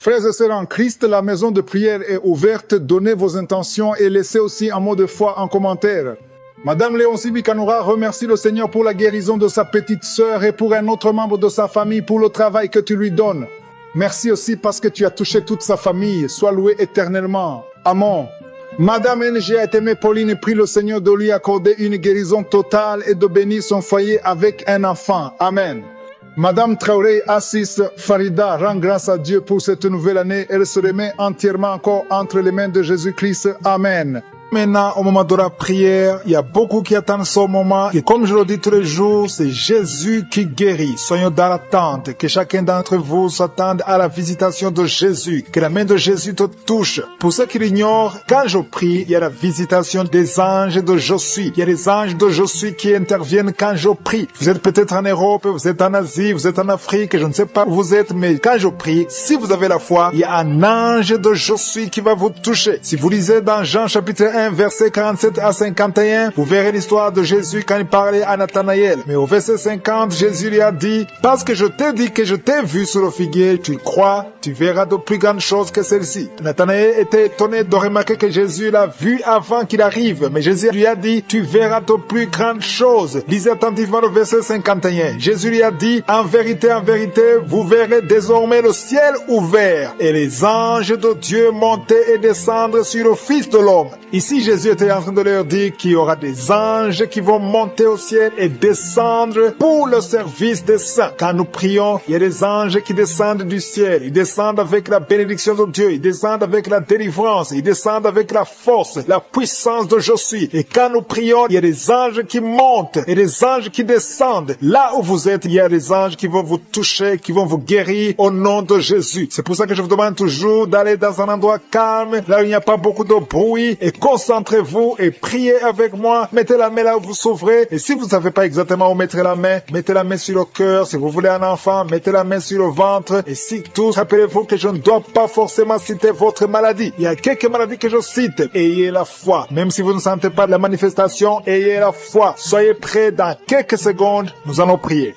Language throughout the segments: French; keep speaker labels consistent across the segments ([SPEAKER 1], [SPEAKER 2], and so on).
[SPEAKER 1] Frères et sœurs en Christ, la maison de prière est ouverte. Donnez vos intentions et laissez aussi un mot de foi en commentaire. Madame Léoncie Bikanoura remercie le Seigneur pour la guérison de sa petite sœur et pour un autre membre de sa famille pour le travail que tu lui donnes. Merci aussi parce que tu as touché toute sa famille. Sois loué éternellement. Amen. Madame NG a aimé Pauline et prie le Seigneur de lui accorder une guérison totale et de bénir son foyer avec un enfant. Amen. Madame Traoré Assis Farida rend grâce à Dieu pour cette nouvelle année. Elle se remet entièrement encore entre les mains de Jésus-Christ. Amen. Maintenant, au moment de la prière, il y a beaucoup qui attendent ce moment. Et comme je le dis tous les jours, c'est Jésus qui guérit. Soyons dans l'attente. Que chacun d'entre vous s'attende à la visitation de Jésus. Que la main de Jésus te touche. Pour ceux qui l'ignorent, quand je prie, il y a la visitation des anges de Je suis. Il y a les anges de Je suis qui interviennent quand je prie. Vous êtes peut-être en Europe, vous êtes en Asie, vous êtes en Afrique, je ne sais pas où vous êtes, mais quand je prie, si vous avez la foi, il y a un ange de Je suis qui va vous toucher. Si vous lisez dans Jean chapitre 1, verset 47 à 51, vous verrez l'histoire de Jésus quand il parlait à Nathanaël. Mais au verset 50, Jésus lui a dit, parce que je t'ai dit que je t'ai vu sur le figuier, tu crois, tu verras de plus grandes choses que celles-ci. Nathanaël était étonné de remarquer que Jésus l'a vu avant qu'il arrive. Mais Jésus lui a dit, tu verras de plus grandes choses. Lisez attentivement le verset 51. Jésus lui a dit, en vérité, vous verrez désormais le ciel ouvert et les anges de Dieu monter et descendre sur le Fils de l'homme. Ici, Jésus était en train de leur dire qu'il y aura des anges qui vont monter au ciel et descendre pour le service des saints. Quand nous prions, il y a des anges qui descendent du ciel. Ils descendent avec la bénédiction de Dieu. Ils descendent avec la délivrance. Ils descendent avec la force, la puissance de Je suis. Et quand nous prions, il y a des anges qui montent et des anges qui descendent. Là où vous êtes, il y a des anges qui vont vous toucher, qui vont vous guérir au nom de Jésus. C'est pour ça que je vous demande toujours d'aller dans un endroit calme, là où il n'y a pas beaucoup de bruit, et concentrez-vous et priez avec moi. Mettez la main là où vous souffrez. Et si vous ne savez pas exactement où mettre la main, mettez la main sur le cœur. Si vous voulez un enfant, mettez la main sur le ventre. Et si tous, rappelez-vous que je ne dois pas forcément citer votre maladie. Il y a quelques maladies que je cite. Ayez la foi. Même si vous ne sentez pas de la manifestation, ayez la foi. Soyez prêts dans quelques secondes. Nous allons prier.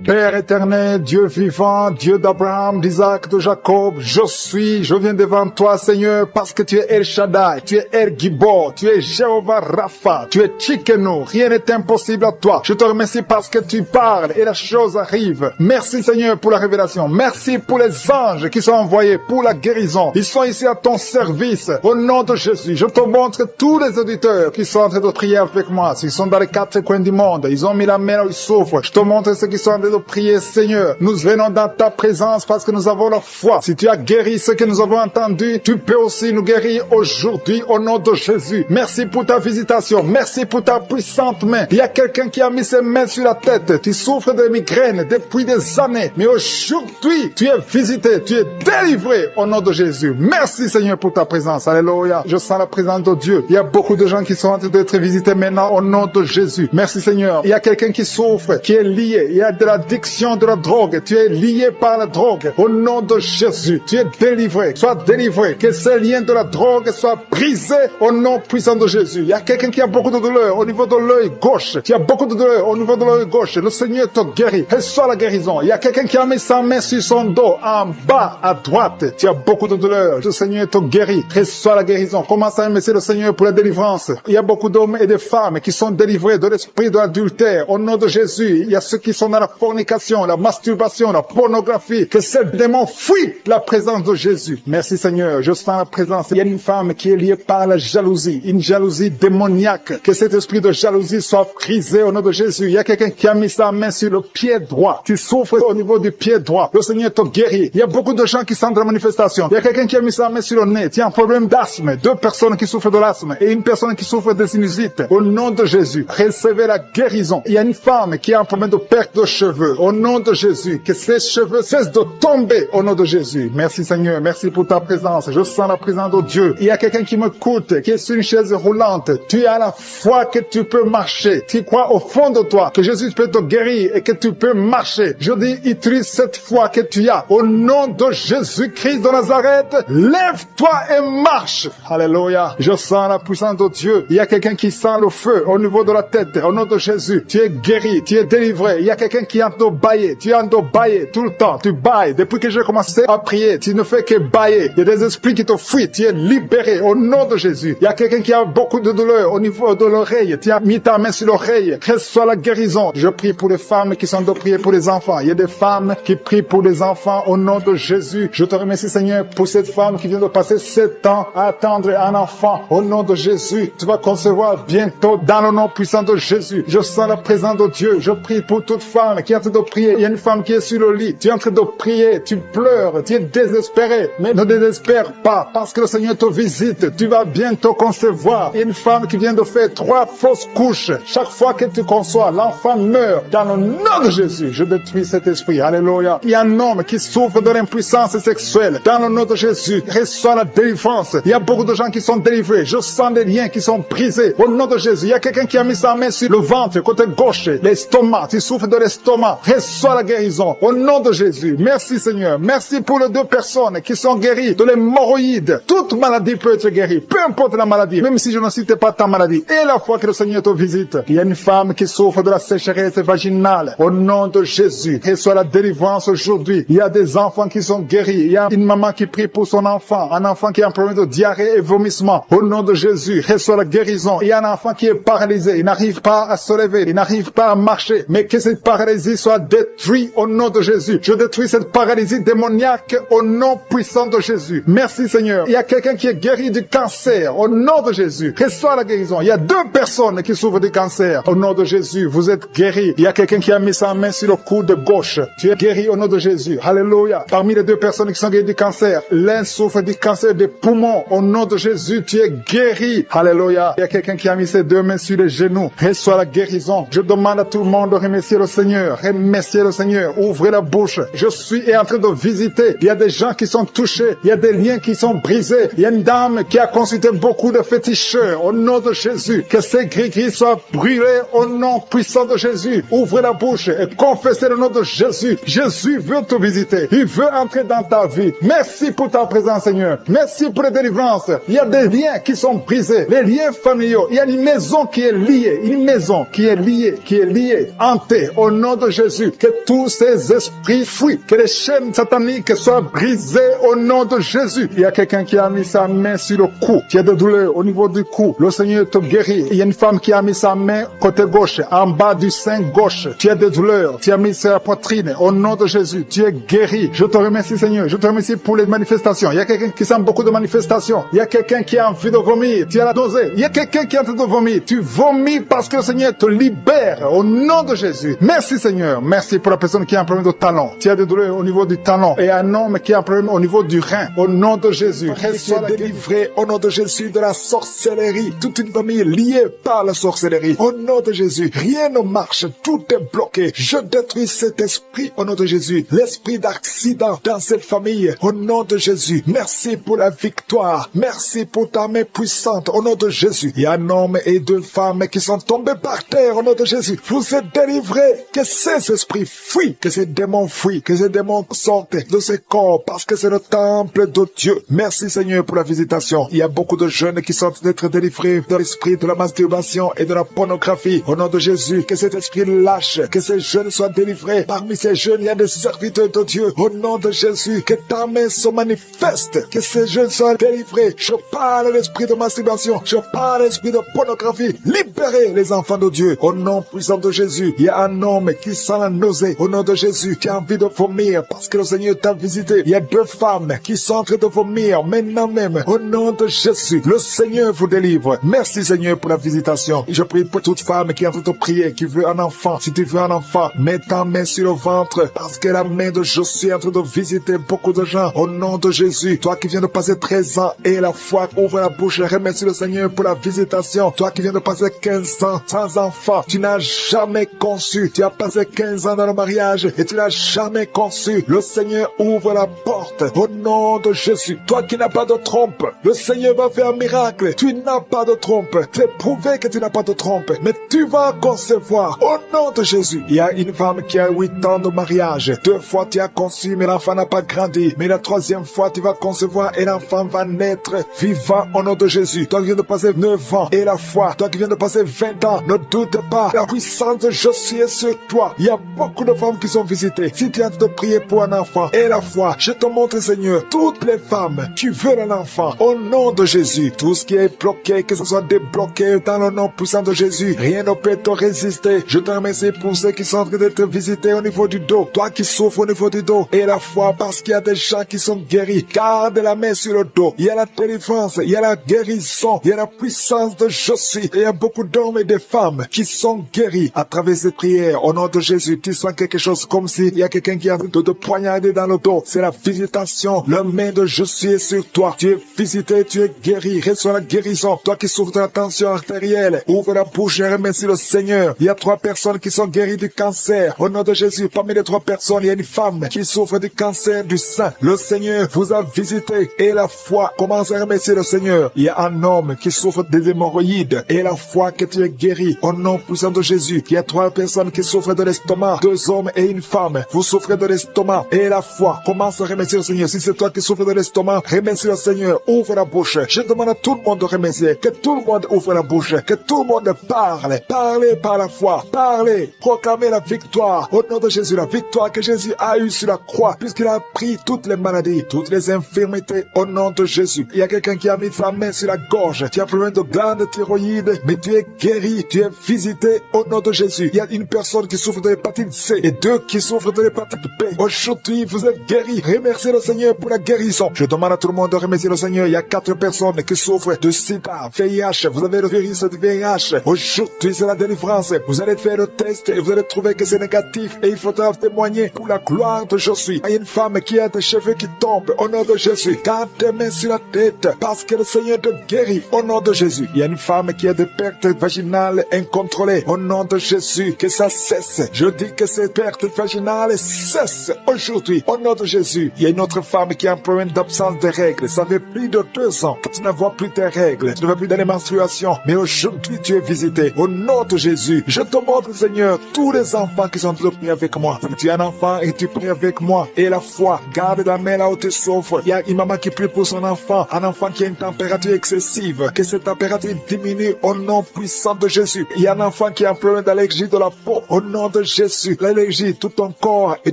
[SPEAKER 1] Père éternel, Dieu vivant, Dieu d'Abraham, d'Isaac, de Jacob, je viens devant toi, Seigneur, parce que tu es El Shaddai, tu es El Gibor, tu es Jéhovah Rapha, tu es Tchikenu, rien n'est impossible à toi. Je te remercie parce que tu parles et la chose arrive. Merci Seigneur pour la révélation, merci pour les anges qui sont envoyés pour la guérison. Ils sont ici à ton service, au nom de Jésus. Je te montre tous les auditeurs qui sont en train de prier avec moi, ils sont dans les quatre coins du monde, ils ont mis la main où ils souffrent. Je te montre ceux qui sont en train de prier, Seigneur. Nous venons dans ta présence parce que nous avons la foi. Si tu as guéri ce que nous avons entendu, tu peux aussi nous guérir aujourd'hui au nom de Jésus. Merci pour ta visitation. Merci pour ta puissante main. Il y a quelqu'un qui a mis ses mains sur la tête. Tu souffres de migraines depuis des années. Mais aujourd'hui, tu es visité. Tu es délivré au nom de Jésus. Merci Seigneur pour ta présence. Alléluia. Je sens la présence de Dieu. Il y a beaucoup de gens qui sont en train d'être visités maintenant au nom de Jésus. Merci Seigneur. Il y a quelqu'un qui souffre, qui est lié. Il y a de l'addiction de la drogue, tu es lié par la drogue. Au nom de Jésus, tu es délivré. Sois délivré. Que ces liens de la drogue soient brisés au nom puissant de Jésus. Il y a quelqu'un qui a beaucoup de douleur au niveau de l'œil gauche. Tu as beaucoup de douleur au niveau de l'œil gauche. Le Seigneur te guérit. Reçois la guérison. Il y a quelqu'un qui a mis sa main sur son dos, en bas, à droite. Tu as beaucoup de douleur. Le Seigneur te guérit. Reçois la guérison. Commence à remercier le Seigneur pour la délivrance. Il y a beaucoup d'hommes et de femmes qui sont délivrés de l'esprit de l'adultère. Au nom de Jésus, il y a ceux qui sont dans la fornication, la masturbation, la pornographie, que ces démons fuient la présence de Jésus. Merci Seigneur, je sens la présence. Il y a une femme qui est liée par la jalousie, une jalousie démoniaque. Que cet esprit de jalousie soit brisé au nom de Jésus. Il y a quelqu'un qui a mis sa main sur le pied droit. Tu souffres au niveau du pied droit. Le Seigneur te guérit. Il y a beaucoup de gens qui sentent la manifestation. Il y a quelqu'un qui a mis sa main sur le nez. Tu as un problème d'asthme. 2 personnes qui souffrent de l'asthme et une personne qui souffre de sinusite. Au nom de Jésus, recevez la guérison. Il y a une femme qui a un problème de perte de cheveux. Au nom de Jésus, que ses cheveux cessent de tomber au nom de Jésus. Merci Seigneur, merci pour ta présence. Je sens la présence de Dieu. Il y a quelqu'un qui m'écoute, qui est sur une chaise roulante. Tu as la foi que tu peux marcher. Tu crois au fond de toi que Jésus peut te guérir et que tu peux marcher. Je dis, utilise cette foi que tu as. Au nom de Jésus-Christ de Nazareth, lève-toi et marche. Alléluia. Je sens la puissance de Dieu. Il y a quelqu'un qui sent le feu au niveau de la tête. Au nom de Jésus, tu es guéri, tu es délivré. Il y a quelqu'un qui en train de bailler, tu es en train de bailler tout le temps, tu bailles. Depuis que j'ai commencé à prier, tu ne fais que bailler. Il y a des esprits qui te fuient, tu es libéré au nom de Jésus. Il y a quelqu'un qui a beaucoup de douleur au niveau de l'oreille, tu as mis ta main sur l'oreille, reçois la guérison. Je prie pour les femmes qui sont de prier pour les enfants. Il y a des femmes qui prient pour les enfants au nom de Jésus. Je te remercie Seigneur pour cette femme qui vient de passer 7 ans à attendre un enfant. Au nom de Jésus, tu vas concevoir bientôt dans le nom puissant de Jésus. Je sens la présence de Dieu. Je prie pour toute femme qui est en train de prier. Il y a une femme qui est sur le lit. Tu es en train de prier, tu pleures, tu es désespéré. Mais ne désespère pas parce que le Seigneur te visite. Tu vas bientôt concevoir. Il y a une femme qui vient de faire 3 fausses couches. Chaque fois que tu conçois, l'enfant meurt. Dans le nom de Jésus, je détruis cet esprit. Alléluia. Il y a un homme qui souffre de l'impuissance sexuelle. Dans le nom de Jésus, reçois la délivrance. Il y a beaucoup de gens qui sont délivrés. Je sens des liens qui sont brisés. Au nom de Jésus, il y a quelqu'un qui a mis sa main sur le ventre, côté gauche, l'estomac. Tu souffres de l'estomac. Reçois la guérison. Au nom de Jésus. Merci Seigneur. Merci pour les 2 personnes qui sont guéries de l'hémorroïde. Toute maladie peut être guérie. Peu importe la maladie. Même si je ne cite pas ta maladie. Et la fois que le Seigneur te visite, il y a une femme qui souffre de la sécheresse vaginale. Au nom de Jésus. Reçois la délivrance aujourd'hui. Il y a des enfants qui sont guéris. Il y a une maman qui prie pour son enfant. Un enfant qui a un problème de diarrhée et vomissement. Au nom de Jésus. Reçois la guérison. Il y a un enfant qui est paralysé. Il n'arrive pas à se lever. Il n'arrive pas à marcher. Mais que cette paralysie soit détruite au nom de Jésus. Je détruis cette paralysie démoniaque au nom puissant de Jésus. Merci Seigneur. Il y a quelqu'un qui est guéri du cancer. Au nom de Jésus. Reçois la guérison. Il y a 2 personnes qui souffrent du cancer. Au nom de Jésus. Vous êtes guéris. Il y a quelqu'un qui a mis sa main sur le coude gauche. Tu es guéri au nom de Jésus. Alléluia. Parmi les 2 personnes qui sont guéries du cancer, l'un souffre du cancer des poumons. Au nom de Jésus, tu es guéri. Alléluia. Il y a quelqu'un qui a mis ses 2 mains sur les genoux. Reçois la guérison. Je demande à tout le monde de remercier le Seigneur. Remercier le Seigneur. Ouvrez la bouche. Je suis en train de visiter. Il y a des gens qui sont touchés. Il y a des liens qui sont brisés. Il y a une dame qui a consulté beaucoup de féticheurs. Au nom de Jésus. Que ces gris-gris soient brûlés au nom puissant de Jésus. Ouvrez la bouche et confessez le nom de Jésus. Jésus veut te visiter. Il veut entrer dans ta vie. Merci pour ta présence, Seigneur. Merci pour la délivrance. Il y a des liens qui sont brisés. Les liens familiaux. Il y a une maison qui est liée. Une maison qui est liée. Hantée. Au nom de Jésus. Que tous ces esprits fuient. Que les chaînes sataniques soient brisées au nom de Jésus. Il y a quelqu'un qui a mis sa main sur le cou. Tu as des douleurs au niveau du cou. Le Seigneur te guérit. Il y a une femme qui a mis sa main côté gauche, en bas du sein gauche. Tu as des douleurs. Tu as mis sa poitrine. Au nom de Jésus, tu es guéri. Je te remercie, Seigneur. Je te remercie pour les manifestations. Il y a quelqu'un qui sent beaucoup de manifestations. Il y a quelqu'un qui a envie de vomir. Tu as la nausée. Il y a quelqu'un qui est en train de vomir. Tu vomis parce que le Seigneur te libère. Au nom de Jésus. Merci, Seigneur. Merci pour la personne qui a un problème de talon. Tu as des douleurs au niveau du talon. Et un homme qui a un problème au niveau du rein. Au nom de Jésus.
[SPEAKER 2] Sois délivré au nom de Jésus de la sorcellerie. Toute une famille liée par la sorcellerie. Au nom de Jésus. Rien ne marche. Tout est bloqué. Je détruis cet esprit au nom de Jésus. L'esprit d'accident dans cette famille. Au nom de Jésus. Merci pour la victoire. Merci pour ta main puissante. Au nom de Jésus. Il y a un homme et 2 femmes qui sont tombés par terre. Au nom de Jésus. Vous êtes délivrés. Que ces esprits fuient. Que ces démons fuient. Que ces démons sortent de ces corps. Parce que c'est le temple de Dieu. Merci Seigneur pour la visitation. Il y a beaucoup de jeunes qui sont d'être délivrés de l'esprit de la masturbation et de la pornographie. Au nom de Jésus. Que cet esprit lâche. Que ces jeunes soient délivrés. Parmi ces jeunes, il y a des serviteurs de Dieu. Au nom de Jésus. Que ta main se manifeste. Que ces jeunes soient délivrés. Je parle l'esprit de masturbation. Je parle l'esprit de pornographie. Libérez les enfants de Dieu. Au nom puissant de Jésus. Il y a un homme qui sent la nausée. Au nom de Jésus. Tu as envie de vomir parce que le Seigneur t'a visité. Il y a 2 femmes qui sont en train de vomir maintenant même. Au nom de Jésus. Le Seigneur vous délivre. Merci Seigneur pour la visitation. Je prie pour toute femme qui est en train de prier, qui veut un enfant. Si tu veux un enfant, mets ta main sur le ventre parce que la main de Josué est en train de visiter beaucoup de gens. Au nom de Jésus. Toi qui viens de passer 13 ans et la foi, ouvre la bouche et remercie le Seigneur pour la visitation. Toi qui viens de passer 15 ans sans enfant, tu n'as jamais conçu. Tu as passé 15 ans dans le mariage et tu n'as jamais conçu. Le Seigneur ouvre la porte. Au nom de Jésus. Toi qui n'as pas de trompe, le Seigneur va faire un miracle. Tu n'as pas de trompe. C'est prouvé que tu n'as pas de trompe. Mais tu vas concevoir. Au nom de Jésus. Il y a une femme qui a 8 ans de mariage. 2 fois tu as conçu, mais l'enfant n'a pas grandi. Mais la 3e fois tu vas concevoir et l'enfant va naître vivant au nom de Jésus. Toi qui viens de passer 9 ans et la foi. Toi qui viens de passer 20 ans, ne doute pas. La puissance de Jésus est sur toi. Il y a beaucoup de femmes qui sont visitées. Si tu as de prier pour un enfant et la foi, je te montre, Seigneur, toutes les femmes qui veulent un enfant, au nom de Jésus, tout ce qui est bloqué, que ce soit débloqué dans le nom puissant de Jésus, rien ne peut te résister. Je te remercie pour ceux qui sont en train d'être visités au niveau du dos, toi qui souffres au niveau du dos, et la foi, parce qu'il y a des gens qui sont guéris. Garde la main sur le dos. Il y a la délivrance, il y a la guérison, il y a la puissance de je suis. Et il y a beaucoup d'hommes et de femmes qui sont guéris à travers ces prières. Au nom de Jésus, tu sens quelque chose comme s'il y a quelqu'un qui a de te poignarder dans le dos. C'est la visitation. La main de je suis est sur toi. Tu es visité, tu es guéri. Reçois la guérison. Toi qui souffres de la tension artérielle, ouvre la bouche et remercie le Seigneur. Il y a 3 personnes qui sont guéries du cancer. Au nom de Jésus, parmi les 3 personnes, il y a une femme qui souffre du cancer du sein. Le Seigneur vous a visité et la foi commence à remercier le Seigneur. Il y a un homme qui souffre des hémorroïdes et la foi que tu es guéri au nom puissant de Jésus. Il y a 3 personnes qui souffrent de l'estomac, 2 hommes et une femme. Vous souffrez de l'estomac et la foi commence à remercier le Seigneur. Si c'est toi qui souffres de l'estomac, remercie le Seigneur. Ouvre la bouche. Je demande à tout le monde de remercier. Que tout le monde ouvre la bouche. Que tout le monde parle. Parlez par la foi. Parlez. Proclamez la victoire au nom de Jésus. La victoire que Jésus a eue sur la croix, puisqu'il a pris toutes les maladies, toutes les infirmités au nom de Jésus. Il y a quelqu'un qui a mis sa main sur la gorge. Tu as problème de glande thyroïde, mais tu es guéri. Tu es visité au nom de Jésus. Il y a une personne qui souffre de l'hépatite C et 2 qui souffrent de l'hépatite B. Aujourd'hui, vous êtes guéris. Remerciez le Seigneur pour la guérison. Je demande à tout le monde de remercier le Seigneur. Il y a 4 personnes qui souffrent de sida, VIH. Vous avez le virus de VIH. Aujourd'hui, c'est la délivrance. Vous allez faire le test et vous allez trouver que c'est négatif. Et il faudra témoigner pour la gloire de Jésus. Il y a une femme qui a des cheveux qui tombent au nom de Jésus. Garde tes mains sur la tête parce que le Seigneur te guérit au nom de Jésus. Il y a une femme qui a des pertes vaginales incontrôlées au nom de Jésus. Que ça cesse. Je dis que ces pertes vaginales cessent aujourd'hui au nom de Jésus. Il y a une autre femme qui a un problème d'absence de règles. Ça fait plus de 2 ans que tu ne vois plus tes règles. Tu ne vois plus dans les menstruations. Mais aujourd'hui, tu es visité au nom de Jésus. Je te montre, Seigneur, tous les enfants qui sont priés avec moi. Tu es un enfant et tu pries avec moi. Et la foi, garde la main là où tu souffres. Il y a une maman qui prie pour son enfant. Un enfant qui a une température excessive. Que cette température diminue au nom puissant de Jésus. Il y a un enfant qui a un problème d'allergie de la peau. Au nom de Jésus. L'allergie, tout ton corps est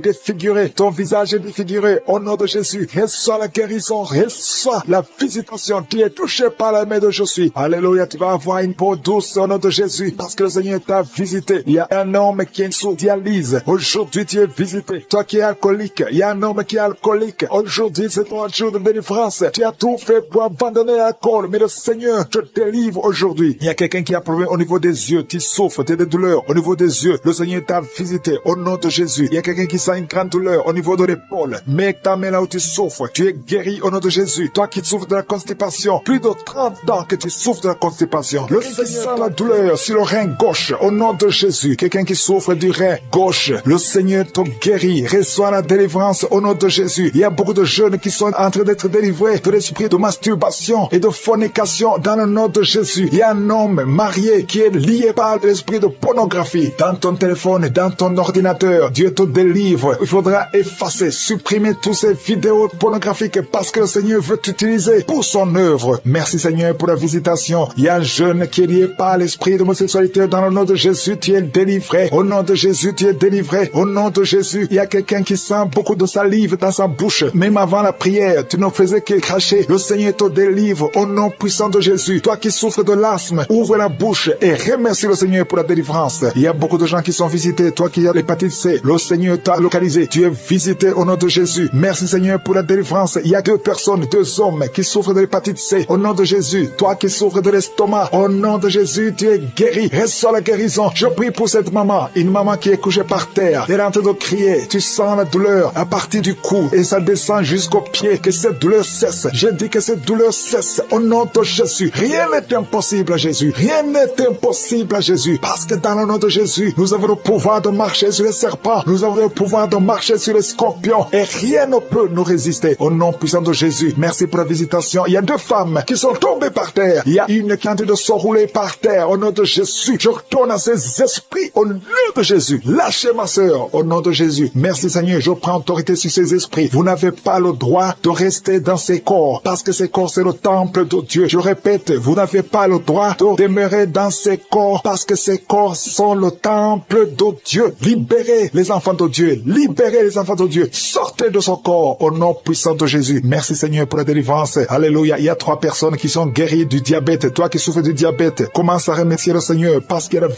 [SPEAKER 2] défiguré. Ton visage est défiguré. Au nom de Jésus. Reçois la guérison. Reçois la visitation. Tu es touché par la main de Jésus. Alléluia. Tu vas avoir une peau douce au nom de Jésus. Parce que le Seigneur t'a visité. Il y a un homme qui est sous dialyse. Aujourd'hui, tu es visité. Toi qui es alcoolique. Il y a un homme qui est alcoolique. Aujourd'hui, c'est ton jour de délivrance. Tu as tout fait pour abandonner l'alcool. Mais le Seigneur te délivre aujourd'hui. Il y a quelqu'un qui a un problème au niveau des yeux. Tu souffres. Tu as des douleurs au niveau des yeux. Le Seigneur t'a visité au nom de Jésus. Il y a quelqu'un qui sent une grande douleur au niveau de l'épaule. Mets ta main là où tu souffres. Tu es guéri au nom de Jésus. Toi qui souffres de la constipation. Plus de 30 ans que tu souffres de la constipation. Le Seigneur sent la douleur sur le rein gauche au nom de Jésus. Quelqu'un qui souffre du rein gauche. Le Seigneur te guérit. Reçois la délivrance au nom de Jésus. Il y a beaucoup de jeunes qui sont en train d'être délivrés de l'esprit de masturbation et de fornication dans le nom de Jésus. Il y a un homme marié qui est lié par l'esprit de pornographie dans ton téléphone, dans ton ordinateur. Dieu te délivre. Il faudra effacer, supprimer toutes ces vidéos pornographiques parce que le Seigneur veut t'utiliser pour son œuvre. Merci Seigneur pour la visitation. Il y a un jeune qui est lié par l'esprit d'homosexualité dans le nom de Jésus. Tu es délivré. Au nom de Jésus, tu es délivré. Au nom de Jésus, il y a quelqu'un qui sent beaucoup de salive dans sa bouche. Même avant la prière, tu ne faisais que cracher. Le Seigneur te délivre au nom puissant de Jésus. Toi qui souffres de l'asthme, ouvre la bouche et remercie le Seigneur pour la délivrance. Il y a beaucoup de gens qui sont visités. Toi qui as l'hépatite C, le Seigneur t'a localisé. Tu es visité au nom de Jésus. Merci Seigneur pour la délivrance. Il y a 2 personnes, 2 hommes qui souffrent de l'hépatite C. Au nom de Jésus. Toi qui souffres de l'estomac, au nom de Jésus, tu es guéri. Reçois la guérison. Je prie pour cette maman. Une maman qui est couchée par terre. Elle est en train de crier. Tu sens la douleur à partir du cou et ça descend jusqu'au pied. Que cette douleur cesse. Je dis que cette douleur cesse au nom de Jésus. Rien n'est impossible à Jésus. Rien n'est impossible à Jésus. Parce que dans le nom de Jésus, nous avons le pouvoir de marcher sur les serpents. Nous avons le pouvoir de marcher sur les scorpions. Et rien ne peut nous résister. Au nom puissant de Jésus. Merci pour la visitation. Il y a 2 femmes qui sont tombées par terre. Il y a une qui est en train de se rouler par terre. Au nom de Jésus. Je retourne à ces esprits. Au nom de Jésus. Lâchez ma sœur. Au nom de Jésus. Merci Seigneur. Je prends autorité sur ces esprits. Vous n'avez pas le droit de rester dans ces corps. Parce que ces corps, c'est le temple de Dieu. Je répète, vous n'avez pas le droit de demeurer dans ces corps. Parce que ces corps sont le temple de de Dieu. Libérez les enfants de Dieu. Libérez les enfants de Dieu. Sortez de son corps au nom puissant de Jésus. Merci Seigneur pour la délivrance. Alléluia. Il y a 3 personnes qui sont guéries du diabète. Toi qui souffres du diabète, commence à remercier le Seigneur parce qu'il y a la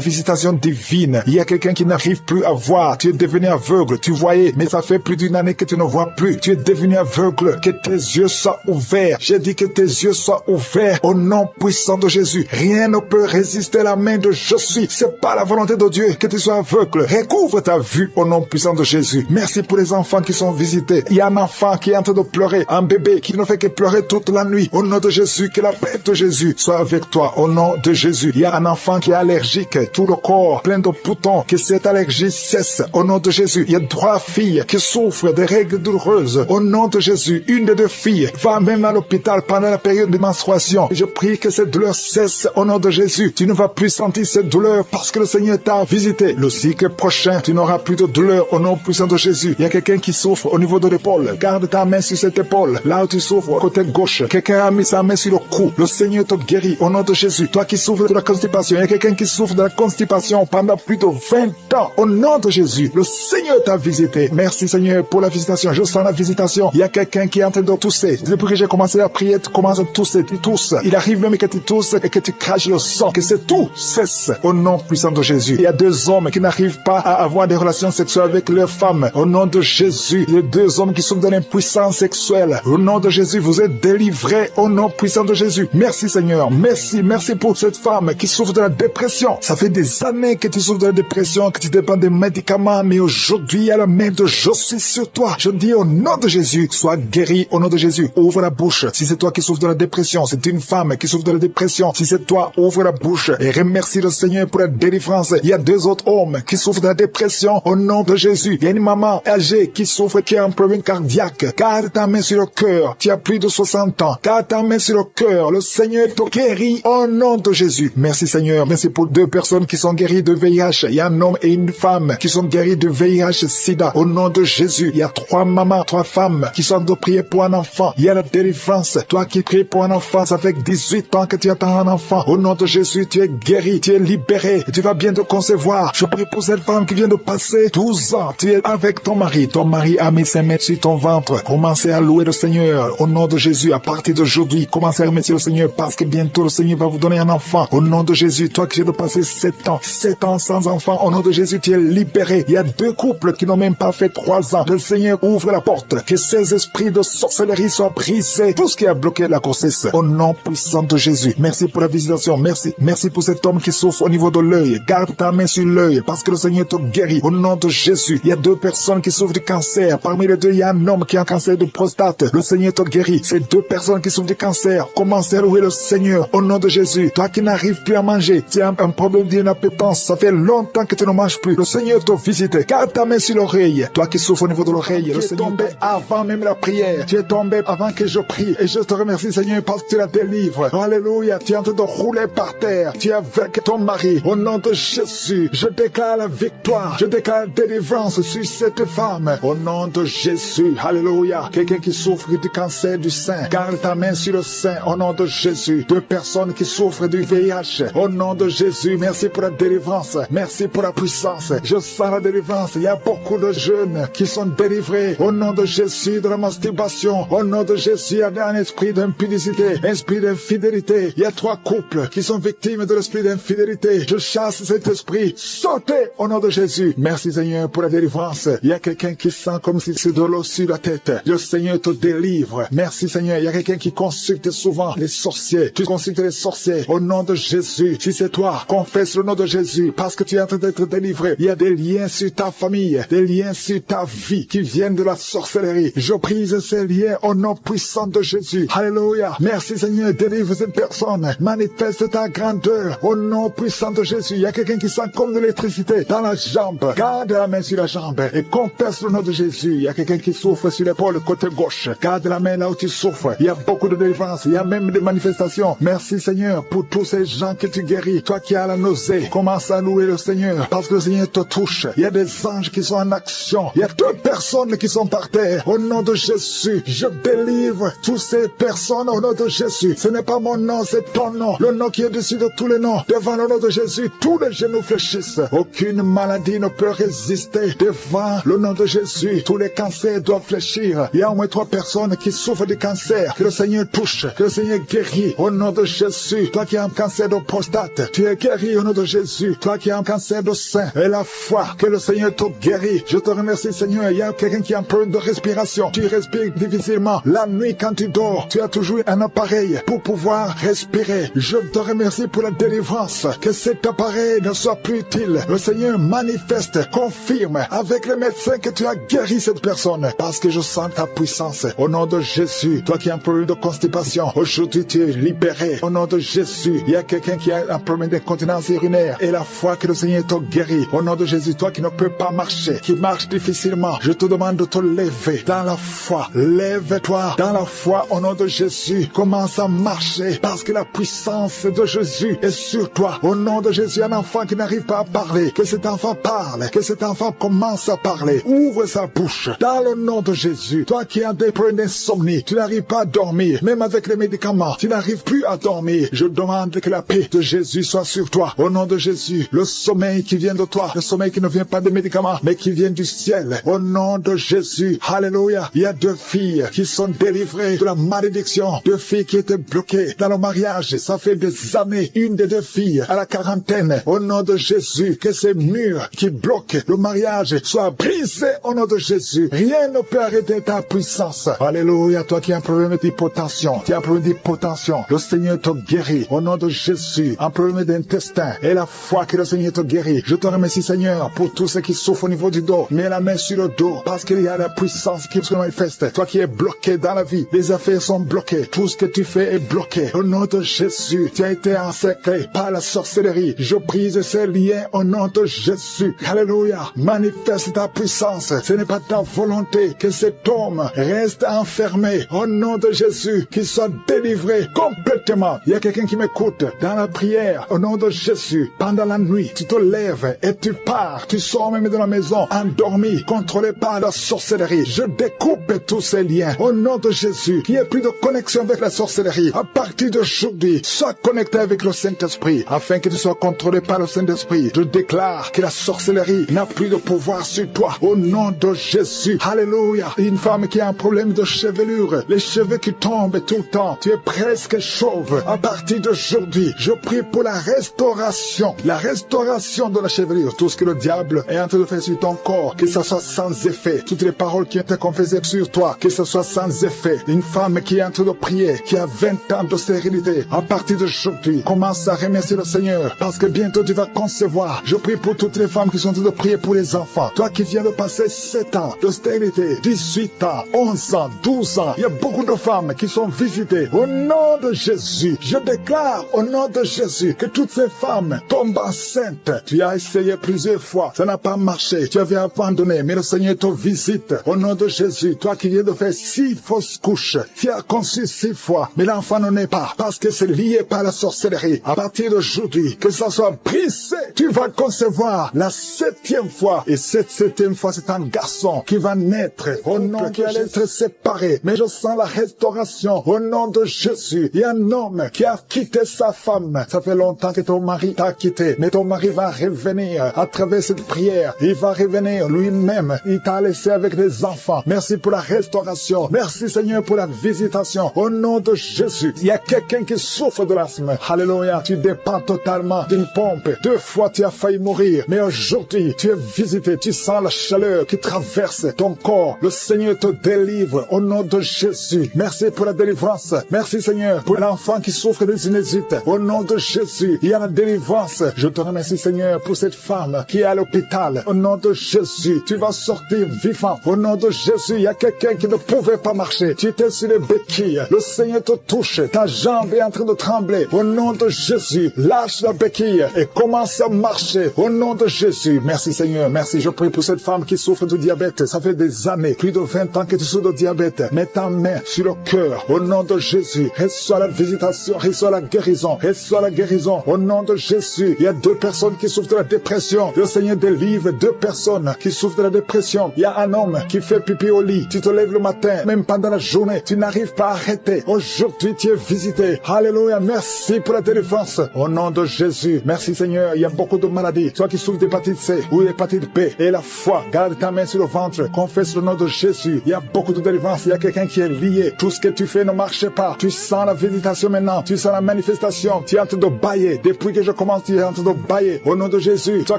[SPEAKER 2] visitation divine. Il y a quelqu'un qui n'arrive plus à voir. Tu es devenu aveugle. Tu voyais, mais ça fait plus d'1 année que tu ne vois plus. Tu es devenu aveugle. Que tes yeux soient ouverts. J'ai dit que tes yeux soient ouverts au nom puissant de Jésus. Rien ne peut résister à la main de je suis. C'est pas la volonté de Dieu que tu sois aveugle. Recouvre ta vue au nom puissant de Jésus. Merci pour les enfants qui sont visités. Il y a un enfant qui est en train de pleurer, un bébé qui ne fait que pleurer toute la nuit. Au nom de Jésus, que la paix de Jésus soit avec toi. Au nom de Jésus, il y a un enfant qui est allergique, tout le corps plein de boutons, que cette allergie cesse. Au nom de Jésus, il y a 3 filles qui souffrent de règles douloureuses. Au nom de Jésus, une des 2 filles va même à l'hôpital pendant la période de menstruation. Je prie que cette douleur cesse au nom de Jésus. Tu ne vas plus sentir cette douleur parce que le Seigneur t'a visité. Le cycle prochain, tu n'auras plus de douleur au nom puissant de Jésus. Il y a quelqu'un qui souffre au niveau de l'épaule. Garde ta main sur cette épaule. Là où tu souffres, côté gauche. Quelqu'un a mis sa main sur le cou. Le Seigneur te guérit au nom de Jésus. Toi qui souffres de la constipation, il y a quelqu'un qui souffre de la constipation pendant plus de 20 ans. Au nom de Jésus, le Seigneur t'a visité. Merci Seigneur pour la visitation. Je sens la visitation. Il y a quelqu'un qui est en train de tousser. Depuis que j'ai commencé à prier, tu commences à tousser. Tu tousses. Il arrive même que tu tousses et que tu craches le sang. Que c'est tout cesse au nom puissant de Jésus. Il y a 2 hommes qui n'arrivent pas à avoir des relations sexuelles avec leurs femmes. Au nom de Jésus, il y a 2 hommes qui souffrent de l'impuissance sexuelle. Au nom de Jésus, vous êtes délivrés au nom puissant de Jésus. Merci Seigneur. Merci pour cette femme qui souffre de la dépression. Ça fait des années que tu souffres de la dépression, que tu dépends des médicaments, mais aujourd'hui, il y a la main de je suis sur toi. Je dis au nom de Jésus, sois guéri au nom de Jésus. Ouvre la bouche. Si c'est toi qui souffres de la dépression, c'est une femme qui souffre de la dépression. Si c'est toi, ouvre la bouche et remercie le Seigneur pour la délivrance. Il y a 2 autres hommes qui souffrent de la dépression au nom de Jésus. Il y a une maman âgée qui souffre, qui a un problème cardiaque. Garde ta main sur le cœur. Tu as plus de 60 ans. Garde ta main sur le cœur. Le Seigneur te guérit au nom de Jésus. Merci Seigneur. Merci pour 2 personnes qui sont guéries de VIH. Il y a un homme et une femme qui sont guéris de VIH-Sida. Au nom de Jésus, il y a 3 mamans, 3 femmes qui sont de prier pour un enfant. Il y a la délivrance. Toi qui pries pour un enfant, ça fait 18 ans que tu attends un enfant. Au nom de Jésus, tu es guéri, tu es libéré. Et tu vas bientôt concevoir. Je prie pour cette femme qui vient de passer 12 ans. Tu es avec ton mari. Ton mari a mis ses mains sur ton ventre. Commencez à louer le Seigneur. Au nom de Jésus, à partir d'aujourd'hui, commencez à remercier le Seigneur parce que bientôt le Seigneur va vous donner un enfant. Au nom de Jésus, toi qui viens de passer 7 ans sans enfant, au nom de Jésus, tu es libéré. Il y a 2 couples qui n'ont même pas fait 3 ans. Le Seigneur ouvre la porte. Que ces esprits de sorcellerie soient brisés. Tout ce qui a bloqué la grossesse. Au nom puissant de Jésus. Merci pour la visitation. Merci pour cet homme qui souffre au niveau de l'œil. Garde ta main sur l'œil parce que le Seigneur te guérit. Au nom de Jésus. Il y a 2 personnes qui souffrent du cancer. Parmi les 2, il y a un homme qui a un cancer de prostate. Le Seigneur te guérit. Ces 2 personnes qui souffrent du cancer. Commencez à louer le Seigneur. Au nom de Jésus. Toi qui n'arrives plus à manger. Tu as un problème d'inappétence. Ça fait longtemps que tu ne manges plus. Le Seigneur te visite. Garde ta main sur l'oreille. Toi qui souffres au niveau de l'oreille. Tu es tombé avant même la prière. Tu es tombé avant que je prie. Et je te remercie Seigneur parce que tu la délivres. Alléluia. Tu es en train de rouler par terre. Tu es avec ton mari. Au nom de Jésus. Je déclare la victoire. Je déclare la délivrance sur cette femme. Au nom de Jésus. Alléluia. Quelqu'un qui souffre du cancer du sein. Garde ta main sur le sein. Au nom de Jésus. 2 personnes qui souffrent du VIH. Au nom de Jésus. Merci pour la délivrance. Merci pour la puissance. Je sens la délivrance. Il y a beaucoup de jeunes qui sont délivrés. Au nom de Jésus de la masturbation. Au nom de Jésus, il y a un esprit d'impudicité, un esprit d'infidélité. Il y a 3 couples qui sont victimes de l'esprit d'infidélité. Je chasse cet esprit. Sautez au nom de Jésus. Merci Seigneur pour la délivrance. Il y a quelqu'un qui sent comme si c'est de l'eau sur la tête. Le Seigneur te délivre. Merci Seigneur. Il y a quelqu'un qui consulte souvent les sorciers. Tu consultes les sorciers. Au nom de Jésus. Si c'est toi, confesse le nom de Jésus parce que tu es en train d'être délivré. Il y a des liens sur ta famille, des liens sur ta vie qui viennent de la sorcellerie. Je brise ces liens au nom puissant de Jésus. Alléluia. Merci Seigneur. Délivre cette personne. Manifeste ta grandeur au nom puissant de Jésus. Il y a quelqu'un qui sent comme de l'électricité dans la jambe. Garde la main sur la jambe et confesse le nom de Jésus. Il y a quelqu'un qui souffre sur l'épaule côté gauche. Garde la main là où tu souffres. Il y a beaucoup de délivrance. Il y a même des manifestations. Merci Seigneur pour tous ces gens que tu guéris. Toi qui as la nausée, commence à louer le Seigneur parce que le Seigneur te touche. Il y a des anges qui sont en action. Il y a 2 personnes qui sont par terre. Au nom de Jésus, je délivre toutes ces personnes au nom de Jésus. Ce n'est pas mon nom, c'est ton nom. Le nom qui est dessus de tous les noms. Devant le nom de Jésus, tous les genoux fléchissent. réfléchissent. Aucune maladie ne peut résister devant le nom de Jésus. Tous les cancers doivent fléchir. Il y a au moins 3 personnes qui souffrent du cancer. Que le Seigneur touche, que le Seigneur guérit au nom de Jésus. Toi qui as un cancer de prostate, tu es guéri au nom de Jésus. Toi qui as un cancer de sein, et la foi, que le Seigneur te guérit. Je te remercie, Seigneur. Il y a quelqu'un qui a un problème de respiration. Tu respires difficilement. La nuit, quand tu dors, tu as toujours un appareil pour pouvoir respirer. Je te remercie pour la délivrance. Que cet appareil ne soit plus utile. Le Seigneur manifeste, confirme avec les médecins que tu as guéri cette personne. Parce que je sens ta puissance. Au nom de Jésus, toi qui as un problème de constipation, aujourd'hui tu es libéré. Au nom de Jésus, il y a quelqu'un qui a un problème d'incontinence urinaire. Et la foi que le Seigneur te guérit. Au nom de Jésus, toi qui ne peux pas marcher, qui marche difficilement, je te demande de te lever dans la foi. Lève-toi dans la foi au nom de Jésus. Commence à marcher parce que la puissance de Jésus est sur toi. Au nom de Jésus, un enfant qui n'arrive pas à parler, que cet enfant parle, que cet enfant commence à parler. Ouvre sa bouche dans le nom de Jésus. Toi qui as des problèmes d'insomnie, tu n'arrives pas à dormir, même avec les médicaments, tu n'arrives plus à dormir. Je demande que la paix de Jésus soit sur toi. Au nom de Jésus, le sommeil qui vient de toi, le sommeil qui ne vient pas des médicaments, mais qui vient du ciel. Au nom de Jésus, alléluia. Il y a 2 filles qui sont délivrées de la malédiction. 2 filles qui étaient bloquées dans le mariage. Ça fait des années. Une des 2 filles à la quarantaine. Au nom de Jésus, que ces murs qui bloquent le mariage soient brisés au nom de Jésus. Rien ne peut arrêter ta puissance. Alléluia. Toi qui as un problème d'hypotension, tu as un problème d'hypotension, le Seigneur te guérit. Au nom de Jésus, un problème d'intestin, et la foi que le Seigneur te guérit. Je te remercie, Seigneur, pour tous ceux qui souffrent au niveau du dos. Mets la main sur le dos, parce qu'il y a la puissance qui se manifeste. Toi qui es bloqué dans la vie, les affaires sont bloquées. Tout ce que tu fais est bloqué. Au nom de Jésus, tu as été encerclé par la sorcellerie. Je brise ces liens au nom de Jésus. Alléluia. Manifeste ta puissance. Ce n'est pas ta volonté que cet homme reste enfermé. Au nom de Jésus, qu'il soit délivré complètement. Il y a quelqu'un qui m'écoute dans la prière. Au nom de Jésus, pendant la nuit, tu te lèves et tu pars. Tu sors même de la maison endormi, contrôlé par la sorcellerie. Je découpe tous ces liens. Au nom de Jésus, qu'il n'y ait plus de connexion avec la sorcellerie. À partir d'aujourd'hui, sois connecté avec le Saint-Esprit, afin que tu sois contrôlé par le Saint-Esprit. Je déclare que la sorcellerie n'a plus de pouvoir sur toi. Au nom de Jésus. Alléluia. Une femme qui a un problème de chevelure, les cheveux qui tombent tout le temps, tu es presque chauve. À partir d'aujourd'hui, je prie pour la restauration de la chevelure. Tout ce que le diable est en train de faire sur ton corps, que ça soit sans effet. Toutes les paroles qui ont été confessées sur toi, que ce soit sans effet. Une femme qui est en train de prier, qui a 20 ans de stérilité, à partir d'aujourd'hui, commence à remercier le Seigneur, parce que bientôt tu vas concevoir. Je prie pour toutes les femmes qui sont en train de prier pour les enfants. Toi qui viens de passer 7 ans de stérilité, 18 ans, 11 ans, 12 ans, il y a beaucoup de femmes qui sont visitées. Au nom de Jésus, je déclare au nom de Jésus que toutes ces femmes tombent enceintes. Tu as essayé plusieurs fois, ça n'a pas marché, tu avais abandonné, mais le Seigneur te visite. Au nom de Jésus, toi qui viens de faire 6 fausses couches, tu as conçu 6 fois, mais l'enfant ne naît pas, parce que c'est lié par la sorcellerie. À partir d'aujourd'hui, que ça soit brisé, tu vas concevoir la 7e fois, et cette 7e fois, c'est un garçon qui va naître. Au nom qui allait être séparé, mais je sens la restauration. Au nom de Jésus, il y a un homme qui a quitté sa femme. Ça fait longtemps que ton mari t'a quitté, mais ton mari va revenir à travers cette prière. Il va revenir lui-même. Il t'a laissé avec des enfants. Merci pour la restauration. Merci Seigneur pour la visitation. Au nom de Jésus, il y a quelqu'un qui souffre de l'asthme. Alléluia. Tu dépends totalement d'une pompe. 2 fois tu as failli mourir, mais aujourd'hui tu es visité. Tu sens la chaleur qui traverse ton corps. Le Seigneur te délivre au nom de Jésus. Merci pour la délivrance. Merci Seigneur pour l'enfant qui souffre de sinusite. Au nom de Jésus, il y a la délivrance. Je te remercie Seigneur pour cette femme qui est à l'hôpital. Au nom de Jésus, tu vas sortir vivant. Au nom de Jésus, il y a quelqu'un qui ne pouvait pas marcher. Tu étais sur les béquilles. Le Seigneur te touche. Ta jambe est en train de trembler. Au nom de Jésus, lâche la béquille et commence à marcher. Au nom de Jésus. Merci Seigneur. Merci. Je prie pour cette femme qui souffre de diabète. Ça fait des années, plus de 20 ans que tu souffres de diabète. Mets ta main sur le cœur. Au nom de Jésus, reçois la visitation, reçois la guérison, reçois la guérison. Au nom de Jésus, il y a 2 personnes qui souffrent de la dépression. Le Seigneur délivre 2 personnes qui souffrent de la dépression. Il y a un homme qui fait pipi au lit. Tu te lèves le matin, même pendant la journée, tu n'arrives pas à arrêter. Aujourd'hui, tu es visité. Alléluia. Merci pour la délivrance. Au nom de Jésus. Merci Seigneur. Il y
[SPEAKER 1] y a beaucoup de maladies. Toi qui souffres d'hépatite C ou d'hépatite B et la foi, garde ta main sur le ventre, confesse le nom de Jésus. Il y a beaucoup de délivrance. Il y a quelqu'un qui est lié. Tout ce que tu fais ne marche pas. Tu sens la visitation maintenant. Tu sens la manifestation. Tu es en train de bailler. Depuis que je commence, tu es en train de bailler. Au nom de Jésus, toi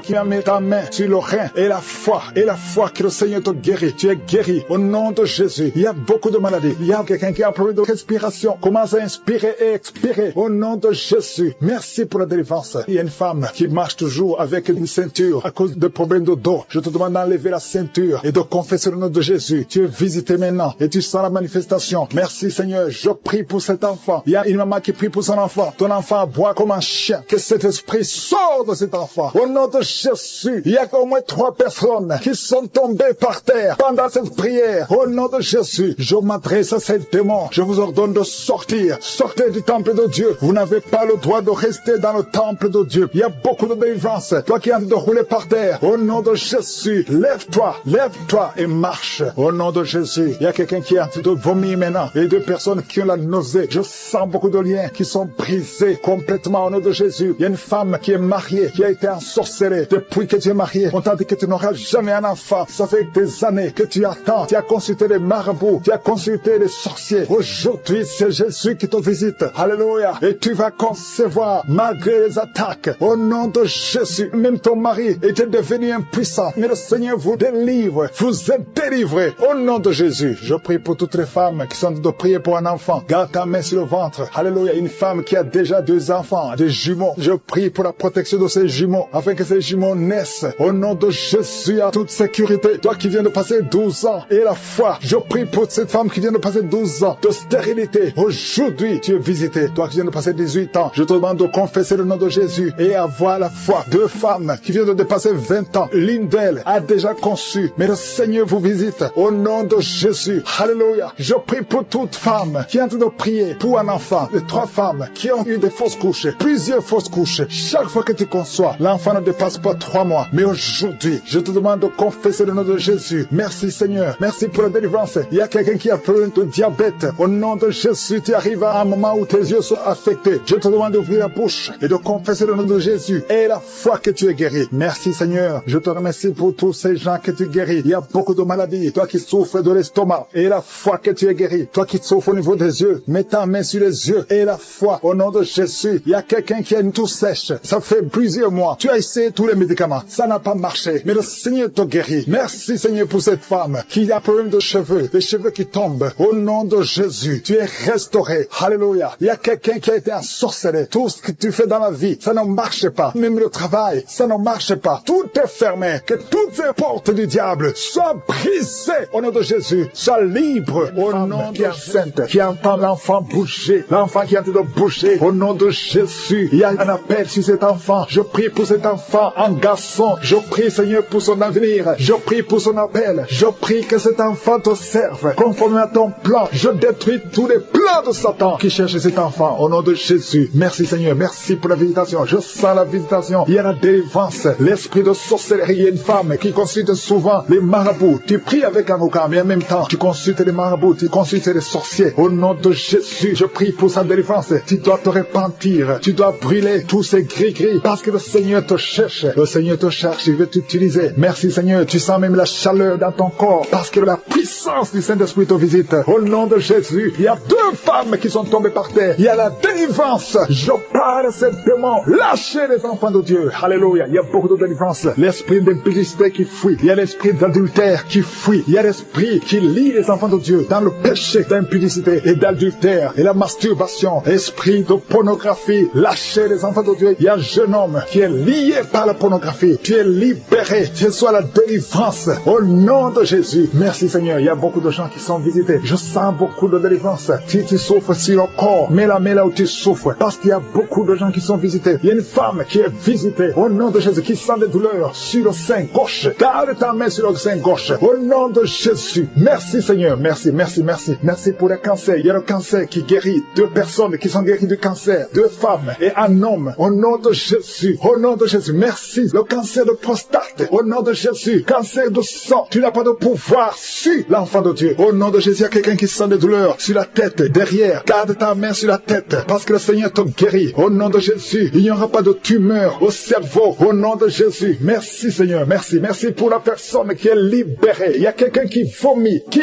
[SPEAKER 1] qui as mis ta main sur le rein et la foi que le Seigneur te guérit. Tu es guéri. Au nom de Jésus, il y a beaucoup de maladies. Il y a quelqu'un qui a un problème de respiration. Commence à inspirer et expirer. Au nom de Jésus, merci pour la délivrance. Il y a une femme qui marche toujours avec une ceinture à cause de problèmes de dos. Je te demande d'enlever la ceinture et de confesser le nom de Jésus. Tu es visité maintenant et tu sens la manifestation. Merci Seigneur, je prie pour cet enfant. Il y a une maman qui prie pour son enfant. Ton enfant aboie comme un chien. Que cet esprit sorte de cet enfant. Au nom de Jésus, il y a au moins 3 personnes qui sont tombées par terre pendant cette prière. Au nom de Jésus, je m'adresse à ces démons. Je vous ordonne de sortir. Sortez du temple de Dieu. Vous n'avez pas le droit de rester dans le temple de Dieu. Il y a beaucoup de délivrance. Toi qui es en train de rouler par terre, au nom de Jésus, lève-toi et marche. Au nom de Jésus, il y a quelqu'un qui est en train de vomir maintenant. Et 2 personnes qui ont la nausée. Je sens beaucoup de liens qui sont brisés complètement au nom de Jésus. Il y a une femme qui est mariée, qui a été ensorcelée. Depuis que tu es mariée, on t'a dit que tu n'auras jamais un enfant. Ça fait des années que tu attends. Tu as consulté les marabouts, tu as consulté les sorciers. Aujourd'hui, c'est Jésus qui te visite. Alléluia. Et tu vas concevoir malgré les attaques. Au nom de Jésus, même ton mari était devenu impuissant. Mais le Seigneur vous délivre. Vous êtes délivrés. Au nom de Jésus, je prie pour toutes les femmes qui sont de prier pour un enfant. Garde ta main sur le ventre. Alléluia. Une femme qui a déjà 2 enfants, des jumeaux. Je prie pour la protection de ces jumeaux, afin que ces jumeaux naissent. Au nom de Jésus, à toute sécurité. Toi qui viens de passer 12 ans et la foi, je prie pour cette femme qui vient de passer 12 ans de stérilité. Aujourd'hui, tu es visité. Toi qui viens de passer 18 ans, je te demande de confesser le nom de Jésus et avoir la foi. 2 femmes qui viennent de dépasser 20 ans. L'une d'elles a déjà conçu, mais le Seigneur vous visite. Au nom de Jésus. Alléluia. Je prie pour toute femme qui est en train de prier pour un enfant. Les 3 femmes qui ont eu des fausses couches, plusieurs fausses couches. Chaque fois que tu conçois, l'enfant ne dépasse pas 3 mois. Mais aujourd'hui, je te demande de confesser le nom de Jésus. Merci Seigneur. Merci pour la délivrance. Il y a quelqu'un qui a problème de diabète. Au nom de Jésus, tu arrives à un moment où tes yeux sont affectés. Je te demande d'ouvrir la bouche et de confesser le nom de Jésus et la foi que tu es guéri. Merci Seigneur. Je te remercie pour tous ces gens que tu guéris. Il y a beaucoup de maladies. Toi qui souffres de l'estomac et la foi que tu es guéri. Toi qui souffres au niveau des yeux, mets ta main sur les yeux et la foi. Au nom de Jésus, il y a quelqu'un qui a une toux sèche. Ça fait plusieurs mois. Tu as essayé tous les médicaments. Ça n'a pas marché. Mais le Seigneur te guérit. Merci Seigneur pour cette femme qui a un problème de cheveux. Les cheveux qui tombent. Au nom de Jésus, tu es restauré. Alléluia. Il y a quelqu'un qui a été ensorcelé. Tout ce que tu fais dans la vie, ça ne marche pas. Même le travail, ça ne marche pas. Tout est fermé. Que toutes les portes du diable soient brisées. Au nom de Jésus, sois libre. Au nom de Sainte, qui entend l'enfant bouger. L'enfant qui est en train de bouger. Au nom de Jésus, il y a un appel sur cet enfant. Je prie pour cet enfant, un garçon. Je prie Seigneur pour son avenir. Je prie pour son appel. Je prie que cet enfant te serve. Conformément à ton plan, je détruis tous les plans de Satan qui cherche cet enfant. Au nom de Jésus, merci Seigneur. Merci pour la visitation. Je sens la visitation. Il y a la délivrance. L'esprit de sorcellerie. Il y a une femme qui consulte souvent les marabouts. Tu pries avec un avocat, mais en même temps, tu consultes les marabouts. Tu consultes les sorciers. Au nom de Jésus, je prie pour sa délivrance. Tu dois te repentir. Tu dois brûler tous ces gris-gris parce que le Seigneur te cherche. Le Seigneur te cherche. Il veut t'utiliser. Merci Seigneur. Tu sens même la chaleur dans ton corps parce que la puissance du Saint-Esprit te visite. Au nom de Jésus, il y a 2 femmes qui sont tombées par terre. Il y a la délivrance. Je parle à ces démons. Lâchez les enfants de Dieu. Alléluia. Il y a beaucoup de délivrance. L'esprit d'impudicité qui fuit. Il y a l'esprit d'adultère qui fuit. Il y a l'esprit qui lie les enfants de Dieu dans le péché d'impudicité et d'adultère et la masturbation. Esprit de pornographie. Lâchez les enfants de Dieu. Il y a un jeune homme qui est lié par la pornographie. Tu es libéré. Que ce soit la délivrance. Au nom de Jésus. Merci Seigneur. Il y a beaucoup de gens qui sont visités. Je sens beaucoup de délivrance. Si tu souffres sur le corps, mets la main là où tu souffres. Parce qu'il y a beaucoup de gens qui sont visités. Il y a une femme qui est visitée. Au nom de Jésus, qui sent des douleurs sur le sein gauche. Garde ta main sur le sein gauche. Au nom de Jésus. Merci Seigneur. Merci, merci, merci. Merci pour le cancer. Il y a le cancer qui guérit. 2 personnes qui sont guéries du cancer. 2 femmes et un homme. Au nom de Jésus. Au nom de Jésus. Merci. Le cancer de prostate. Au nom de Jésus. Cancer de sang. Tu n'as pas de pouvoir sur l'enfant de Dieu. Au nom de Jésus, il y a quelqu'un qui sent des douleurs sur la tête, derrière. Garde ta main sur la tête parce que le Seigneur te guérit. Au nom de Jésus, il n'y aura pas de tumeur au cerveau. Au nom de Jésus, merci Seigneur, merci. Merci pour la personne qui est libérée. Il y a quelqu'un qui vomit, qui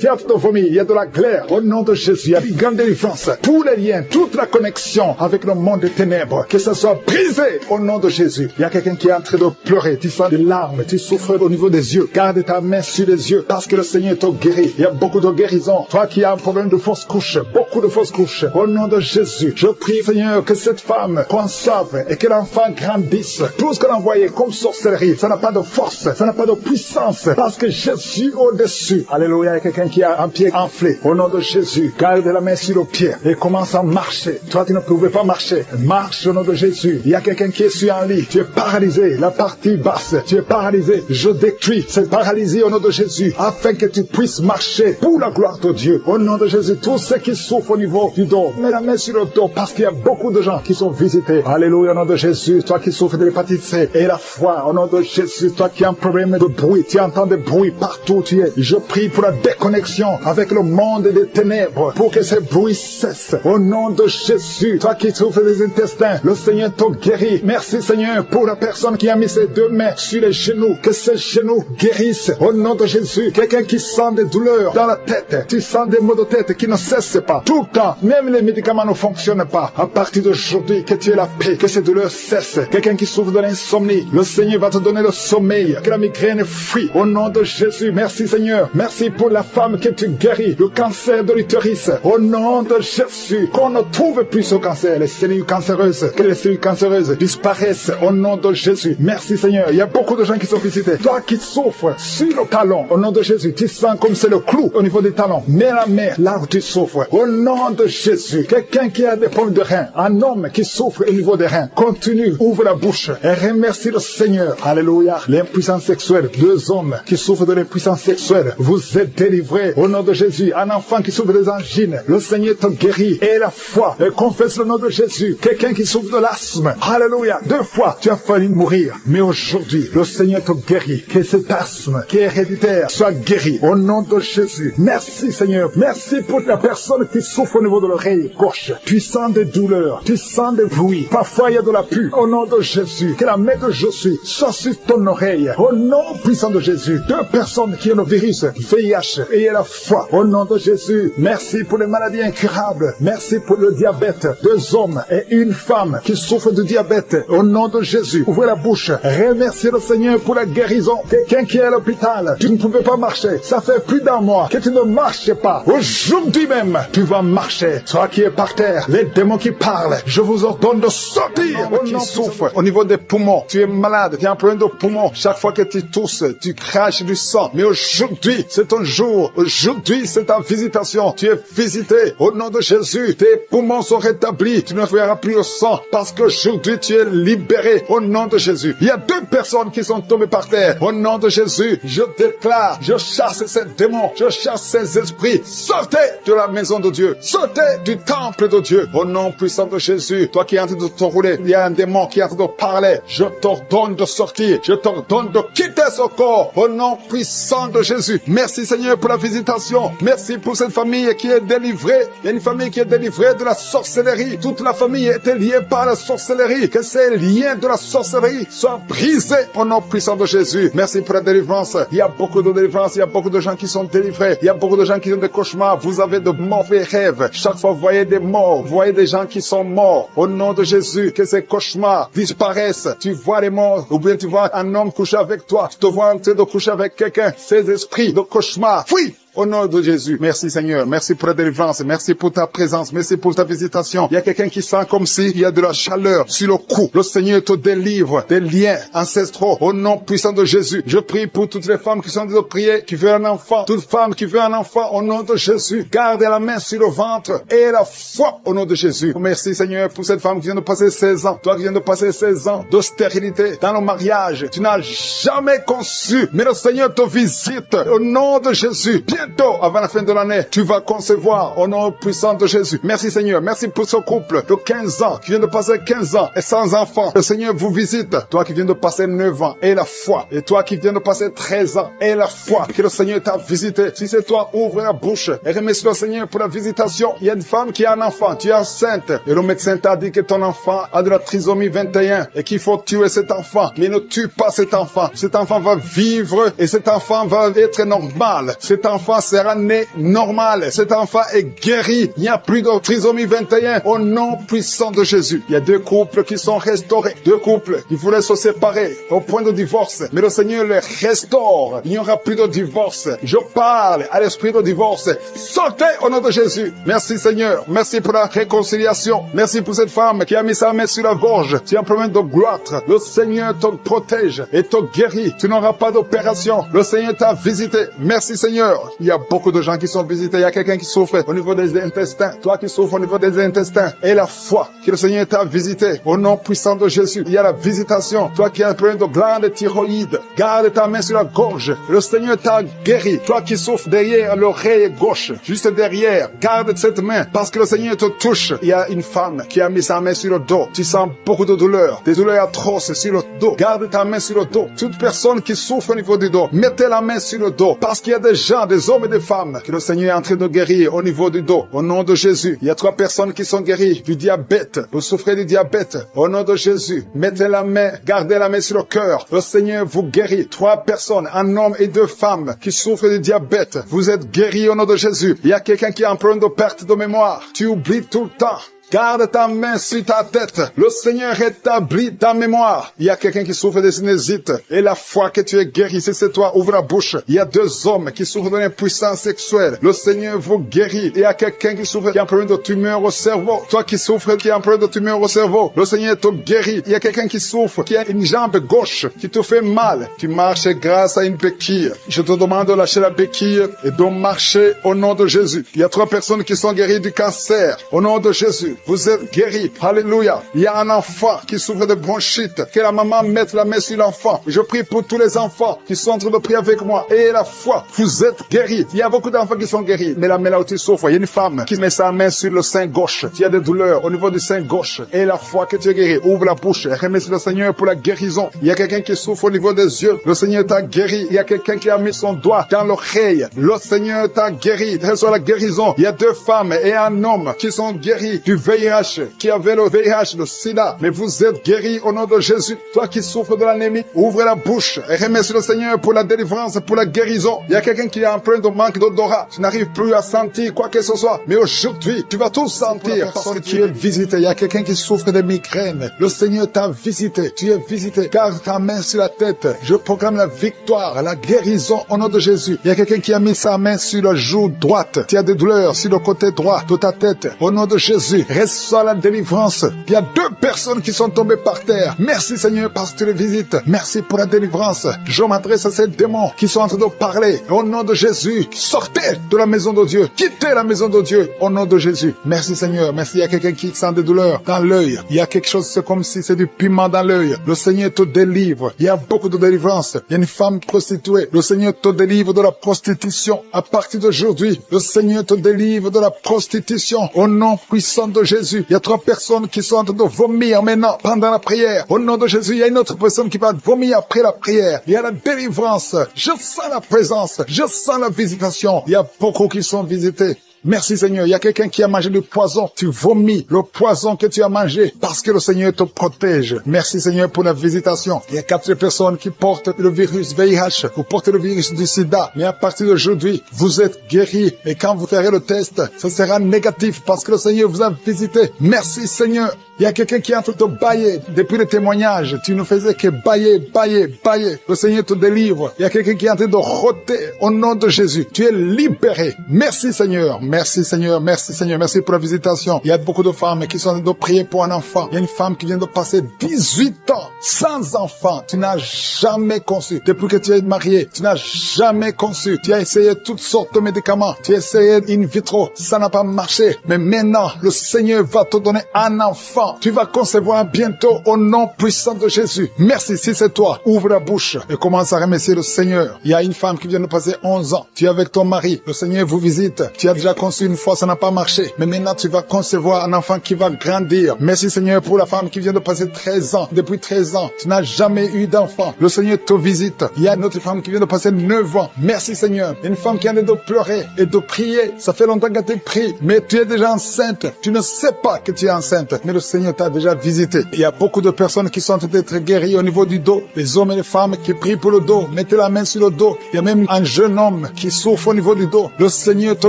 [SPEAKER 1] a tout vomi, il y a de la glaire. Au nom de Jésus, il y a une grande délivrance. Tous les liens, toute la connexion avec le monde des ténèbres, que ça soit brisé au nom de Jésus. Il y a quelqu'un qui est en train de pleurer, tu sens des larmes, tu souffres au niveau des yeux. Garde ta main sur les yeux parce que le Seigneur te guérit. Il y a beaucoup de guérisons. Toi qui as un problème de fausse couche, beaucoup de fausses couches. Au nom de Jésus, je prie Seigneur que cette femme conçoive et que l'enfant grandisse. Tout ce qu'on a envoyé comme sorcellerie, ça n'a pas de force, ça n'a pas de puissance parce que Jésus au-dessus. Alléluia, il y a quelqu'un qui a un pied enflé. Au nom de Jésus, garde la main sur le pied et commence à marcher. Toi qui ne pouvais pas marcher, marche au nom de Jésus. Il y a quelqu'un qui est sur un lit, tu es paralysé, la partie basse, tu es paralysé. Je détruis cette paralysie au nom de Jésus afin que tu puisses marcher pour la gloire de Dieu. Au nom de Jésus, tous ceux qui souffrent au niveau du dos, mets la main sur le dos parce qu'il y a beaucoup de gens qui sont visités. Alléluia, au nom de Jésus, toi qui souffres de l'hépatite C et la foi, au nom de Jésus, toi qui as un problème de bruit, tu entends des bruits partout où tu es. Je prie pour la déconnexion avec le monde des ténèbres pour que ces bruits cessent. Au nom de Jésus, toi qui souffres des intestins, le Seigneur te guérit. Merci Seigneur pour la personne qui a mis ses deux mains sur les genoux, que ces genoux guérissent. Au nom de Jésus, quelqu'un qui sent des douleurs dans la tête, tu sens des maux de tête qui ne cessent pas. Tout le temps, même les médicaments ne fonctionnent pas. À partir d'aujourd'hui, que tu aies la paix, que ces douleurs cessent. Quelqu'un qui souffre de l'insomnie, le Seigneur va te donner le sommeil, que la migraine fuit. Au nom de Jésus, merci Seigneur. Merci pour la femme que tu guéris, le cancer de l'utérus. Au nom de Jésus, qu'on ne trouve plus ce cancer, les cellules cancéreuses, que les cellules cancéreuses disparaissent au nom de Jésus. Merci Seigneur. Il y a beaucoup de gens qui sont visités. Toi qui souffres sur le talon, au nom de Jésus, tu sens comme c'est le clou au niveau des talons. Mets la main là où tu souffres. Au nom de Jésus, quelqu'un qui a des problèmes de reins, un homme qui souffre au niveau des reins, continue, ouvre la bouche et remercie le Seigneur. Alléluia. L'impuissance sexuelle, deux hommes qui souffrent de l'impuissance sexuelle, vous êtes délivrés au nom de Jésus. Un enfant qui souffre des angines, le Seigneur te guérit. Et la foi, et confesse le nom de Jésus. Quelqu'un qui souffre de l'asthme, alléluia, 2 fois tu as failli mourir, mais aujourd'hui le Seigneur te guérit. Que cet asthme qui est héréditaire soit guéri au nom de Jésus. Merci Seigneur, merci pour la personne qui souffre au niveau de l'oreille gauche. Tu sens des douleurs, tu sens des bruits, parfois il y a de la pue. Au nom de Jésus, que la main de Jésus soit sur ton oreille. Au nom puissant de Jésus, 2 personnes qui ont le virus VIH, ayez la foi au nom de Jésus. Merci pour les maladies incurables, merci pour le diabète, 2 hommes et une femme qui souffrent de diabète. Au nom de Jésus, ouvrez la bouche, remerciez le Seigneur pour la guérison. Quelqu'un qui est à l'hôpital, tu ne pouvais pas marcher, ça fait plus d'1 mois que tu ne marches pas. Aujourd'hui même, tu vas marcher. Toi qui es par terre, les démons qui parlent, je vous ordonne de sortir. Qui souffre au niveau des poumons, tu es malade, tu as un problème de poumons. Chaque fois que tu tousses, tu craches du sang. Mais aujourd'hui, c'est ton jour. Aujourd'hui, c'est ta visitation. Tu es visité au nom de Jésus. Tes poumons sont rétablis. Tu ne verras plus le sang parce qu'aujourd'hui, tu es libéré au nom de Jésus. Il y a 2 personnes qui sont tombées par terre. Au nom de Jésus, je déclare, je chasse ces démons, je chasse ces esprits. Sortez de la maison de Dieu. Sortez du temple de Dieu. Au nom puissant de Jésus, toi qui es en train de te rouler, il y a un démon qui est en train de parler. Je t'ordonne de sortir. Je t'ordonne de quitter ce corps. Au nom puissant de Jésus. Merci Seigneur pour la visitation. Merci pour cette famille qui est délivrée. Il y a une famille qui est délivrée de la sorcellerie. Toute la famille était liée par la sorcellerie. Que ces liens de la sorcellerie soient brisés au nom puissant de Jésus. Merci pour la délivrance. Il y a beaucoup de délivrance. Il y a beaucoup de gens qui sont délivrés. Il y a beaucoup de gens qui ont des cauchemars. Vous avez de mauvais rêves. Chaque fois vous voyez des morts. Vous voyez des gens qui sont morts. Au nom de Jésus, que ces cauchemars disparaissent. Tu vois les morts. Ou bien tu vois un homme coucher avec toi. Tu te vois en train de coucher avec quelqu'un. Ces esprits de cauchemar, fuis! Au nom de Jésus, merci Seigneur, merci pour la délivrance, merci pour ta présence, merci pour ta visitation. Il y a quelqu'un qui sent comme s'il y a de la chaleur sur le cou. Le Seigneur te délivre des liens ancestraux. Au nom puissant de Jésus, je prie pour toutes les femmes qui sont en train de prier, qui veulent un enfant. Toute femme qui veut un enfant, au nom de Jésus, gardez la main sur le ventre et la foi au nom de Jésus. Merci Seigneur pour cette femme qui vient de passer 16 ans. Toi qui viens de passer 16 ans de stérilité dans le mariage. Tu n'as jamais conçu, mais le Seigneur te visite au nom de Jésus. Bien bientôt, avant la fin de l'année, tu vas concevoir au nom puissant de Jésus. Merci Seigneur, merci pour ce couple de 15 ans qui vient de passer 15 ans et sans enfant. Le Seigneur vous visite, toi qui viens de passer 9 ans et la foi, et toi qui viens de passer 13 ans et la foi, que le Seigneur t'a visité. Si c'est toi, ouvre la bouche et remercie le Seigneur pour la visitation. Il y a une femme qui a un enfant, tu es enceinte et le médecin t'a dit que ton enfant a de la trisomie 21 et qu'il faut tuer cet enfant. Mais ne tue pas cet enfant. Cet enfant va vivre et cet enfant va être normal. Cet enfant sera né normal. Cet enfant est guéri. Il n'y a plus de trisomie 21 au nom puissant de Jésus. Il y a 2 couples qui sont restaurés. 2 couples qui voulaient se séparer au point de divorce. Mais le Seigneur les restaure. Il n'y aura plus de divorce. Je parle à l'esprit de divorce. Sortez au nom de Jésus. Merci Seigneur. Merci pour la réconciliation. Merci pour cette femme qui a mis sa main sur la gorge. Tu as un problème de gloître. Le Seigneur te protège et te guérit. Tu n'auras pas d'opération. Le Seigneur t'a visité. Merci Seigneur. Il y a beaucoup de gens qui sont visités. Il y a quelqu'un qui souffre au niveau des intestins. Toi qui souffres au niveau des intestins. Et la foi que le Seigneur t'a visité. Au nom puissant de Jésus. Il y a la visitation. Toi qui as un problème de glande thyroïde. Garde ta main sur la gorge. Le Seigneur t'a guéri. Toi qui souffres derrière l'oreille gauche. Juste derrière. Garde cette main. Parce que le Seigneur te touche. Il y a une femme qui a mis sa main sur le dos. Tu sens beaucoup de douleurs. Des douleurs atroces sur le dos. Garde ta main sur le dos. Toute personne qui souffre au niveau du dos, mettez la main sur le dos. Parce qu'il y a des gens, des hommes et des femmes que le Seigneur est en train de guérir au niveau du dos. Au nom de Jésus. Il y a 3 personnes qui sont guéries du diabète. Vous souffrez du diabète. Au nom de Jésus. Mettez la main, gardez la main sur le cœur. Le Seigneur vous guérit. 3 personnes, un homme et 2 femmes qui souffrent du diabète. Vous êtes guéris au nom de Jésus. Il y a quelqu'un qui a un problème de perte de mémoire. Tu oublies tout le temps. Garde ta main sur ta tête. Le Seigneur rétablit ta mémoire. Il y a quelqu'un qui souffre de sinusite. Et la foi que tu es guéri, si c'est toi, ouvre la bouche. Il y a 2 hommes qui souffrent de l'impuissance sexuelle. Le Seigneur vous guérit. Il y a quelqu'un qui souffre, qui a un problème de tumeur au cerveau. Toi qui souffres, qui a un problème de tumeur au cerveau. Le Seigneur te guérit. Il y a quelqu'un qui souffre, qui a une jambe gauche, qui te fait mal. Tu marches grâce à une béquille. Je te demande de lâcher la béquille et de marcher au nom de Jésus. Il y a 3 personnes qui sont guéries du cancer. Au nom de Jésus. Vous êtes guéris. Alléluia. Il y a un enfant qui souffre de bronchite. Que la maman mette la main sur l'enfant. Je prie pour tous les enfants qui sont en train de prier avec moi. Et la foi. Vous êtes guéris. Il y a beaucoup d'enfants qui sont guéris. Mais la main là où tu souffres, il y a une femme qui met sa main sur le sein gauche. Tu as des douleurs au niveau du sein gauche. Et la foi que tu es guéri. Ouvre la bouche. Remercie le Seigneur pour la guérison. Il y a quelqu'un qui souffre au niveau des yeux. Le Seigneur t'a guéri. Il y a quelqu'un qui a mis son doigt dans l'oreille. Le Seigneur t'a guéri. Reçois la guérison. Il y a 2 femmes et un homme qui sont guéris du VIH, qui avait le VIH, le sida, mais vous êtes guéris au nom de Jésus. Toi qui souffres de l'anémie, ouvre la bouche et remercie le Seigneur pour la délivrance, pour la guérison. Il y a quelqu'un qui a un problème de manque d'odorat. Tu n'arrives plus à sentir quoi que ce soit, mais aujourd'hui, tu vas tout sentir parce que tu es visité. Il y a quelqu'un qui souffre de migraines. Le Seigneur t'a visité. Tu es visité. Garde ta main sur la tête. Je proclame la victoire, la guérison au nom de Jésus. Il y a quelqu'un qui a mis sa main sur la joue droite. Tu as des douleurs sur le côté droit de ta tête. Au nom de Jésus, reçois la délivrance. Il y a 2 personnes qui sont tombées par terre. Merci Seigneur parce que tu les visites. Merci pour la délivrance. Je m'adresse à ces démons qui sont en train de parler. Au nom de Jésus, sortez de la maison de Dieu. Quittez la maison de Dieu. Au nom de Jésus. Merci Seigneur. Merci. Il y a quelqu'un qui sent des douleurs dans l'œil. Il y a quelque chose, c'est comme si c'est du piment dans l'œil. Le Seigneur te délivre. Il y a beaucoup de délivrance. Il y a une femme prostituée. Le Seigneur te délivre de la prostitution. À partir d'aujourd'hui, le Seigneur te délivre de la prostitution. Au nom puissant de Jésus. Il y a 3 personnes qui sont en train de vomir maintenant pendant la prière. Au nom de Jésus, il y a une autre personne qui va vomir après la prière. Il y a la délivrance. Je sens la présence. Je sens la visitation. Il y a beaucoup qui sont visités. Merci Seigneur. Il y a quelqu'un qui a mangé du poison. Tu vomis le poison que tu as mangé parce que le Seigneur te protège. Merci Seigneur pour la visitation. Il y a 4 personnes qui portent le virus VIH. Vous portez le virus du sida. Mais à partir d'aujourd'hui, vous êtes guéris. Et quand vous ferez le test, ce sera négatif parce que le Seigneur vous a visité. Merci Seigneur. Il y a quelqu'un qui est en train de bailler. Depuis le témoignage, tu ne faisais que bailler, bailler, bailler. Le Seigneur te délivre. Il y a quelqu'un qui est en train de rôter au nom de Jésus. Tu es libéré. Merci Seigneur. Merci Seigneur, merci Seigneur, merci pour la visitation. Il y a beaucoup de femmes qui sont en train de prier pour un enfant. Il y a une femme qui vient de passer 18 ans sans enfant. Tu n'as jamais conçu. Depuis que tu es marié, tu n'as jamais conçu. Tu as essayé toutes sortes de médicaments. Tu as essayé in vitro. Ça n'a pas marché. Mais maintenant, le Seigneur va te donner un enfant. Tu vas concevoir bientôt au nom puissant de Jésus. Merci. Si c'est toi, ouvre la bouche et commence à remercier le Seigneur. Il y a une femme qui vient de passer 11 ans. Tu es avec ton mari. Le Seigneur vous visite. Tu as déjà conçu une fois, ça n'a pas marché. Mais maintenant, tu vas concevoir un enfant qui va grandir. Merci Seigneur pour la femme qui vient de passer 13 ans. Depuis 13 ans, tu n'as jamais eu d'enfant. Le Seigneur te visite. Il y a une autre femme qui vient de passer 9 ans. Merci Seigneur. Une femme qui a de pleurer et de prier. Ça fait longtemps que tu pries, mais tu es déjà enceinte. Tu ne sais pas que tu es enceinte, mais le Seigneur t'a déjà visité. Il y a beaucoup de personnes qui sont en train d'être guéries au niveau du dos. Les hommes et les femmes qui prient pour le dos. Mettez la main sur le dos. Il y a même un jeune homme qui souffre au niveau du dos. Le Seigneur te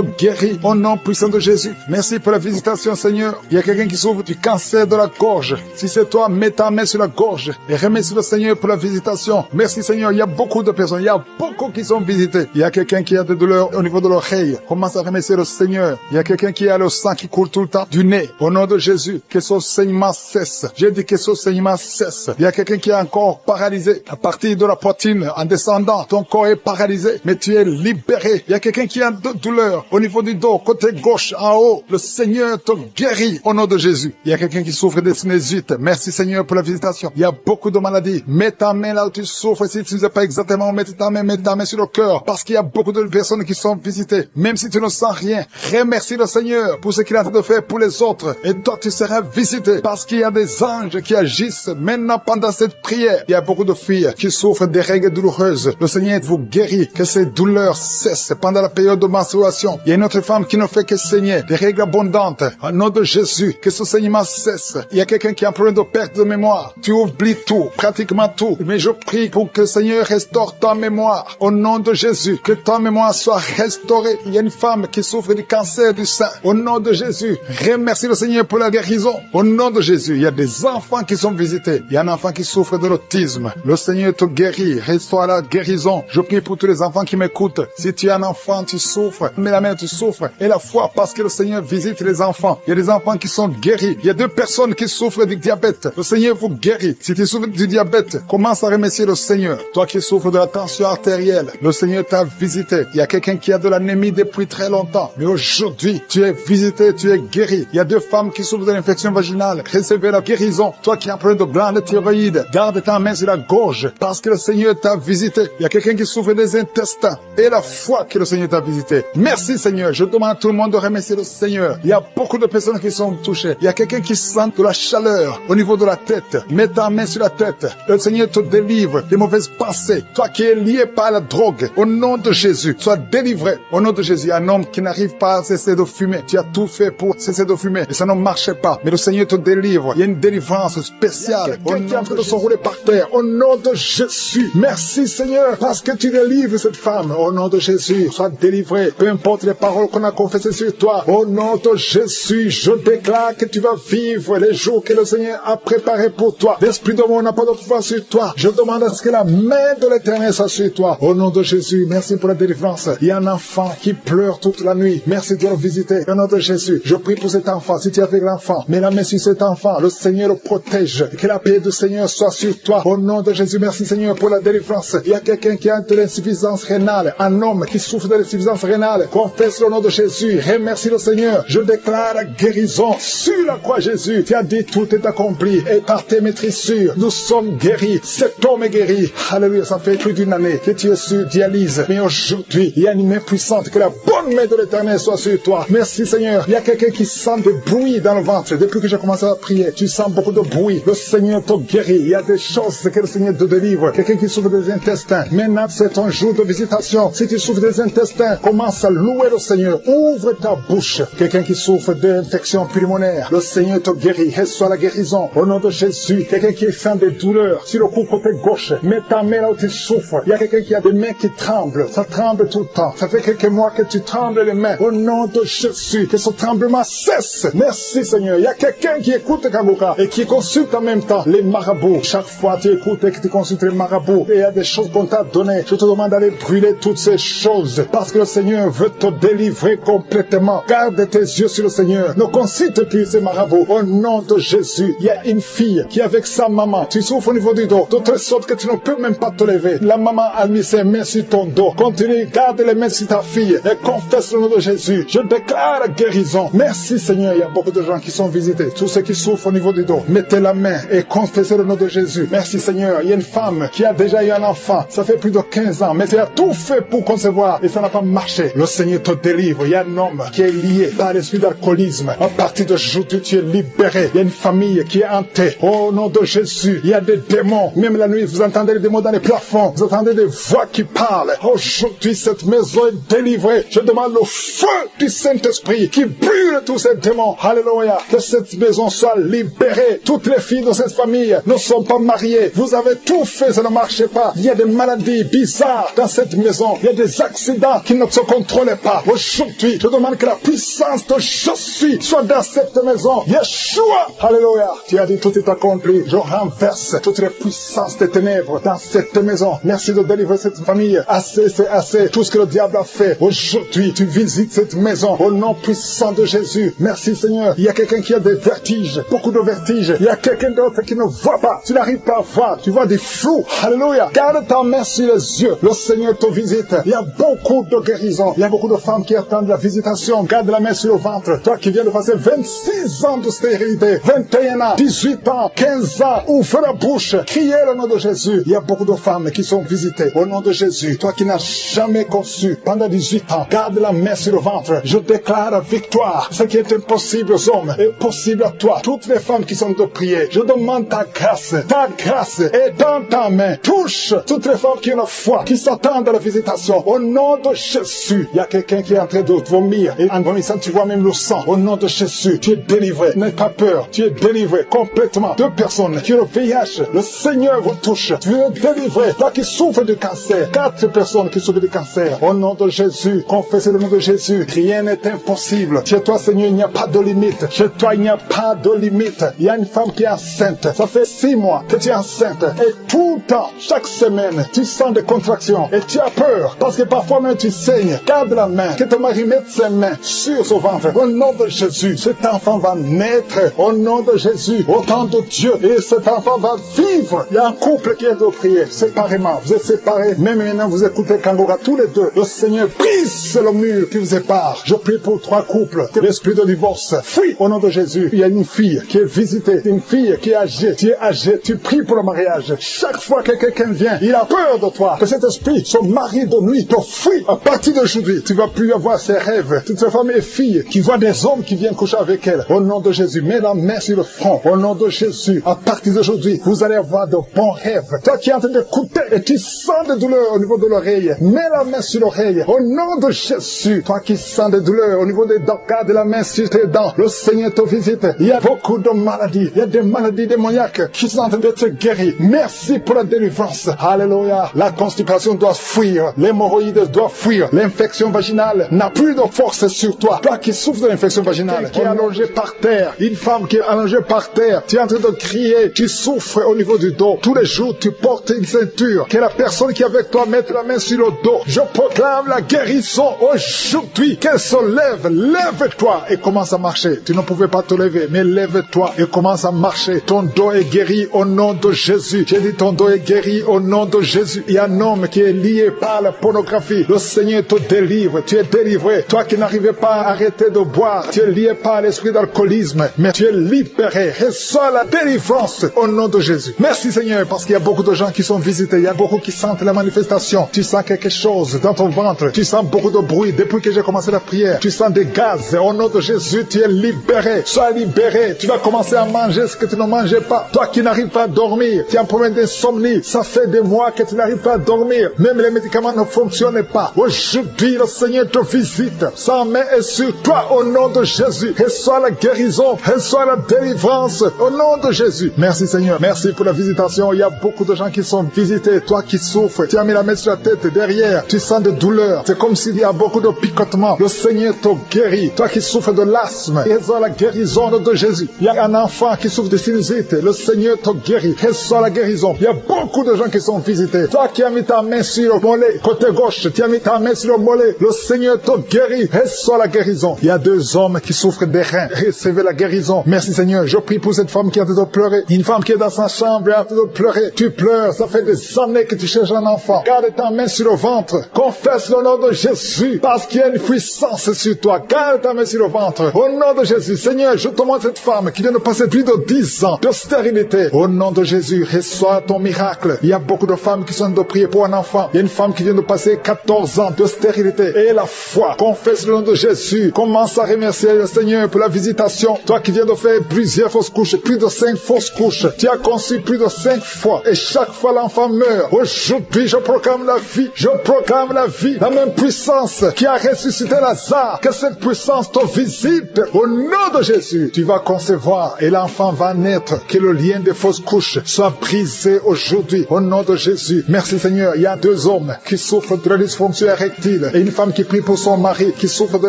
[SPEAKER 1] guérit au nom puissant de Jésus. Merci pour la visitation Seigneur. Il y a quelqu'un qui souffre du cancer de la gorge. Si c'est toi, mets ta main sur la gorge et remercie le Seigneur pour la visitation. Merci Seigneur. Il y a beaucoup de personnes. Il y a beaucoup qui sont visitées. Il y a quelqu'un qui a des douleurs au niveau de l'oreille. Commence à remercier le Seigneur. Il y a quelqu'un qui a le sang qui coule tout le temps du nez. Au nom de Jésus, que ce saignement cesse. J'ai dit que ce saignement cesse. Il y a quelqu'un qui est encore paralysé à partir de la poitrine en descendant. Ton corps est paralysé, mais tu es libéré. Il y a quelqu'un qui a de douleurs au niveau du dos, côté gauche, en haut. Le Seigneur te guérit au nom de Jésus. Il y a quelqu'un qui souffre de sinusite. Merci Seigneur pour la visitation. Il y a beaucoup de maladies. Mets ta main là où tu souffres. Si tu ne sais pas exactement où mettre ta main sur le cœur. Parce qu'il y a beaucoup de personnes qui sont visitées. Même si tu ne sens rien, remercie le Seigneur pour ce qu'il est en train de faire pour les autres. Et toi, tu seras visité parce qu'il y a des anges qui agissent maintenant pendant cette prière. Il y a beaucoup de filles qui souffrent des règles douloureuses. Le Seigneur vous guérit, que ces douleurs cessent pendant la période de menstruation. Il y a une autre femme qui ne fait que saigner, des règles abondantes. Au nom de Jésus, que ce saignement cesse. Il y a quelqu'un qui a un problème de perte de mémoire. Tu oublies tout, pratiquement tout. Mais je prie pour que le Seigneur restaure ta mémoire. Au nom de Jésus, que ta mémoire soit restaurée. Il y a une femme qui souffre du cancer du sein. Au nom de Jésus, remercie le Seigneur pour la guérison. Au nom de Jésus, il y a des enfants qui sont visités. Il y a un enfant qui souffre de l'autisme. Le Seigneur te guérit, restaure la guérison. Je prie pour tous les enfants qui m'écoutent. Si tu es un enfant, tu souffres. Mets la main, tu souffres. Et la foi, parce que le Seigneur visite les enfants. Il y a des enfants qui sont guéris. Il y a 2 personnes qui souffrent du diabète. Le Seigneur vous guérit. Si tu souffres du diabète, commence à remercier le Seigneur. Toi qui souffres de la tension artérielle, le Seigneur t'a visité. Il y a quelqu'un qui a de l'anémie depuis très longtemps. Mais aujourd'hui, tu es visité, tu es guéri. Il y a 2 femmes qui souffrent de l'infection vaginale. Recevez la guérison. Toi qui as un problème de glande thyroïde, garde ta main sur la gorge parce que le Seigneur t'a visité. Il y a quelqu'un qui souffre des intestins et la foi que le Seigneur t'a visité. Merci Seigneur. Je demande à tout le monde de remercier le Seigneur. Il y a beaucoup de personnes qui sont touchées. Il y a quelqu'un qui sent de la chaleur au niveau de la tête. Mets ta main sur la tête. Le Seigneur te délivre des mauvaises pensées. Toi qui es lié par la drogue, au nom de Jésus, sois délivré. Au nom de Jésus, un homme qui n'arrive pas à cesser de fumer. Tu as tout fait pour cesser de fumer et ça ne marchait pas. Mais le Seigneur te délivre. Il y a une délivrance spéciale. Il y a quelqu'un qui est en train de se rouler par terre. Au nom de Jésus. Merci Seigneur parce que tu délivres cette femme. Au nom de Jésus, sois délivré. Peu importe les paroles qu'on a confessées sur toi. Au nom de Jésus, je déclare que tu vas vivre les jours que le Seigneur a préparés pour toi. L'esprit de mort n'a pas de pouvoir sur toi. Je demande à ce que la main de l'Éternel soit sur toi. Au nom de Jésus, merci pour la délivrance. Il y a un enfant qui pleure toute la nuit. Merci de le visiter. Au nom de Jésus, je prie pour cet enfant. Si tu es avec l'enfant, mets la main sur cet enfant. Le Seigneur le protège. Que la paix du Seigneur soit sur toi. Au nom de Jésus, merci Seigneur pour la délivrance. Il y a quelqu'un qui a de l'insuffisance rénale. Un homme qui souffre de l'insuffisance rénale. Confesse le nom de Jésus. Remercie le Seigneur. Je déclare la guérison sur la croix Jésus. Tu as dit tout est accompli. Et par tes maîtrissures, nous sommes guéris. Cet homme est guéri. Alléluia. Ça fait plus d'une année que tu es sur dialyse. Mais aujourd'hui, il y a une main puissante. Que la bonne main de l'Éternel soit sur toi. Merci Seigneur. Il y a quelqu'un qui sent des bruits dans le ventre. Depuis que j'ai commencé à prier, tu sens beaucoup de bruit. Le Seigneur te guérit. Il y a des choses que le Seigneur te délivre. Quelqu'un qui souffre des intestins. Maintenant, c'est ton jour de visitation. Si tu souffres des intestins, commence à louer le Seigneur. Ouvre ta bouche. Quelqu'un qui souffre d'infection pulmonaire, le Seigneur te guérit. Reçois la guérison. Au nom de Jésus. Quelqu'un qui sent des douleurs sur le cou côté gauche, mets ta main là où tu souffres. Il y a quelqu'un qui a des mains qui tremblent. Ça tremble tout le temps. Ça fait quelques mois que tu trembles les mains. Au nom de Jésus, que ce tremblement cesse. Merci Seigneur. Il y a quelqu'un qui écoute Kabuka et qui consulte en même temps les marabouts. Chaque fois tu écoutes et que tu consultes les marabouts, et il y a des choses qu'on t'a données. Je te demande d'aller brûler toutes ces choses parce que le Seigneur veut te délivrer délivré complètement. Garde tes yeux sur le Seigneur. Ne consulte plus ces marabouts. Au nom de Jésus, il y a une fille qui est avec sa maman. Tu souffres au niveau du dos, de telle sorte que tu ne peux même pas te lever. La maman a mis ses mains sur ton dos. Continue, garde les mains sur ta fille et confesse le nom de Jésus. Je déclare la guérison. Merci Seigneur, il y a beaucoup de gens qui sont visités. Tous ceux qui souffrent au niveau du dos, mettez la main et confessez le nom de Jésus. Merci Seigneur, il y a une femme qui a déjà eu un enfant. Ça fait plus de 15 ans, mais tu as tout fait pour concevoir et ça n'a pas marché. Le Seigneur te délivre. Il y a un homme qui est lié par l'esprit d'alcoolisme. À partir d'aujourd'hui, tu es libéré. Il y a une famille qui est hantée. Au nom de Jésus, il y a des démons. Même la nuit, vous entendez les démons dans les plafonds. Vous entendez des voix qui parlent. Aujourd'hui, cette maison est délivrée. Je demande le feu du Saint-Esprit qui brûle tous ces démons. Alléluia. Que cette maison soit libérée. Toutes les filles de cette famille ne sont pas mariées. Vous avez tout fait, ça ne marchait pas. Il y a des maladies bizarres dans cette maison. Il y a des accidents qui ne se contrôlent pas. Aujourd'hui, je demande que la puissance de je suis soit dans cette maison. Yeshua. Alléluia. Tu as dit tout est accompli. Je renverse toutes les puissances des ténèbres dans cette maison. Merci de délivrer cette famille. Assez, c'est assez. Tout ce que le diable a fait. Aujourd'hui, tu visites cette maison au nom puissant de Jésus. Merci Seigneur. Il y a quelqu'un qui a des vertiges. Beaucoup de vertiges. Il y a quelqu'un d'autre qui ne voit pas. Tu n'arrives pas à voir. Tu vois des flous. Alléluia. Garde ta main sur les yeux. Le Seigneur te visite. Il y a beaucoup de guérisons. Il y a beaucoup de femmes qui attendent la visitation. Garde la main sur le ventre. Toi qui viens de passer 26 ans de stérilité, 21 ans, 18 ans, 15 ans, ouvre la bouche. Criez le nom de Jésus. Il y a beaucoup de femmes qui sont visitées au nom de Jésus. Toi qui n'as jamais conçu pendant 18 ans, garde la main sur le ventre. Je déclare la victoire. Ce qui est impossible aux hommes est possible à toi. Toutes les femmes qui sont de prier, je demande ta grâce. Ta grâce est dans ta main. Touche toutes les femmes qui ont la foi, qui s'attendent à la visitation. Au nom de Jésus, il y a quelqu'un qui est en train de vomir. Et en vomissant, tu vois même le sang. Au nom de Jésus, tu es délivré. N'aie pas peur. Tu es délivré complètement. 2 personnes qui ont le VIH, le Seigneur vous touche. Tu es délivré. Toi qui souffres de cancer. 4 personnes qui souffrent de cancer. Au nom de Jésus, confessez le nom de Jésus. Rien n'est impossible. Chez toi, Seigneur, il n'y a pas de limite. Chez toi, il n'y a pas de limite. Il y a une femme qui est enceinte. Ça fait 6 mois que tu es enceinte. Et tout le temps, chaque semaine, tu sens des contractions. Et tu as peur. Parce que parfois même tu saignes. Garde la main. Que ton mari mette ses mains sur son ventre. Au nom de Jésus, cet enfant va naître. Au nom de Jésus, au temps de Dieu. Et cet enfant va vivre. Il y a un couple qui est de prier séparément. Vous êtes séparés. Même maintenant, vous écoutez Kangora tous les deux. Le Seigneur brise le mur qui vous sépare. Je prie pour 3 couples. Que l'esprit de divorce fuit au nom de Jésus. Il y a une fille qui est visitée. Une fille qui est âgée. Tu es âgé. Tu pries pour le mariage. Chaque fois que quelqu'un vient, il a peur de toi. Que cet esprit, son mari de nuit, te fuit. À partir d'aujourd'hui, tu vas plus avoir ces rêves. Toutes ces femmes et filles qui voient des hommes qui viennent coucher avec elles. Au nom de Jésus, mets la main sur le front. Au nom de Jésus, à partir d'aujourd'hui, vous allez avoir de bons rêves. Toi qui es en train d'écouter et tu sens des douleurs au niveau de l'oreille, mets la main sur l'oreille. Au nom de Jésus, toi qui sens des douleurs au niveau des dents, garde la main sur tes dents. Le Seigneur te visite. Il y a beaucoup de maladies. Il y a des maladies démoniaques qui sont en train d'être guéries. Merci pour la délivrance. Alléluia. La constipation doit fuir. L'hémorroïde doit fuir. L'infection vaginale n'a plus de force sur toi. Toi qui souffres de l'infection vaginale, qui est allongée par terre, une femme qui est allongée par terre, tu es en train de crier, tu souffres au niveau du dos. Tous les jours, tu portes une ceinture. Que la personne qui est avec toi mette la main sur le dos. Je proclame la guérison aujourd'hui. Qu'elle se lève. Lève-toi et commence à marcher. Tu ne pouvais pas te lever, mais lève-toi et commence à marcher. Ton dos est guéri au nom de Jésus. J'ai dit ton dos est guéri au nom de Jésus. Il y a un homme qui est lié par la pornographie. Le Seigneur te délivre. Tu es délivré. Toi qui n'arrivais pas à arrêter de boire, tu es lié par l'esprit d'alcoolisme, mais tu es libéré. Reçois la délivrance au nom de Jésus. Merci Seigneur, parce qu'il y a beaucoup de gens qui sont visités. Il y a beaucoup qui sentent la manifestation. Tu sens quelque chose dans ton ventre. Tu sens beaucoup de bruit depuis que j'ai commencé la prière. Tu sens des gaz. Au nom de Jésus, tu es libéré. Sois libéré. Tu vas commencer à manger ce que tu ne mangeais pas. Toi qui n'arrives pas à dormir, tu as un problème d'insomnie. Ça fait des mois que tu n'arrives pas à dormir. Même les médicaments ne fonctionnent pas. Aujourd'hui, le Seigneur te visite. Sa main est sur toi au nom de Jésus. Reçois la guérison. Reçois la délivrance au nom de Jésus. Merci Seigneur. Merci pour la visitation. Il y a beaucoup de gens qui sont visités. Toi qui souffres, tu as mis la main sur la tête derrière. Tu sens des douleurs. C'est comme s'il y a beaucoup de picotements. Le Seigneur te guérit. Toi qui souffres de l'asthme, reçois la guérison de Jésus. Il y a un enfant qui souffre de sinusite. Le Seigneur te guérit. Reçois la guérison. Il y a beaucoup de gens qui sont visités. Toi qui as mis ta main sur le mollet, côté gauche, tu as mis ta main sur le mollet. Le Seigneur te te guérit. Reçois la guérison. Il y a 2 hommes qui souffrent des reins. Recevez la guérison. Merci Seigneur. Je prie pour cette femme qui est en train de pleurer. Une femme qui est dans sa chambre et en train de pleurer. Tu pleures. Ça fait des années que tu cherches un enfant. Garde ta main sur le ventre. Confesse le nom de Jésus. Parce qu'il y a une puissance sur toi. Garde ta main sur le ventre. Au nom de Jésus. Seigneur, je te montre cette femme qui vient de passer plus de 10 ans de stérilité. Au nom de Jésus, reçois ton miracle. Il y a beaucoup de femmes qui sont de prier pour un enfant. Il y a une femme qui vient de passer 14 ans de stérilité. Et la foi. Confesse le nom de Jésus. Commence à remercier le Seigneur pour la visitation. Toi qui viens de faire plusieurs fausses couches, plus de 5 fausses couches. Tu as conçu plus de 5 fois. Et chaque fois l'enfant meurt. Aujourd'hui, je proclame la vie. Je proclame la vie. La même puissance qui a ressuscité Lazare. Que cette puissance te visite. Au nom de Jésus, tu vas concevoir et l'enfant va naître. Que le lien des fausses couches soit brisé aujourd'hui. Au nom de Jésus. Merci Seigneur. Il y a 2 hommes qui souffrent de la dysfonction érectile et une femme qui prie pour son mari qui souffre de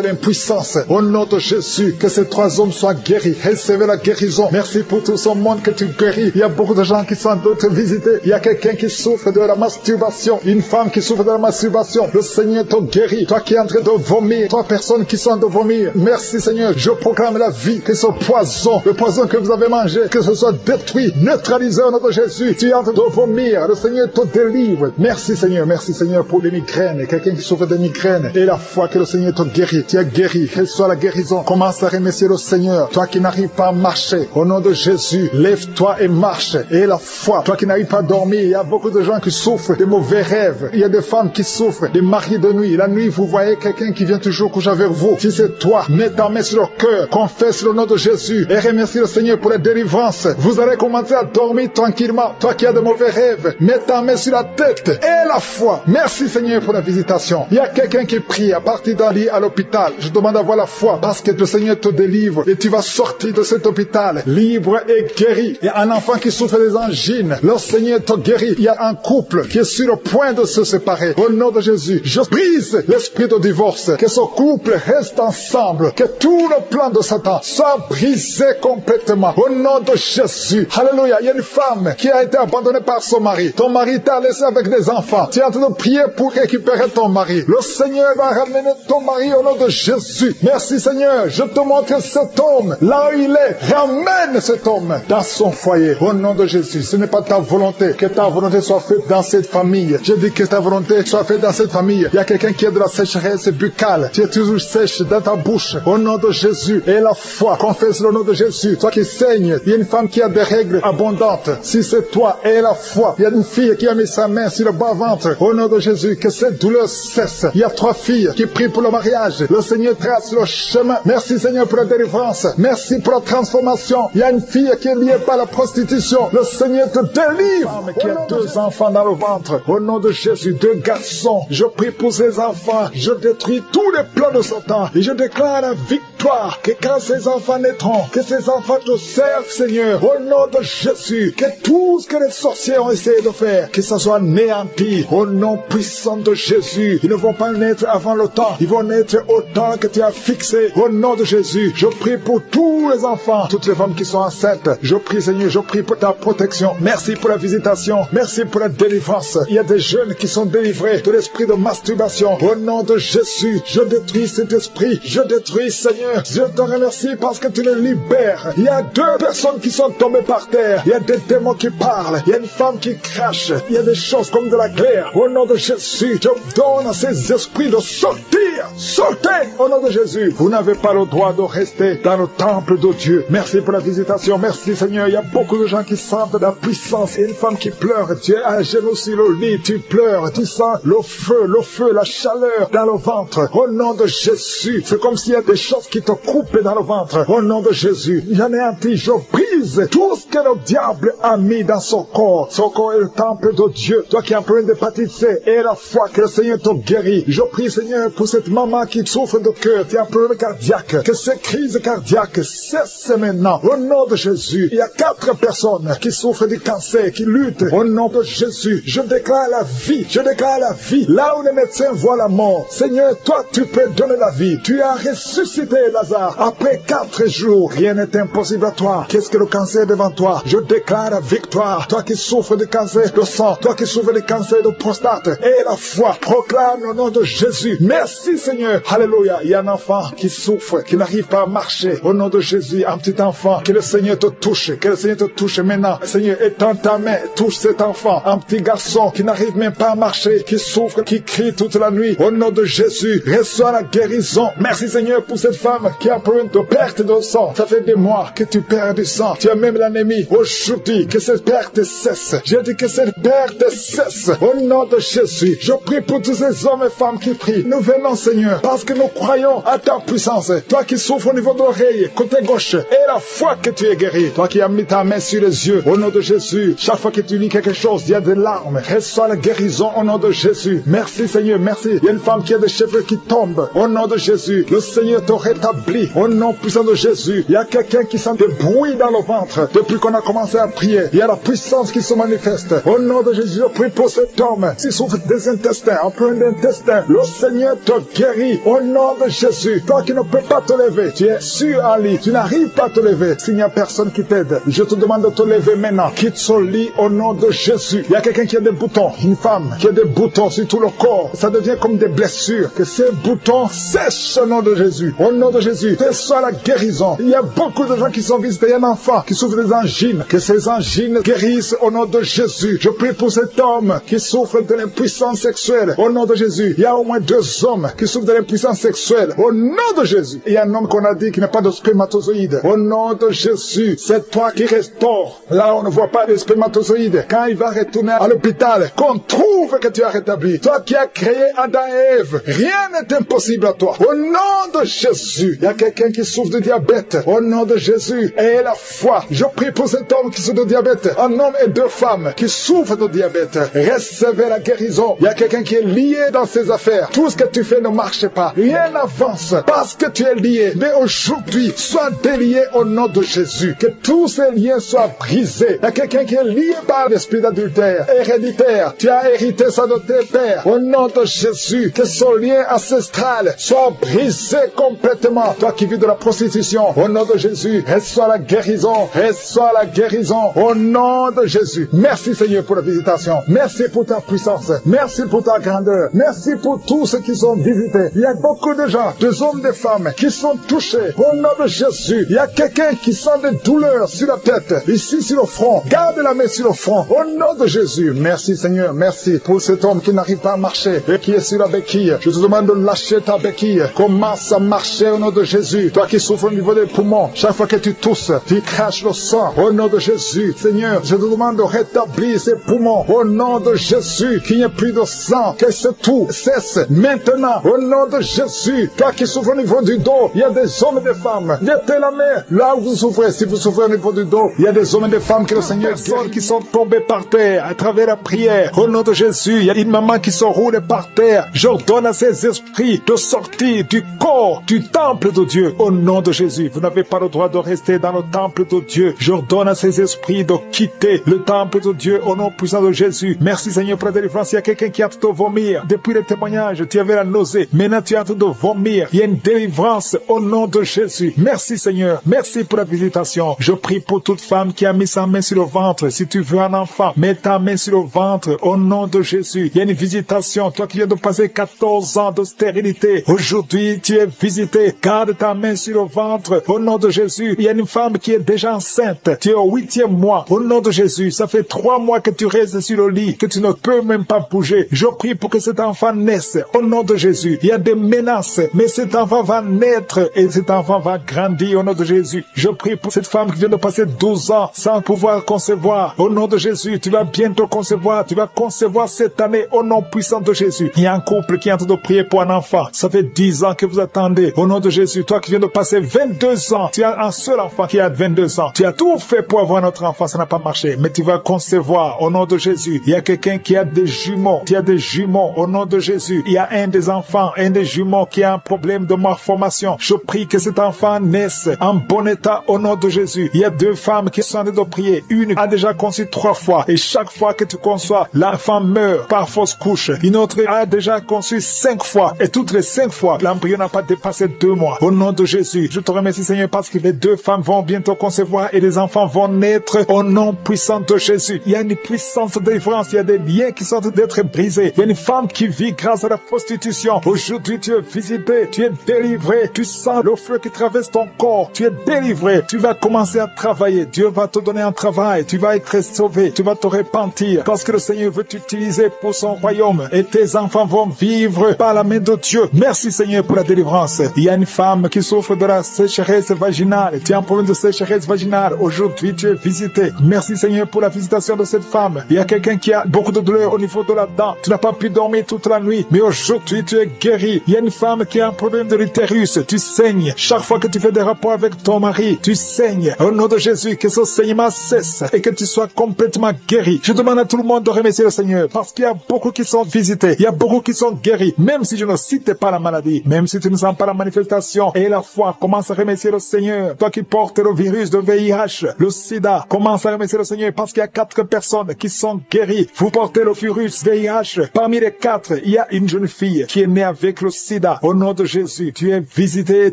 [SPEAKER 1] l'impuissance. Au nom de Jésus, que ces 3 hommes soient guéris. Recevez la guérison. Merci pour tout ce monde que tu guéris. Il y a beaucoup de gens qui sont d'autres visités. Il y a quelqu'un qui souffre de la masturbation. Une femme qui souffre de la masturbation. Le Seigneur te guérit. Toi qui es en train de vomir. 3 personnes qui sont en train de vomir. Merci Seigneur. Je proclame la vie. Que ce poison, le poison que vous avez mangé, que ce soit détruit, neutralisé au nom de Jésus. Tu es en train de vomir. Le Seigneur te délivre. Merci Seigneur. Merci Seigneur pour les migraines. Quelqu'un qui souffre de migraines. Et la foi que le Seigneur te guérit. Tu es guéri. Reçois la guérison. Commence à remercier le Seigneur. Toi qui n'arrives pas à marcher. Au nom de Jésus, lève-toi et marche. Et la foi. Toi qui n'arrives pas à dormir. Il y a beaucoup de gens qui souffrent de mauvais rêves. Il y a des femmes qui souffrent des maris de nuit. La nuit, vous voyez quelqu'un qui vient toujours coucher avec vous. Si c'est toi, mets ta main sur le cœur. Confesse le nom de Jésus. Et remercie le Seigneur pour la délivrance. Vous allez commencer à dormir tranquillement. Toi qui as de mauvais rêves, mets ta main sur la tête. Et la foi. Merci Seigneur pour la visitation. Il y a quelqu'un qui prie à partir d'un lit à l'hôpital. Je demande d'avoir la foi parce que le Seigneur te délivre. Et tu vas sortir de cet hôpital libre et guéri. Il y a un enfant qui souffre des angines. Le Seigneur te guérit. Il y a un couple qui est sur le point de se séparer. Au nom de Jésus, je brise l'esprit de divorce. Que ce couple reste ensemble. Que tout le plan de Satan soit brisé complètement. Au nom de Jésus. Alléluia. Il y a une femme qui a été abandonnée par son mari. Ton mari t'a laissé avec des enfants. Tu es en train de prier pour récupérer ton mari. Le Seigneur va ramener ton mari au nom de Jésus. Merci Seigneur. Je te montre cet homme. Là où il est, ramène cet homme dans son foyer. Au nom de Jésus. Ce n'est pas ta volonté. Que ta volonté soit faite dans cette famille. Je dis que ta volonté soit faite dans cette famille. Il y a quelqu'un qui a de la sécheresse buccale. Tu es toujours sèche dans ta bouche. Au nom de Jésus. Et la foi. Confesse le nom de Jésus. Toi qui saignes. Il y a une femme qui a des règles abondantes. Si c'est toi, et la foi. Il y a une fille qui a mis sa main sur le bas-ventre. Au nom de Jésus. Que cette douleur cesse. Il y a 3 filles qui prient pour le mariage. Le Seigneur trace le chemin. Merci Seigneur pour la délivrance. Merci pour la transformation. Il y a une fille qui est liée par la prostitution. Le Seigneur te délivre. Mais qui a 2 enfants dans le ventre. Au nom de Jésus, 2 garçons. Je prie pour ces enfants. Je détruis tous les plans de Satan. Et je déclare la victoire. Que quand ces enfants naîtront, que ces enfants te servent, Seigneur. Au nom de Jésus. Que tout ce que les sorciers ont essayé de faire, que ça soit néanti. Au nom puissant de Jésus. Ils ne vont pas naître avant le temps. Ils vont naître au temps que tu as fixé. Au nom de Jésus. Je prie pour tous les enfants, toutes les femmes qui sont enceintes. Je prie, Seigneur, je prie pour ta protection. Merci pour la visitation. Merci pour la délivrance. Il y a des jeunes qui sont délivrés de l'esprit de masturbation. Au nom de Jésus, je détruis cet esprit. Je détruis, Seigneur. Je te remercie parce que tu les libères. Il y a 2 personnes qui sont tombées par terre. Il y a des démons qui parlent. Il y a une femme qui crache. Il y a des choses comme de la glaire. Au nom de Jésus, je donne à ces esprits de sortir. Sortez au nom de Jésus. Vous n'avez pas le droit de rester dans le temple de Dieu. Merci pour la visitation. Merci Seigneur. Il y a beaucoup de gens qui sentent la puissance. Il y a une femme qui pleure. Tu es à genoux sur le lit. Tu pleures. Tu sens le feu, la chaleur dans le ventre. Au nom de Jésus. C'est comme s'il y a des choses qui te coupent dans le ventre. Au nom de Jésus. J'en ai un petit. Je brise tout ce que le diable a mis dans son corps. Son corps est le temple de Dieu. Toi qui es en plein d'hépatite C. Et la foi que le Seigneur te guérit. Je prie Seigneur pour cette maman qui souffre de cœur. Tu es en problème cardiaque. Que ces crises cardiaques cessent maintenant. Au nom de Jésus. Il y a 4 personnes qui souffrent du cancer, qui luttent. Au nom de Jésus. Je déclare la vie. Je déclare la vie. Là où les médecins voient la mort. Seigneur, toi, tu peux donner la vie. Tu as ressuscité Lazare. Après 4 jours, rien n'est impossible à toi. Qu'est-ce que le cancer devant toi? Je déclare la victoire. Toi qui souffres de cancer de sang. Toi qui souffres de cancer de prostate. Et la foi. Proclame le nom de Jésus. Merci Merci Seigneur. Alléluia. Il y a un enfant qui souffre, qui n'arrive pas à marcher. Au nom de Jésus, un petit enfant, que le Seigneur te touche, que le Seigneur te touche maintenant. Seigneur, étends ta main, touche cet enfant, un petit garçon qui n'arrive même pas à marcher, qui souffre, qui crie toute la nuit. Au nom de Jésus, reçois la guérison. Merci Seigneur pour cette femme qui a problème de perte de sang. Ça fait des mois que tu perds du sang. Tu as même l'anémie. Aujourd'hui, que cette perte cesse. J'ai dit que cette perte cesse. Au nom de Jésus, je prie pour tous ces hommes et femmes qui prient. Nous venons Seigneur, parce que nous croyons à ta puissance. Toi qui souffres au niveau de l'oreille, côté gauche, et la foi que tu es guéri. Toi qui as mis ta main sur les yeux, au nom de Jésus, chaque fois que tu lis quelque chose, il y a des larmes. Reçois la guérison au nom de Jésus. Merci Seigneur, merci. Il y a une femme qui a des cheveux qui tombent. Au nom de Jésus, le Seigneur te rétablit. Au nom puissant de Jésus, il y a quelqu'un qui sent des bruits dans le ventre. Depuis qu'on a commencé à prier, il y a la puissance qui se manifeste. Au nom de Jésus, je prie pour cet homme qui souffre des intestins, un problème d'intestin. Le Seigneur te guérit. Au nom de Jésus, toi qui ne peux pas te lever, tu es sur un lit, tu n'arrives pas à te lever. S'il n'y a personne qui t'aide, je te demande de te lever maintenant. Quitte ce lit au nom de Jésus. Il y a quelqu'un qui a des boutons, une femme qui a des boutons sur tout le corps. Ça devient comme des blessures. Que ces boutons sèchent au nom de Jésus. Au nom de Jésus, reçois la guérison. Il y a beaucoup de gens qui sont visités. Il y a un enfant qui souffre des angines. Que ces angines guérissent au nom de Jésus. Je prie pour cet homme qui souffre de l'impuissance sexuelle. Au nom de Jésus, il y a au moins 2 hommes qui souffrent de l'impuissance sexuelle. Au nom de Jésus. Il y a un homme qu'on a dit qui n'a pas de spermatozoïdes. Au nom de Jésus, c'est toi qui restaure. Là, on ne voit pas de spermatozoïdes. Quand il va retourner à l'hôpital, qu'on trouve que tu as rétabli. Toi qui as créé Adam et Ève, rien n'est impossible à toi. Au nom de Jésus, il y a quelqu'un qui souffre de diabète. Au nom de Jésus, et la foi. Je prie pour cet homme qui souffre de diabète. Un homme et 2 femmes qui souffrent de diabète. Recevez la guérison. Il y a quelqu'un qui est lié dans ses affaires. Tout ce que tu fais ne marche pas. Rien n'avance parce que tu es lié. Mais aujourd'hui, sois délié au nom de Jésus. Que tous ces liens soient brisés. Il y a quelqu'un qui est lié par l'esprit d'adultère, héréditaire. Tu as hérité ça de tes pères. Au nom de Jésus, que ce lien ancestral soit brisé complètement. Toi qui vis de la prostitution, au nom de Jésus, reçois la guérison. Reçois la guérison au nom de Jésus. Merci Seigneur pour la visitation. Merci pour ta puissance. Merci pour ta grandeur. Merci pour tous ceux qui sont visités. Il y a beaucoup de gens, des hommes, des femmes qui sont touchés. Au nom de Jésus, il y a quelqu'un qui sent des douleurs sur la tête, ici sur le front. Garde la main sur le front. Au nom de Jésus. Merci Seigneur. Merci pour cet homme qui n'arrive pas à marcher et qui est sur la béquille. Je te demande de lâcher ta béquille. Commence à marcher au nom de Jésus. Toi qui souffres au niveau des poumons, chaque fois que tu tousses, tu craches le sang. Au nom de Jésus. Seigneur, je te demande de rétablir ces poumons. Au nom de Jésus, qu'il n'y ait plus de sang. Que ce tout cesse maintenant. Au nom de Jésus. Toi qui souffres au niveau du dos, il y a des hommes et des femmes. Mettez la main là où vous souffrez. Si vous souffrez au niveau du dos, il y a des hommes et des femmes que le Seigneur guérit, qui sont tombés par terre à travers la prière. Au nom de Jésus, il y a une maman qui se roule par terre. J'ordonne à ces esprits de sortir du corps, du temple de Dieu. Au nom de Jésus, vous n'avez pas le droit de rester dans le temple de Dieu. J'ordonne à ces esprits de quitter le temple de Dieu au nom puissant de Jésus. Merci Seigneur pour la délivrance. Il y a quelqu'un qui a hâte de vomir. Depuis le témoignage, tu avais la nausée. Maintenant, tu as hâte de vomir. Il y a une délivrance au nom de Jésus. Merci Seigneur. Merci pour la visitation. Je prie pour toute femme qui a mis sa main sur le ventre. Si tu veux un enfant, mets ta main sur le ventre au nom de Jésus. Il y a une visitation. Toi qui viens de passer 14 ans de stérilité, aujourd'hui tu es visité. Garde ta main sur le ventre au nom de Jésus. Il y a une femme qui est déjà enceinte. Tu es au 8e mois au nom de Jésus. Ça fait 3 mois que tu restes sur le lit, que tu ne peux même pas bouger. Je prie pour que cet enfant naisse au nom de Jésus. Il y a des menaces, mais cet enfant va naître et cet enfant va grandir au nom de Jésus. Je prie pour cette femme qui vient de passer 12 ans sans pouvoir concevoir. Au nom de Jésus, tu vas bientôt concevoir. Tu vas concevoir cette année au nom puissant de Jésus. Il y a un couple qui est en train de prier pour un enfant. Ça fait 10 ans que vous attendez. Au nom de Jésus, toi qui viens de passer 22 ans, tu as un seul enfant qui a 22 ans. Tu as tout fait pour avoir notre enfant, ça n'a pas marché. Mais tu vas concevoir au nom de Jésus. Il y a quelqu'un qui a des jumeaux. Tu as des jumeaux au nom de Jésus. Il y a un des enfants, un des jumeaux qui a un problème de malformation. Je prie que cet enfant naisse en bon état au nom de Jésus. Il y a 2 femmes qui sont en train de prier. Une a déjà conçu 3 fois. Et chaque fois que tu conçois, l'enfant meurt par fausse couche. Une autre a déjà conçu 5 fois. Et toutes les 5 fois, l'embryon n'a pas dépassé 2 mois. Au nom de Jésus, je te remercie Seigneur parce que les 2 femmes vont bientôt concevoir et les enfants vont naître au nom puissant de Jésus. Il y a une puissance de délivrance. Il y a des liens qui sont en train d'être brisés. Il y a une femme qui vit grâce à la prostitution. dépression. Aujourd'hui, tu es visité, tu es délivré. Tu sens le feu qui traverse ton corps. Tu es délivré. Tu vas commencer à travailler. Dieu va te donner un travail. Tu vas être sauvé. Tu vas te repentir parce que le Seigneur veut t'utiliser pour son royaume et tes enfants vont vivre par la main de Dieu. Merci Seigneur pour la délivrance. Il y a une femme qui souffre de la sécheresse vaginale. Tu as un problème de sécheresse vaginale. Aujourd'hui, tu es visité. Merci Seigneur pour la visitation de cette femme. Il y a quelqu'un qui a beaucoup de douleur au niveau de la dent. Tu n'as pas pu dormir toute la nuit, mais aujourd'hui, tu es guéri. Il y a une femme qui a un problème de l'utérus. Tu saignes. Chaque fois que tu fais des rapports avec ton mari, tu saignes. Au nom de Jésus, que ce saignement cesse et que tu sois complètement guéri. Je demande à tout le monde de remercier le Seigneur parce qu'il y a beaucoup qui sont visités. Il y a beaucoup qui sont guéris. Même si je ne cite pas la maladie, même si tu ne sens pas la manifestation et la foi, commence à remercier le Seigneur. Toi qui portes le virus de VIH, le sida, commence à remercier le Seigneur parce qu'il y a 4 personnes qui sont guéries. Vous portez le virus VIH. Parmi les 4, il y a une jeune fille qui est née avec le sida. Au nom de Jésus, tu es visité,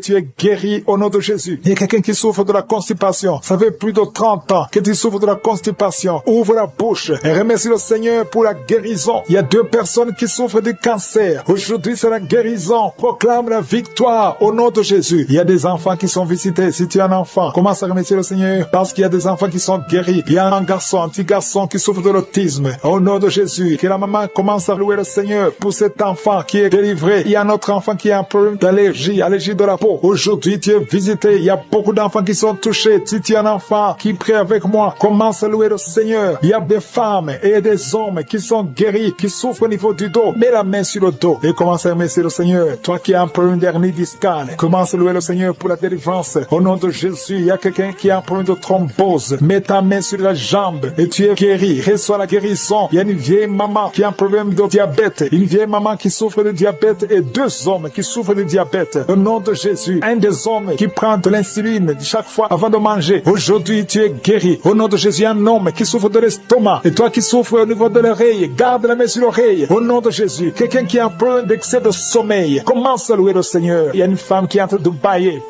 [SPEAKER 1] tu es guéri au nom de Jésus. Il y a quelqu'un qui souffre de la constipation. Ça fait plus de 30 ans que tu souffres de la constipation. Ouvre la bouche et remercie le Seigneur pour la guérison. Il y a 2 personnes qui souffrent du cancer. Aujourd'hui, c'est la guérison. Proclame la victoire au nom de Jésus. Il y a des enfants qui sont visités. Si tu es un enfant, commence à remercier le Seigneur parce qu'il y a des enfants qui sont guéris. Il y a un petit garçon qui souffre de l'autisme. Au nom de Jésus, que la maman commence à louer le Seigneur pour cet enfant qui est délivré. Il y a un autre enfant qui a un problème d'allergie, allergie de la peau. Aujourd'hui, tu es visité. Il y a beaucoup d'enfants qui sont touchés. Si tu es un enfant qui prie avec moi, commence à louer le Seigneur. Il y a des femmes et des hommes qui sont guéris, qui souffrent au niveau du dos. Mets la main sur le dos et commence à remercier le Seigneur. Toi qui as un problème d'hernie discale, commence à louer le Seigneur pour la délivrance. Au nom de Jésus, il y a quelqu'un qui a un problème de thrombose. Mets ta main sur la jambe et tu es guéri. Reçois la guérison. Il y a une vieille maman qui a un problème de diabète. Une vieille maman qui souffre de diabète et 2 hommes qui souffrent de diabète. Au nom de Jésus, un des hommes qui prend de l'insuline chaque fois avant de manger. Aujourd'hui, tu es guéri. Au nom de Jésus, un homme qui souffre de l'estomac. Et toi qui souffres au niveau de l'oreille, garde la main sur l'oreille. Au nom de Jésus, quelqu'un qui a un problème d'excès de sommeil, commence à louer le Seigneur. Il y a une femme qui est en train de bailler.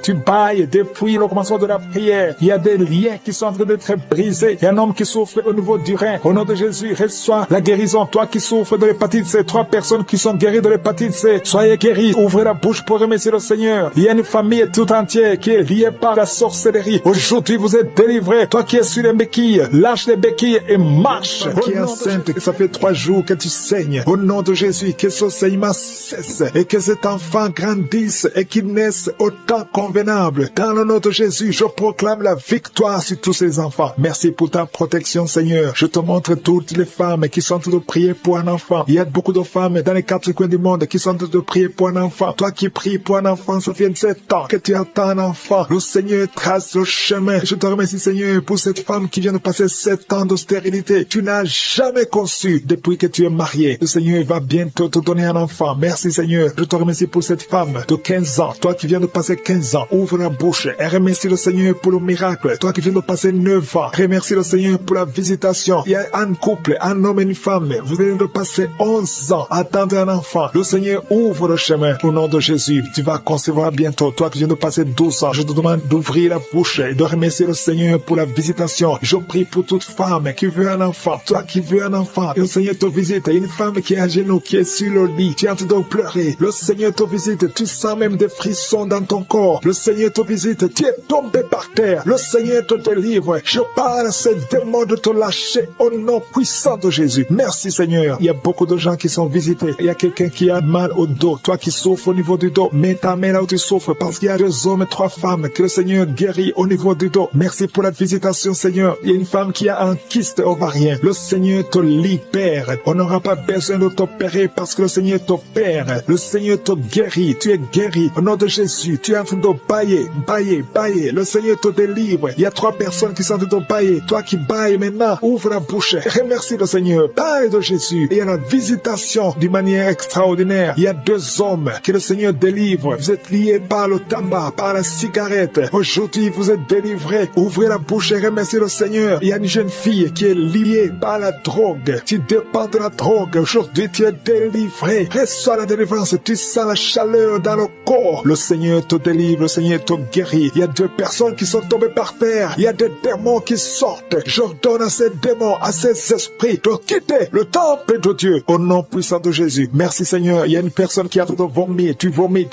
[SPEAKER 1] Tu bailles depuis le commencement de la prière. Il y a des liens qui sont en train d'être brisés. Il y a un homme qui souffre au niveau du rein. Au nom de Jésus, reçois la guérison. Toi qui souffres de l'hépatite C, 3 personnes qui sont guéries de l'hépatite C, soyez guéris. Ouvrez la bouche pour remercier le Seigneur. Il y a une famille tout entière qui est liée par la sorcellerie. Aujourd'hui, vous êtes délivrés. Toi qui es sur les béquilles, lâche les béquilles et marche. Toi qui es enceinte, que ça fait 3 jours que tu saignes. Au nom de Jésus, que ce saignement cesse et que cet enfant grandisse et qu'il naisse au temps convenable. Dans le nom de Jésus, je proclame la victoire sur tous ces enfants. Merci pour ta protection, Seigneur. Je te montre toutes les femmes qui sont en train de prier pour un enfant. Il y a beaucoup de femmes dans les 4 coins du monde qui sont en train de prier pour un enfant. Toi qui pries pour un enfant, ça fait 7 ans que tu attends un enfant. Le Seigneur trace le chemin. Je te remercie, Seigneur, pour cette femme qui vient de passer 7 ans de stérilité. Tu n'as jamais conçu depuis que tu es marié. Le Seigneur va bientôt te donner un enfant. Merci, Seigneur. Je te remercie pour cette femme de 15 ans. Toi qui viens de passer 15 ans, ouvre la bouche et remercie le Seigneur pour le miracle. Toi qui viens de passer 9 ans, remercie le Seigneur pour la visitation. Il y a un couple, un homme et une femme. Vous venez de passer 11 ans à attendre un enfant. Le Seigneur ouvre le chemin. Au nom de Jésus, tu vas concevoir bientôt. Toi qui viens de passer 12 ans, je te demande d'ouvrir la bouche et de remercier le Seigneur pour la visitation. Je prie pour toute femme qui veut un enfant. Toi qui veux un enfant, et le Seigneur te visite. Il y a une femme qui est à genoux, qui est sur le lit. Tu es en train de pleurer. Le Seigneur te visite. Tu sens même des frissons dans ton corps. Le Seigneur te visite. Tu es tombé par terre. Le Seigneur te délivre. Je parle à ces démons de te lâcher au nom puissant de Jésus. Merci, Seigneur. Il y a beaucoup de gens qui sont visités. Il y a quelqu'un qui a mal au dos. Toi qui souffres au niveau du dos, mets ta main là où tu souffres parce qu'il y a 2 hommes et 3 femmes que le Seigneur guérit au niveau du dos. Merci pour la visitation, Seigneur. Il y a une femme qui a un kyste ovarien. Le Seigneur te libère. On n'aura pas besoin de t'opérer parce que le Seigneur t'opère. Le Seigneur te guérit. Tu es guéri. Au nom de Jésus, tu es en train de bailler. Le Seigneur te délivre. Il y a 3 personnes qui sont en train de bailler. Toi qui bailles maintenant, ouvre la bouche. Remercie le Seigneur. Parle de Jésus. Il y a la visitation d'une manière extraordinaire. Il y a 2 hommes que le Seigneur délivre. Vous êtes liés par le tabac, par la cigarette. Aujourd'hui, vous êtes délivrés. Ouvrez la bouche et remerciez le Seigneur. Il y a une jeune fille qui est liée par la drogue. Tu dépends de la drogue. Aujourd'hui, tu es délivré. Reçois la délivrance. Tu sens la chaleur dans le corps. Le Seigneur te délivre. Le Seigneur te guérit. Il y a 2 personnes qui sont tombées par terre. Il y a des démons qui sortent. J'ordonne à ces démons, à ces esprits de quitter le temple de Dieu. Au nom puissant de Jésus.
[SPEAKER 2] Merci Seigneur. Il y a une personne qui a de vomir. Tu vomis.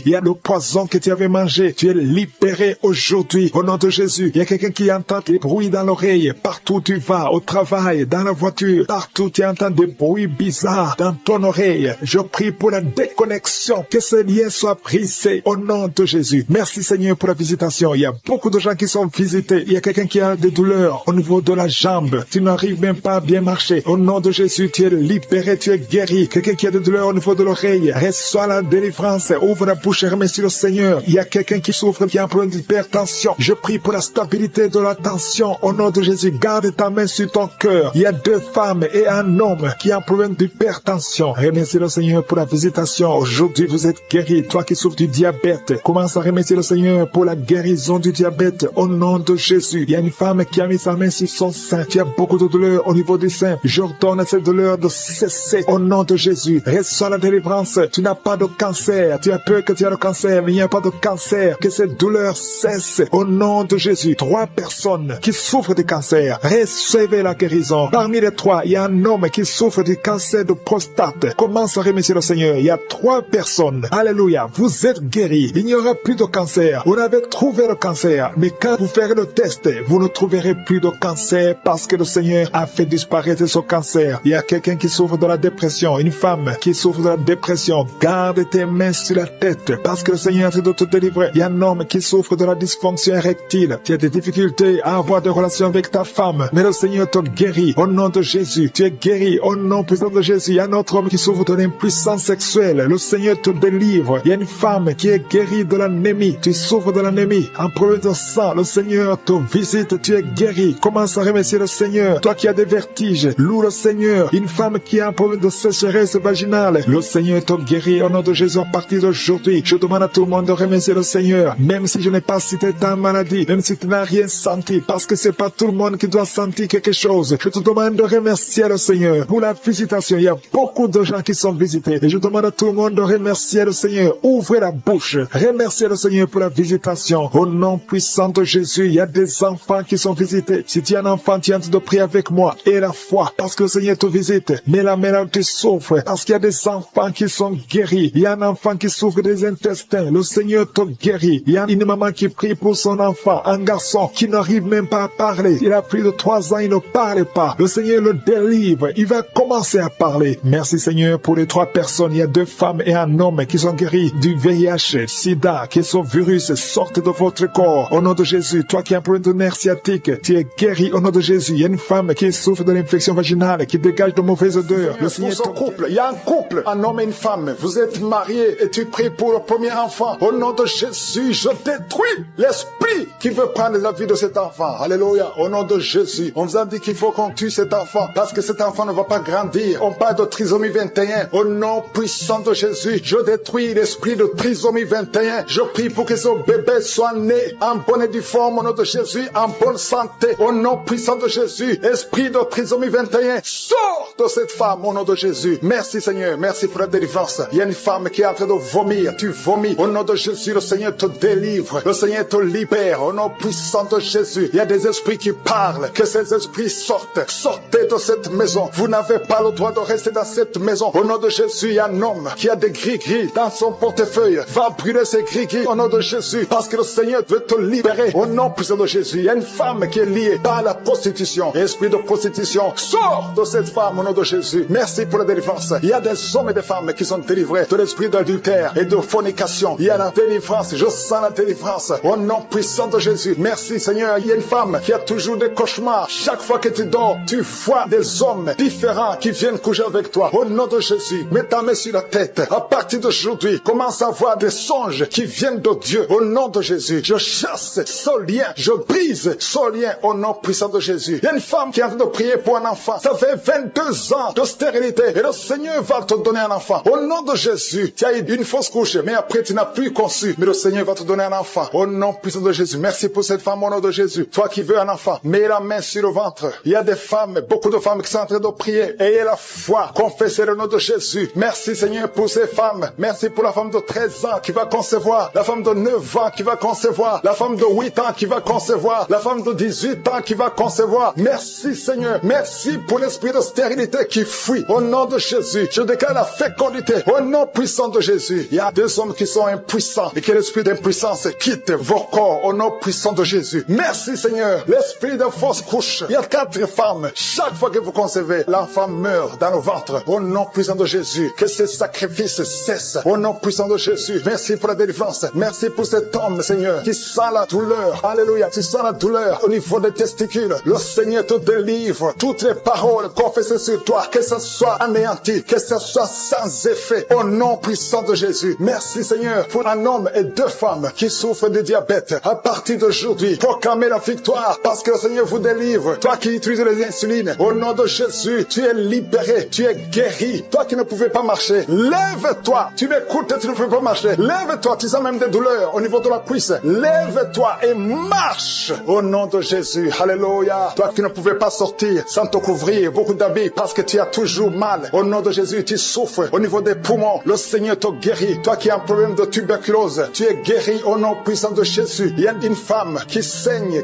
[SPEAKER 2] Il y a le poison que tu avais mangé. Tu es libéré aujourd'hui. Au nom de Jésus. Il y a quelqu'un qui entend des bruits dans l'oreille. Partout où tu vas, au travail, dans la voiture, partout tu entends des bruits bizarres dans ton oreille. Je prie pour la déconnexion. Que ce lien soit brisé au nom de Jésus. Merci Seigneur pour la visitation. Il y a beaucoup de gens qui sont visités. Il y a quelqu'un qui a des douleurs au niveau de la jambe. Tu n'arrives même pas à bien marcher. Au nom de Jésus, tu es libéré, tu es guéri. Quelqu'un qui a des douleurs au niveau de l'oreille, reçois la délivrance. Ouvre la bouche et remercie le Seigneur. Il y a quelqu'un qui souffre, qui a un problème d'hypertension. Je prie pour la stabilité de la tension. Au nom de Jésus, garde ta main sur ton cœur. Il y a 2 femmes et un homme qui a un problème d'hypertension. Remercie le Seigneur pour la visitation. Aujourd'hui, vous êtes guéri. Toi qui souffres du diabète, commence à remercier le Seigneur pour la guérison du diabète. Au nom de Jésus, il y a une femme qui a mis sa main sur son sein. Tu as beaucoup de douleurs au niveau du sein. J'ordonne à cette douleur de cesser. Au nom de Jésus, reçois la délivrance. Tu n'as pas de cancer. Tu as peur que tu as le cancer, mais il n'y a pas de cancer. Que cette douleur cesse. Au nom de Jésus, 3 personnes qui souffrent de cancer, recevez la guérison. Parmi les 3, il y a un homme qui souffre du cancer de prostate. Commence à remercier le Seigneur. Il y a 3 personnes. Alléluia. Vous êtes guéris. Il n'y aura plus de cancer. Vous avez trouvé le cancer. Mais quand vous ferez le test, vous ne trouverez plus de cancer parce que le Seigneur a fait disparaître ce cancer. Il y a quelqu'un qui souffre de la dépression. Une femme qui souffre de la dépression. Garde tes mains sur la tête parce que le Seigneur est en train de te délivrer. Il y a un homme qui souffre de la dysfonction érectile. Tu as des difficultés à avoir des relations avec ta femme. Mais le Seigneur te guérit. Au nom de Jésus, tu es guéri. Au nom puissant de Jésus, il y a un autre homme qui souffre de l'impuissance sexuelle. Le Seigneur te délivre. Il y a une femme qui est guérie de l'anémie. Tu souffres de l'anémie. Un problème de sang. Le Seigneur te visite. Tu es guéri. Commence à remercier le Seigneur. Toi qui as des vertiges, loue le Seigneur. Une femme qui a un problème de sécheresse vaginale, le Seigneur te guérit au nom de Jésus à partir d'aujourd'hui. Je demande à tout le monde de remercier le Seigneur. Même si je n'ai pas cité ta maladie, même si tu n'as rien senti, parce que c'est pas tout le monde qui doit sentir quelque chose. Je te demande de remercier le Seigneur pour la visitation. Il y a beaucoup de gens qui sont visités. Et je demande à tout le monde de remercier le Seigneur. Ouvrez la bouche. Remerciez le Seigneur pour la visitation. Au nom puissant de Jésus, il y a des enfants qui sont visités. Si tu es un enfant, tu es en train de prier avec moi. Et la foi, parce que le Seigneur te visite. Mais la mère, tu souffres, parce qu'il y a des enfants qui sont guéris. Il y a un enfant qui souffre des intestins. Le Seigneur te guérit. Il y a une maman qui prie pour son enfant. Un garçon qui n'arrive même pas à parler. Il a plus de 3 ans, il ne parle pas. Le Seigneur le délivre. Il va commencer à parler. Merci Seigneur pour les 3 personnes. Il y a 2 femmes et un homme qui sont guéris du VIH, SIDA, que ce virus sorte de votre corps. Au nom de Jésus, toi qui as un problème de nerf sciatique, tu es guéri au nom de Jésus. Il y a une femme qui souffre de l'infection vaginale, qui dégage de mauvaises odeurs. Le Seigneur
[SPEAKER 1] pour ce couple, il y a un couple, un homme et une femme. Vous êtes mariés et tu pries pour le premier enfant. Au nom de Jésus, je détruis l'esprit qui veut prendre la vie de cet enfant. Alléluia. Au nom de Jésus, on vous a dit qu'il faut qu'on tue cet enfant parce que cet enfant ne va pas grandir. On parle de trisomie 21. Au nom puissant de Jésus, je détruis l'esprit de trisomie 21. Je prie pour que ce bébé soit né en bonne et due forme. Au nom de Jésus, en bonne santé. Au nom puissant de Jésus, esprit de trisomie 21, sors de cette femme au nom de Jésus. Merci Seigneur, merci pour la délivrance. Il y a une femme qui est en train de vomir. Tu vomis. Au nom de Jésus, le Seigneur te délivre. Le Seigneur te libère. Au nom puissant de Jésus, il y a des esprits qui parlent. Que ces esprits sortent. Sortez de cette maison. Vous n'avez pas le droit de rester dans cette maison. Au nom de Jésus, il y a un homme qui a des gris-gris dans son portefeuille. Va brûler ces gris-gris au nom de Jésus. Parce que le Seigneur veut te libérer. Au nom puissant de Jésus, il y a une femme qui est liée par la prostitution. Esprit de prostitution, sors de cette femme au nom de Jésus. Merci pour la délivrance. Il y a des hommes et des femmes qui sont délivrés de l'esprit d'adultère et de fornication. Il y a la délivrance. Je sens la délivrance. Au nom puissant de Jésus. Merci Seigneur. Il y a une femme qui a toujours des cauchemars. Chaque fois que tu dors, tu vois des hommes différents qui viennent coucher avec toi. Au nom de Jésus, mets ta main sur la tête. À partir d'aujourd'hui, commence à voir des songes qui viennent de Dieu. Au nom de Jésus, je chasse ce lien. Je brise ce lien au nom puissant de Jésus. Il y a une femme qui est en train de prier pour un enfant. Ça fait 22 ans de stérilité et le Seigneur va te donner un enfant. Au nom de Jésus, tu as eu une fausse couche, mais après tu n'as plus conçu. Mais le Seigneur va te donner un enfant. Au nom puissant de Jésus. Merci pour cette femme au nom de Jésus. Toi qui veux un enfant, mets la main sur le ventre. Il y a des femmes, beaucoup de femmes qui sont en train de prier. Ayez la foi. Confessez le nom de Jésus. Merci Seigneur pour ces femmes. Merci pour la femme de 13 ans qui va concevoir. La femme de 9 ans qui va concevoir. La femme de 8 ans qui va concevoir. La femme de 18 ans qui va concevoir. Merci Seigneur. Merci pour l'esprit de stérilité qui fuit. Au nom de Jésus. Jésus, je déclare la fécondité au nom puissant de Jésus. Il y a des hommes qui sont impuissants et que l'esprit d'impuissance quitte vos corps au nom puissant de Jésus. Merci Seigneur. L'esprit de fausse couche. Il y a 4 femmes. Chaque fois que vous concevez, l'enfant meurt dans le ventre. Au nom puissant de Jésus, que ces sacrifices cessent. Au nom puissant de Jésus, merci pour la délivrance. Merci pour cet homme, Seigneur, qui sent la douleur. Alléluia. Tu sens la douleur au niveau des testicules. Le Seigneur te délivre. Toutes les paroles confessées sur toi, que ce soit anéanti, que ce soit sans effet. Au nom puissant de Jésus. Merci Seigneur pour un homme et 2 femmes qui souffrent de diabète. À partir d'aujourd'hui, proclamez la victoire parce que le Seigneur vous délivre. Toi qui utilises les insulines, au nom de Jésus, tu es libéré, tu es guéri. Toi qui ne pouvais pas marcher, lève-toi. Tu m'écoutes et tu ne peux pas marcher. Lève-toi, tu sens même des douleurs au niveau de la cuisse. Lève-toi et marche au nom de Jésus. Alléluia. Toi qui ne pouvais pas sortir sans te couvrir beaucoup d'habits parce que tu as toujours mal. Au nom de Jésus, tu souffres au niveau des poumons. Le Seigneur te guérit. Toi qui as un problème de tuberculose, tu es guéri au nom puissant de Jésus. Il y a une femme qui saigne.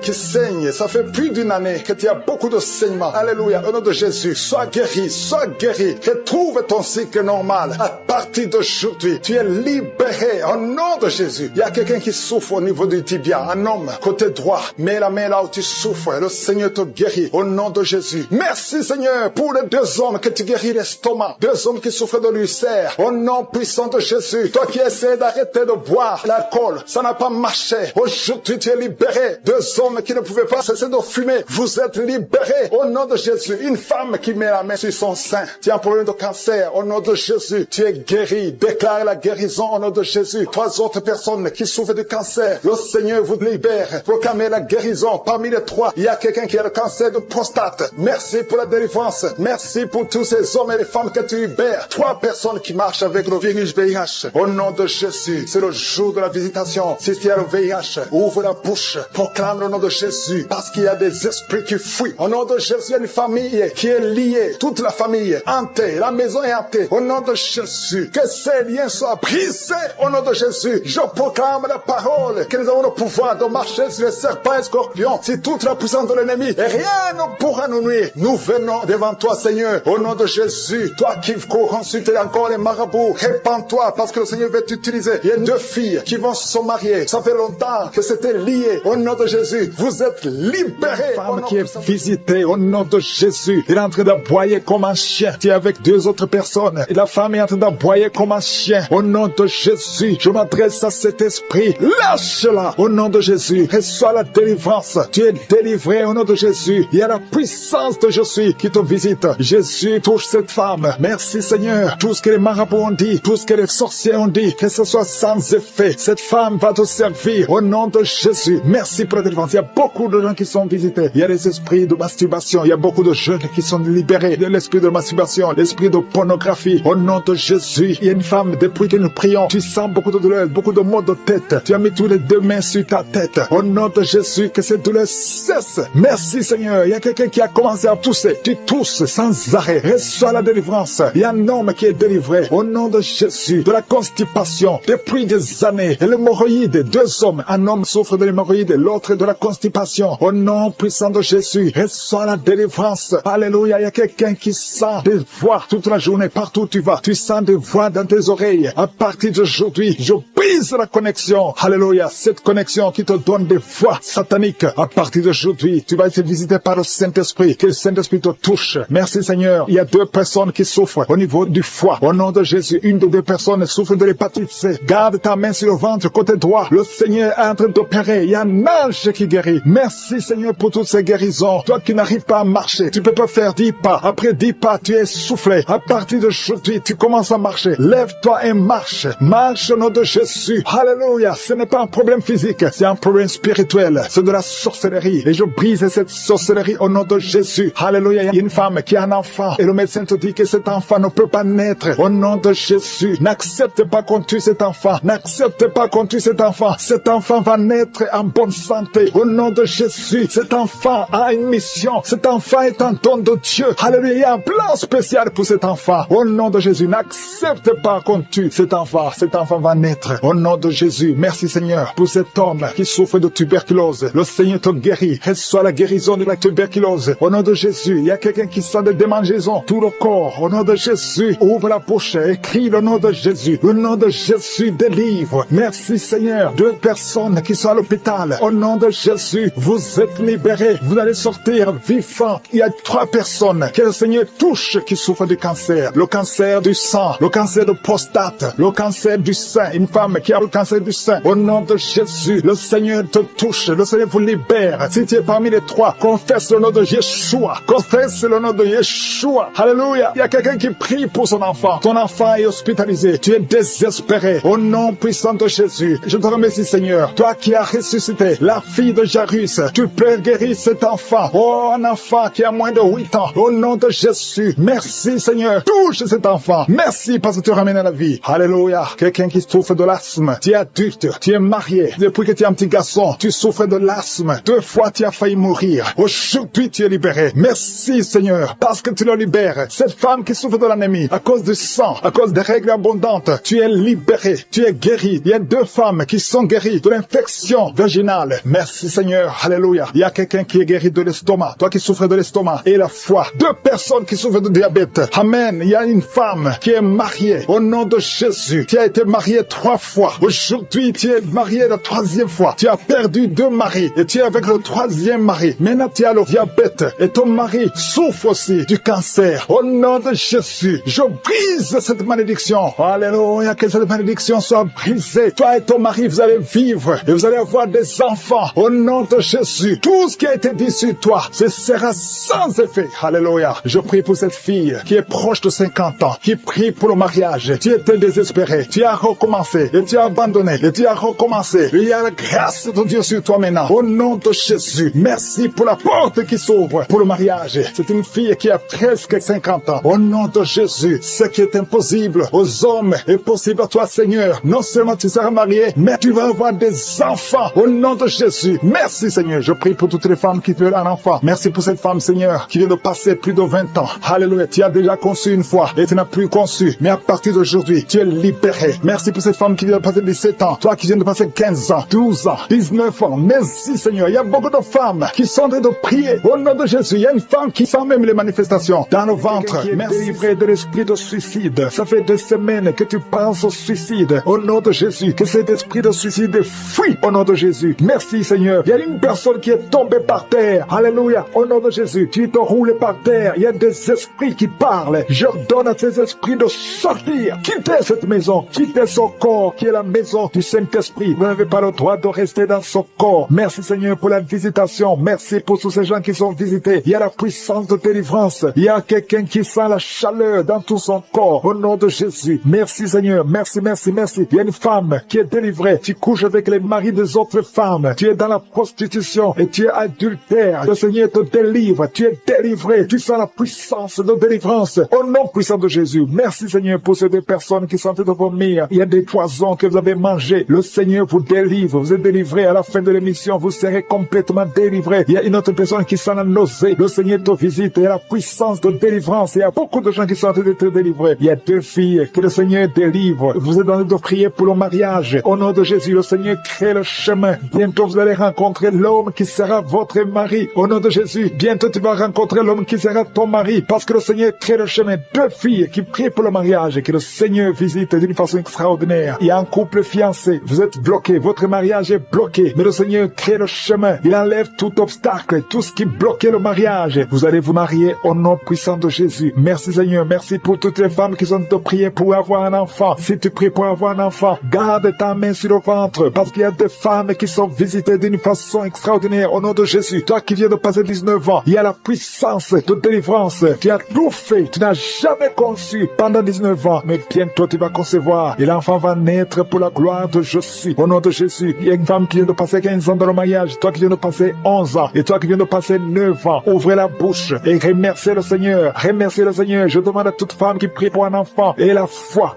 [SPEAKER 1] Ça fait plus d'une année que tu as beaucoup de saignements. Alléluia. Au nom de Jésus, sois guéri, sois guéri. Retrouve ton cycle normal. À partir d'aujourd'hui, tu es libéré au nom de Jésus. Il y a quelqu'un qui souffre au niveau du tibia. Un homme, côté droit. Mets la main là où tu souffres. Le Seigneur te guérit au nom de Jésus. Merci Seigneur pour les 2 hommes que tu guéris l'estomac. 2 hommes qui souffrent de l'ulcère. Au nom puissant de Jésus. Toi qui essaies d'arrêter de boire l'alcool, ça n'a pas marché. Aujourd'hui, tu es libéré. 2 hommes qui ne pouvaient pas cesser de fumer. Vous êtes libérés au nom de Jésus. Une femme qui met la main sur son sein. Tu as un problème de cancer. Au nom de Jésus, tu es guéri. Déclare la guérison au nom de Jésus. 3 autres personnes qui souffrent de cancer. Le Seigneur vous libère. Proclamez la guérison. Parmi les 3, il y a quelqu'un qui a le cancer de prostate. Merci pour la délivrance. Merci pour tous ces hommes et les femmes que tu libères. 3 personnes qui marchent avec le virus VIH. Au nom de Jésus, c'est le jour de la visitation. Si tu as le VIH, ouvre la bouche. Proclame le nom de Jésus. Parce qu'il y a des esprits qui fuient. Au nom de Jésus, il y a une famille qui est liée. Toute la famille hantée. La maison est hantée. Au nom de Jésus, que ces liens soient brisés. Au nom de Jésus, je proclame la parole. Que nous avons le pouvoir de marcher sur les serpents et scorpions. Si toute la puissance de l'ennemi, et rien ne pourra nous nuire. Nous venons devant toi, Seigneur. Au nom de Jésus, toi qui cours consulter encore les marabouts, répands-toi parce que le Seigneur veut t'utiliser. Il y a 2 filles qui vont se marier. Ça fait longtemps que c'était lié. Au nom de Jésus, vous êtes libérés. Une femme qui est visitée au nom de Jésus. Elle est en train d'aboyer comme un chien. Tu es avec 2 autres personnes. Et la femme est en train d'aboyer comme un chien. Au nom de Jésus, je m'adresse à cet esprit. Lâche-la. Au nom de Jésus, reçois la délivrance. Tu es délivré au nom de Jésus. Il y a la puissance de Jésus qui te visite. Jésus touche cette femme. Merci Seigneur. Tout ce que les marabouts ont dit, tout ce que les sorciers ont dit, que ce soit sans effet. Cette femme va te servir au nom de Jésus. Merci pour la délivrance. Il y a beaucoup de gens qui sont visités. Il y a les esprits de masturbation. Il y a beaucoup de jeunes qui sont libérés de l'esprit de masturbation, l'esprit de pornographie. Au nom de Jésus, il y a une femme, depuis que nous prions, tu sens beaucoup de douleur, beaucoup de maux de tête. Tu as mis tous les 2 mains sur ta tête. Au nom de Jésus, que cette douleur cesse. Merci Seigneur. Il y a quelqu'un qui a commencé à tousser. Tu tousses sans arrêt. Reçois la délivrance. Il y a un homme qui est délivré. Au nom de Jésus, de la constipation, depuis des années. Et l'hémorroïde, 2 hommes. Un homme souffre de l'hémorroïde, l'autre de la constipation. Au nom puissant de Jésus, reçois la délivrance. Alléluia. Il y a quelqu'un qui sent des voix toute la journée, partout où tu vas. Tu sens des voix dans tes oreilles. À partir d'aujourd'hui, je brise la connexion. Alléluia. Cette connexion qui te donne des voix sataniques. À partir d'aujourd'hui, tu vas être visité par le Saint-Esprit. Que le Saint-Esprit te touche. Merci Seigneur. Il y a 2 personnes qui souffrent au niveau du foie. Au nom de Jésus, une des 2 personnes souffre de l'hépatite C. Garde ta main sur le ventre, côté droit. Le Seigneur est en train d'opérer. Il y a un ange qui guérit. Merci Seigneur pour toutes ces guérisons. Toi qui n'arrives pas à marcher, tu peux pas faire 10 pas. Après 10 pas, tu es soufflé. À partir d'aujourd'hui, tu commences à marcher. Lève-toi et marche. Marche au nom de Jésus. Alléluia. Ce n'est pas un problème physique, c'est un problème spirituel. C'est de la sorcellerie. Et je brise cette sorcellerie au nom de Jésus. Alléluia. Il y a une femme qui a un enfant et le médecin te dit que cet enfant ne peut pas naître. Au nom de Jésus, n'accepte pas qu'on tue cet enfant. N'accepte pas qu'on tue cet enfant. Cet enfant va naître en bonne santé. Au nom de Jésus, cet enfant a une mission. Cet enfant est un don de Dieu. Alléluia. Il y a un plan spécial pour cet enfant. Au nom de Jésus, n'accepte pas qu'on tue cet enfant. Cet enfant va naître. Au nom de Jésus, merci Seigneur pour cet homme qui souffre de tuberculose. Le Seigneur te guérit. Reçois la guérison de la tuberculose. Au nom de Jésus, il y a quelqu'un qui sent des démangeaisons. Tout le corps, au nom de Jésus, ouvre la bouche et crie le nom de Jésus. Le nom de Jésus délivre. Merci Seigneur. 2 personnes qui sont à l'hôpital. Au nom de Jésus, vous êtes libérés. Vous allez sortir vivants. Il y a 3 personnes que le Seigneur touche qui souffrent du cancer. Le cancer du sang, le cancer de prostate, le cancer du sein. Une femme qui a le cancer du sein. Au nom de Jésus, le Seigneur te touche. Le Seigneur vous libère. Si tu es parmi les 3, confesse le nom de Yeshua. Confesse le nom de Yeshua. Alléluia. Il y a quelqu'un qui prie pour son enfant. Ton enfant est hospitalisé. Tu es désespéré. Au nom puissant de Jésus, je te remercie Seigneur. Toi qui as ressuscité la fille de Jairus, tu peux guérir cet enfant. Oh, un enfant qui a moins de 8 ans. Au nom de Jésus, merci Seigneur. Touche cet enfant. Merci parce que tu ramènes à la vie. Alléluia. Quelqu'un qui souffre de l'asthme. Tu es adulte. Tu es marié. Depuis que tu es un petit garçon, tu souffres de l'asthme. 2 fois tu as failli mourir. Aujourd'hui tu es libéré. Merci Seigneur parce que tu le libères. Cette femme qui souffre de l'anémie à cause du sang, à cause des règles abondantes, tu es libéré. Tu es guéri. Il y a 2 femmes qui sont guéries de l'infection vaginale. Merci Seigneur. Alléluia. Il y a quelqu'un qui est guéri de l'estomac. Toi qui souffres de l'estomac et la foie. 2 personnes qui souffrent de diabète. Amen. Il y a une femme qui est mariée. Au nom de Jésus. Tu as été mariée 3 fois. Aujourd'hui, tu es mariée la 3e fois. Tu as perdu 2 maris et tu es avec le 3e mari. Maintenant, tu as le diabète et ton mari souffre aussi du cancer. Au nom de Jésus, je brise cette malédiction. Alléluia. Que cette malédiction soit brisée. Toi et ton mari, vous allez vivre et vous allez avoir des enfants. Au nom de Jésus, tout ce qui a été dit sur toi, ce sera sans effet. Alléluia. Je prie pour cette fille qui est proche de 50 ans, qui prie pour le mariage. Tu étais désespéré. Tu as recommencé et tu as abandonné et tu as recommencé. Il y a la grâce de Dieu sur toi maintenant. Au nom de Jésus, merci pour la porte qui s'ouvre pour le mariage. C'est une fille qui a presque 50 ans. Au nom de Jésus, ce qui est impossible aux hommes est possible à toi, Seigneur. Non seulement tu seras marié, mais tu vas avoir des enfants. Au nom de Jésus, merci Seigneur. Je prie pour toutes les femmes qui veulent un enfant. Merci pour cette femme, Seigneur, qui vient de passer plus de 20 ans. Alléluia. Tu as déjà conçu une fois et tu n'as plus conçu. Mais à partir d'aujourd'hui, tu es libéré. Merci pour cette femme qui vient de passer 17 ans. Toi qui viens de passer 15 ans, 12 ans, 19 ans. Merci Seigneur. Il y a beaucoup de femmes qui sont en train de prier. Au nom de Jésus, il y a une femme qui sent même les manifestations dans le ventre. Merci. Délivré de l'esprit de suicide. Ça fait 2 semaines que tu penses au suicide. Au nom de Jésus, que cet esprit de suicide fuit. Au nom de Jésus. Merci Seigneur. Il y a une personne qui est tombée par terre. Alléluia. Au nom de Jésus, tu te roules par terre. Il y a des esprits qui parlent. J'ordonne à ces esprits de sortir. Quittez cette maison. Quittez son corps qui est la maison du Saint-Esprit. Vous n'avez pas le droit de rester dans son corps. Merci Seigneur pour la visitation. Merci pour tous ces gens qui sont visités. Il y a la puissance de délivrance. Il y a quelqu'un qui sent la chaleur dans tout son corps. Au nom de Jésus. Merci Seigneur. Merci, merci, merci. Il y a une femme qui est délivrée. Tu couches avec les maris des autres femmes. Tu es dans la prostitution et tu es adultère. Le Seigneur te délivre. Tu es délivré. Tu sens la puissance de délivrance. Au nom puissant de Jésus. Merci Seigneur pour ces 2 personnes qui sont en train de vomir. Il y a des poisons que vous avez mangés. Le Seigneur vous délivre. Vous êtes délivré. À la fin de l'émission, vous serez complètement délivré. Il y a une autre personne qui sent la nausée. Le Seigneur te visite. Il y a la puissance de délivrance. Il y a beaucoup de gens qui sont en train d'être délivrés. Il y a 2 filles que le Seigneur délivre. Vous êtes en train de prier pour le mariage. Au nom de Jésus, le Seigneur crée le chemin. Bientôt, vous allez rencontrer l'homme qui sera votre mari. Au nom de Jésus, bientôt tu vas rencontrer l'homme qui sera ton mari. Parce que le Seigneur crée le chemin. 2 filles qui prient pour le mariage et que le Seigneur visite d'une façon extraordinaire. Il y a un couple fiancé. Vous êtes bloqué. Votre mariage est bloqué. Mais le Seigneur crée le chemin. Il enlève tout obstacle, tout ce qui bloquait le mariage. Vous allez vous marier au nom puissant de Jésus. Merci Seigneur. Merci pour toutes les femmes qui sont de prier pour avoir un enfant. Si tu pries pour avoir un enfant, garde ta main sur le ventre. Parce qu'il y a des femmes qui sont visitées d'une façon extraordinaire au nom de Jésus. Toi qui viens de passer 19 ans, il y a la puissance de délivrance. Tu as tout fait. Tu n'as jamais conçu pendant 19 ans. Mais bientôt tu vas concevoir. Et l'enfant va naître pour la gloire de Je suis. Au nom de Jésus, il y a une femme qui vient de passer 15 ans dans le mariage. Toi qui viens de passer 11 ans. Et toi qui viens de passer 9 ans. Ouvrez la bouche et remerciez le Seigneur. Remerciez le Seigneur. Je demande à toute femme qui prie pour un enfant. Et la foi.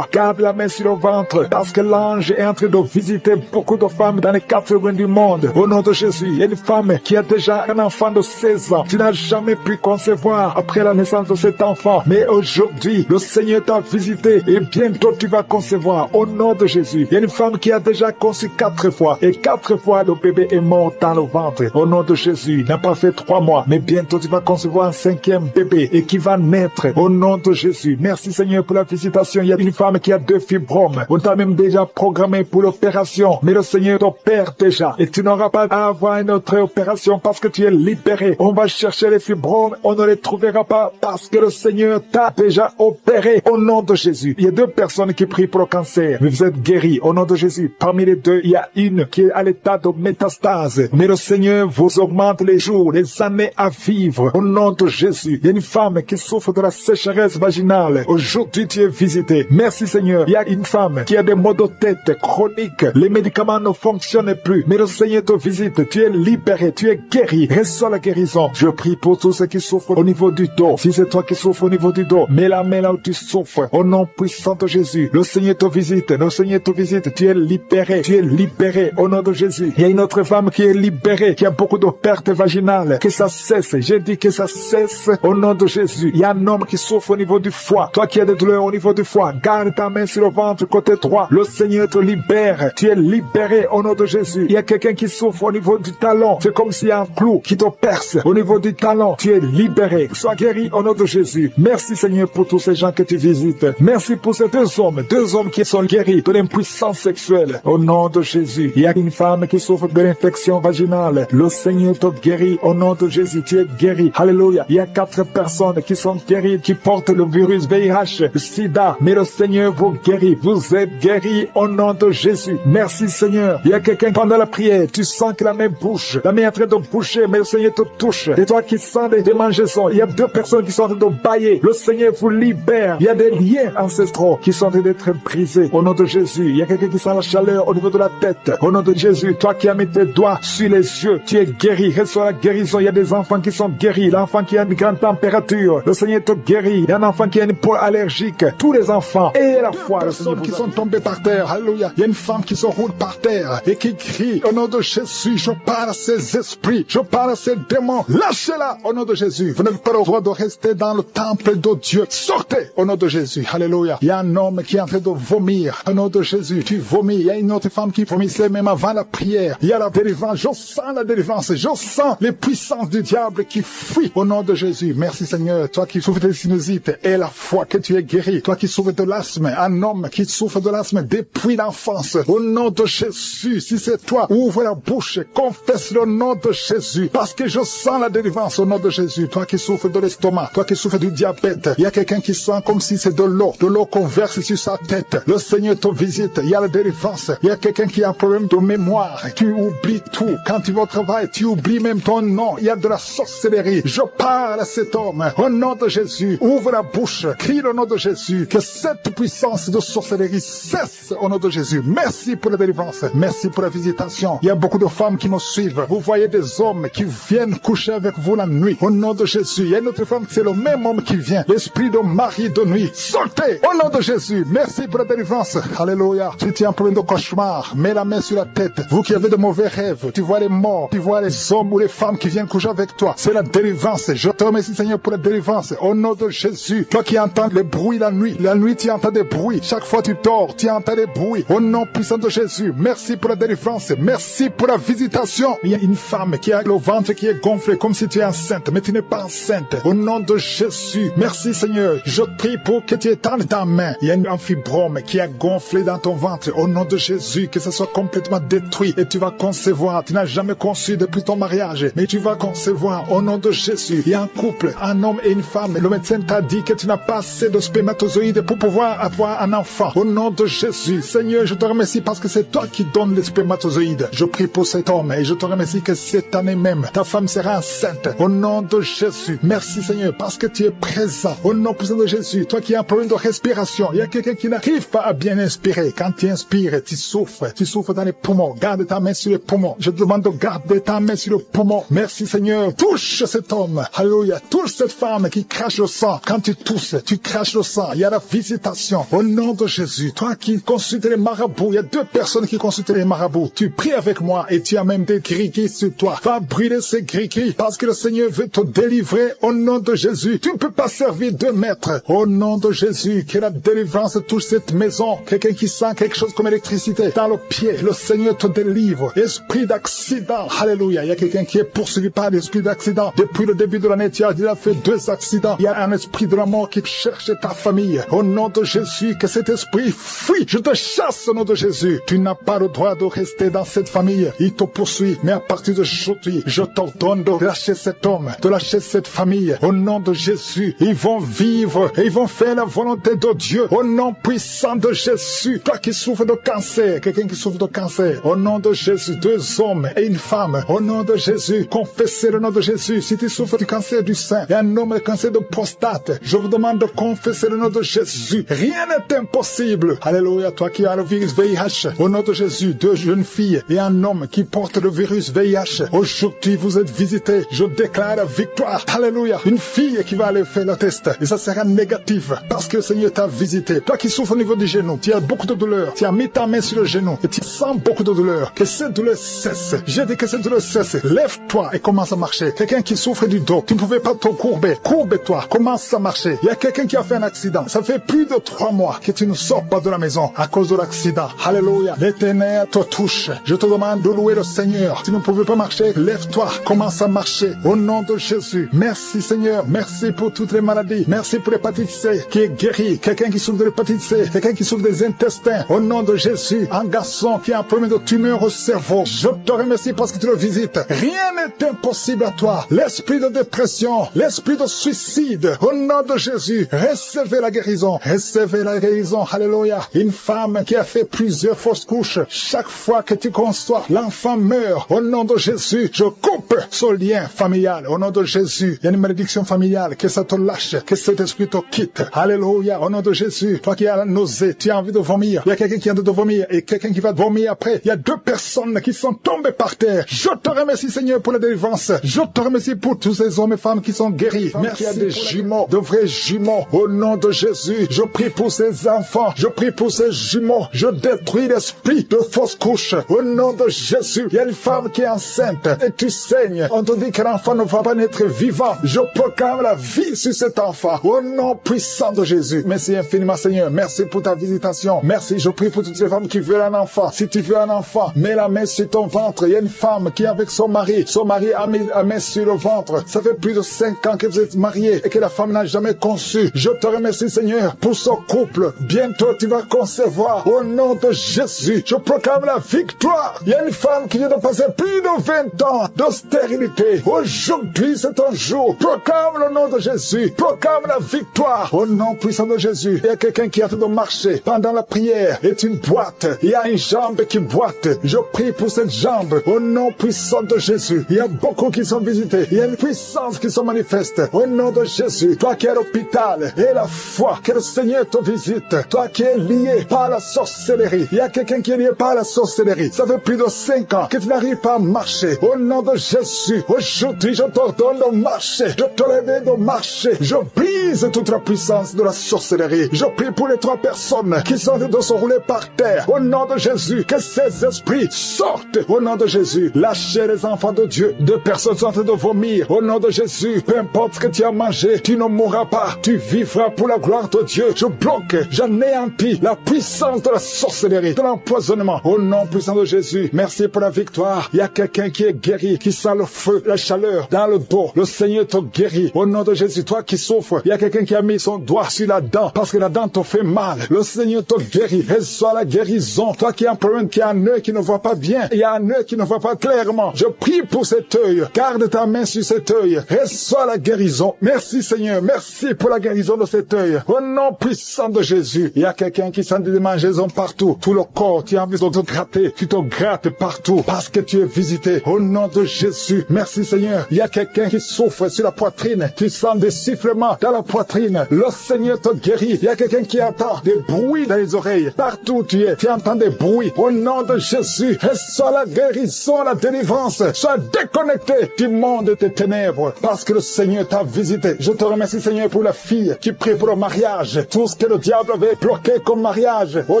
[SPEAKER 1] Garde la main sur le ventre. Parce que l'ange est en train de visiter beaucoup de femmes dans les 4 coins du monde. Au nom de Jésus, il y a une femme qui a déjà un enfant de 16 ans. Tu n'as jamais pu concevoir après la naissance de cet enfant. Mais aujourd'hui, le Seigneur t'a visité et bientôt tu vas concevoir
[SPEAKER 2] concevoir au nom de Jésus. Il y a une femme qui a déjà conçu 4 fois et 4 fois le bébé est mort dans le ventre. Au nom de Jésus, il n'a pas fait 3 mois, mais bientôt tu vas concevoir un 5e bébé et qui va naître au nom de Jésus. Merci Seigneur pour la visitation. Il y a une femme qui a 2 fibromes. On t'a même déjà programmé pour l'opération, mais le Seigneur t'opère déjà et tu n'auras pas à avoir une autre opération parce que tu es libéré. On va chercher les fibromes, on ne les trouvera pas parce que le Seigneur t'a déjà opéré au nom de Jésus. Il y a 2 personnes qui prient pour le cancer, mais vous êtes guéris au nom de Jésus. Parmi les 2, il y a une qui est à l'état de métastase, mais le Seigneur vous augmente les jours, les années à vivre au nom de Jésus. Il y a une femme qui souffre de la sécheresse vaginale. Aujourd'hui, tu es visité. Merci Seigneur. Il y a une femme qui a des maux de tête chroniques. Les médicaments ne fonctionnent plus, mais le Seigneur te visite. Tu es libéré, tu es guéri. Reçois la guérison. Je prie pour tous ceux qui souffrent au niveau du dos. Si c'est toi qui souffres au niveau du dos, mets la main là où tu souffres. Au nom puissant de Jésus, le Seigneur te visite. Le Seigneur te visite. Tu es libéré. Tu es libéré au nom de Jésus. Il y a une autre femme qui est libérée, qui a beaucoup de pertes vaginales. Que ça cesse. J'ai dit que ça cesse au nom de Jésus. Il y a un homme qui souffre au niveau du foie. Toi qui as des douleurs au niveau du foie, garde ta main sur le ventre côté droit. Le Seigneur te libère. Tu es libéré au nom de Jésus. Il y a quelqu'un qui souffre au niveau du talon. C'est comme s'il y a un clou qui te perce au niveau du talon. Tu es libéré. Sois guéri au nom de Jésus. Merci Seigneur pour tous ces gens que tu visites. Merci pour ces 2 hommes qui sont guéris de l'impuissance sexuelle au nom de Jésus. Il y a une femme qui souffre de l'infection vaginale. Le Seigneur te guérit au nom de Jésus. Tu es guéri. Alléluia. Il y a 4 personnes qui sont guéries, qui portent le virus VIH, SIDA, mais le Seigneur vous guérit. Vous êtes guéris au nom de Jésus. Merci Seigneur. Il y a quelqu'un pendant la prière, tu sens que la main bouge. La main est en train de bouger, mais le Seigneur te touche. Et toi qui sens des démangeaisons, il y a 2 personnes qui sont en train de bailler. Le Seigneur vous libère. Il y a des liens ancestraux qui sont en train d'être brisés au nom de Jésus. Il y a quelqu'un qui sent la chaleur au niveau de la tête. Au nom de Jésus, toi qui as mis tes doigts sur les yeux, tu es guéri. Reçois la guérison. Il y a des enfants qui sont guéris. L'enfant qui a une grande température, le Seigneur te guérit. Il y a un enfant qui a une peau allergique. Tous les enfants et à la fois le Seigneur qui sont tombés par terre. Alléluia. Il y a une femme qui se roule par terre et qui crie au nom de Jésus. Je parle à ces esprits. Je parle à ces démons. Lâchez-la au nom de Jésus. Vous n'avez pas le droit de rester dans le temple de Dieu. Sortez au nom de Jésus. Alléluia. Il y a un homme qui est en train de vomir au nom de Jésus. Tu vomis. Il y a une autre femme qui vomissait même avant la prière. Il y a la délivrance. Je sens la délivrance. Je sens les puissances du diable qui fuient au nom de Jésus. Merci Seigneur. Toi qui souffres de sinusite et la foi que tu es guéri. Toi qui souffres de l'asthme. Un homme qui souffre de l'asthme depuis l'enfance. Au nom de Jésus. Si c'est toi, ouvre la bouche. Confesse le nom de Jésus. Parce que je sens la délivrance au nom de Jésus. Toi qui souffres de l'estomac. Toi qui souffres du diabète. Il y a quelqu'un qui sent comme si c'est de l'eau qu'on verse sur sa tête. Le Seigneur te visite. Il y a la délivrance. Il y a quelqu'un qui a un problème de mémoire. Tu oublies tout. Quand tu vas au travail, tu oublies même ton nom. Il y a de la sorcellerie. Je parle à cet homme. Au nom de Jésus. Ouvre la bouche. Crie le nom de Jésus. Que cette puissance de sorcellerie cesse au nom de Jésus. Merci pour la délivrance. Merci pour la visitation. Il y a beaucoup de femmes qui nous suivent. Vous voyez des hommes qui viennent coucher avec vous la nuit. Au nom de Jésus. Il y a une autre femme, c'est le même homme qui vient. L'esprit de mari de nuit. Sortez au nom de Jésus. Merci pour la délivrance. Alléluia. Si tu as un problème de cauchemar, mets la main sur la tête. Vous qui avez de mauvais rêves, tu vois les morts, tu vois les hommes ou les femmes qui viennent coucher avec toi. C'est la délivrance. Je te remercie Seigneur pour la délivrance. Au nom de Jésus. Toi qui entends les bruits la nuit tu entends des bruits. Chaque fois tu dors, tu entends des bruits. Au nom puissant de Jésus. Merci pour la délivrance. Merci pour la visitation. Il y a une femme qui a le ventre qui est gonflé comme si tu es enceinte, mais tu n'es pas enceinte. Au nom de Jésus. Merci Seigneur. Je prie pour que tu étendes ta main. Il y a un fibrome qui a gonflé dans ton ventre. Au nom de Jésus, que ce soit complètement détruit et tu vas concevoir. Tu n'as jamais conçu depuis ton mariage, mais tu vas concevoir au nom de Jésus. Il y a un couple, un homme et une femme. Le médecin t'a dit que tu n'as pas assez de spermatozoïdes pour pouvoir avoir un enfant. Au nom de Jésus, Seigneur, je te remercie parce que c'est toi qui donnes les spermatozoïdes. Je prie pour cet homme et je te remercie que cette année même, ta femme sera enceinte. Au nom de Jésus, merci Seigneur parce que tu es présent. Au nom puissant de Jésus, toi qui as un problème de respiration, il y a quelqu'un qui n'arrive pas à bien inspirer. Quand tu inspires, tu souffres dans les poumons. Garde ta main sur les poumons. Je te demande de garder ta main sur le poumon. Merci Seigneur. Touche cet homme. Alléluia. Touche cette femme qui crache le sang. Quand tu tousses, tu craches le sang. Il y a la visitation. Au nom de Jésus, toi qui consultes les marabouts, il y a 2 personnes qui consultent les marabouts. Tu pries avec moi et tu as même des gris-gris sur toi. Va brûler ces gris-gris parce que le Seigneur veut te délivrer au nom de Jésus. Tu ne peux pas servir 2 maîtres. Au nom de Jésus, que la délivrance touche
[SPEAKER 1] cette maison, quelqu'un qui sent quelque chose comme électricité dans le pied, le Seigneur te délivre. Esprit d'accident, alléluia. Il y a quelqu'un qui est poursuivi par l'esprit d'accident. Depuis le début de l'année, tu as déjà fait 2 accidents. Il y a un esprit de la mort qui cherche ta famille. Au nom de Jésus, que cet esprit fuit. Je te chasse au nom de Jésus. Tu n'as pas le droit de rester dans cette famille. Il te poursuit. Mais à partir d'aujourd'hui, je t'ordonne de lâcher cet homme, de lâcher cette famille. Au nom de Jésus, ils vont vivre et ils vont faire la volonté de Dieu. Au nom puissant de Jésus. Toi qui souffres de cancer, quelqu'un qui souffre de cancer, au nom de Jésus, 2 hommes et une femme, au nom de Jésus, confessez le nom de Jésus. Si tu souffres du cancer du sein et un homme de cancer de prostate, je vous demande de confesser le nom de Jésus. Rien n'est impossible. Alléluia. Toi qui as le virus VIH, au nom de Jésus, 2 jeunes filles et un homme qui porte le virus VIH, aujourd'hui vous êtes visités. Je déclare la victoire. Alléluia. Une fille qui va aller faire le test et ça sera négatif parce que le Seigneur t'a visité. Toi qui souffres au niveau du genou, tu as beaucoup de douleur, tu as mis ta main sur le genou et tu sens beaucoup de douleur. Que cette douleur cesse. J'ai dit que cette douleur cesse. Lève-toi et commence à marcher. Quelqu'un qui souffre du dos, tu ne pouvais pas te courber. Courbe-toi, commence à marcher. Il y a quelqu'un qui a fait un accident. Ça fait plus de 3 mois que tu ne sors pas de la maison à cause de l'accident. Alléluia. L'Éternel te touche. Je te demande de louer le Seigneur. Tu ne pouvais pas marcher, lève-toi, commence à marcher. Au nom de Jésus. Merci Seigneur. Merci pour toutes les maladies. Merci pour l'hépatite C qui est guérie. Quelqu'un qui souffre de l'hépatite C. Quelqu'un qui souffre des intestins. Au nom de Jésus. Un garçon qui a un problème de tumeur au cerveau. Je te remercie parce que tu le visites. Rien n'est impossible à toi. L'esprit de dépression, l'esprit de suicide. Au nom de Jésus. Recevez la guérison. Recevez la guérison. Alléluia. Une femme qui a fait plusieurs fausses couches. Chaque fois que tu conçois, l'enfant meurt. Au nom de Jésus, je coupe ce lien familial. Au nom de Jésus, il y a une malédiction familiale. Que ça te lâche. Que cet esprit te quitte. Alléluia. Au nom de Jésus, toi qui as la nausée, tu as envie de vomir. Il y a quelqu'un qui a envie de vomir et quelqu'un qui va vomir après. Il y a 2 personnes qui sont tombées par terre. Je te remercie Seigneur pour la délivrance. Je te remercie pour tous ces hommes et femmes qui sont guéris. Merci. Il y a des jumeaux, de vrais jumeaux. Au nom de Jésus, je prie pour ces enfants. Je prie pour ces jumeaux. Je détruis l'esprit de fausse couche. Au nom de Jésus, il y a une femme qui est enceinte et tu saignes. On te dit que l'enfant ne va pas naître vivant. Je proclame la vie sur cet enfant. Au nom puissant de Jésus. Merci infiniment Seigneur. Merci pour ta visitation. Merci. Je prie pour toutes les femmes qui veulent un enfant. Si tu veux un enfant, mets la main sur ton ventre. Il y a une femme qui est avec son mari. Son mari a mis la main sur le ventre. Ça fait plus de 5 ans que vous êtes mariés et que la femme n'a jamais conçu. Je te remercie Seigneur pour ce couple. Bientôt tu vas concevoir. Au nom de Jésus, je proclame la victoire. Il y a une femme qui vient de passer plus de 20 ans de stérilité. Aujourd'hui c'est un jour. Proclame le nom de Jésus. Proclame la victoire. Au nom puissant de Jésus. Il y a quelqu'un qui a train de marcher pendant la prière. Est une boîte. Il y a une jambe qui boite. Je prie pour cette jambe. Au nom puissant de Jésus. Il y a beaucoup qui sont visités. Il y a une puissance qui se manifeste. Au nom de Jésus. Toi qui es à l'hôpital. Et la foi. Que le Seigneur te visite. Toi qui es lié par la sorcellerie. Il y a quelqu'un qui est lié par la sorcellerie. Ça fait plus de 5 ans que tu n'arrives pas à marcher. Au nom de Jésus. Aujourd'hui je t'ordonne de marcher. De te lever de marcher. Je brise toute la puissance de la sorcellerie. Je prie pour les 3 personnes qui sont en train de se rouler par terre. Au nom de Jésus, que ces esprits sortent. Au nom de Jésus, lâchez les enfants de Dieu. 2 personnes sont en train de vomir. Au nom de Jésus, peu importe ce que tu as mangé, tu ne mourras pas. Tu vivras pour la gloire de Dieu. Je bloque, j'anéantis la puissance de la sorcellerie, de l'empoisonnement. Au nom puissant de Jésus, merci pour la victoire. Il y a quelqu'un qui est guéri, qui sent le feu, la chaleur dans le dos. Le Seigneur te guérit. Au nom de Jésus, toi qui souffres, il y a quelqu'un qui a mis son doigt sur la dent parce que la dent te fait mal. Le Seigneur te guérit. Reçois la guérison. Toi qui as un problème, qui a un œil qui ne voit pas bien, il y a un œil qui ne voit pas clairement. Je prie pour cet œil. Garde ta main sur cet œil. Reçois la guérison. Merci Seigneur. Merci pour la guérison de cet œil. Au nom puissant de Jésus, il y a quelqu'un qui sent des démangeaisons partout. Tout le corps, tu as envie de te gratter. Tu te grattes partout parce que tu es visité. Au nom de Jésus, merci Seigneur. Il y a quelqu'un qui souffre sur la poitrine. Tu sens des sifflements dans la poitrine. Le Seigneur te guérit. Il y a quelqu'un qui entend des bruits dans les oreilles. Partout où tu es, tu entends des bruits. Au nom de Jésus, reçois la guérison, la délivrance. Sois déconnecté du monde des ténèbres parce que le Seigneur t'a visité. Je te remercie Seigneur pour la fille qui prie pour le mariage. Tout ce que le diable avait bloqué comme mariage. Au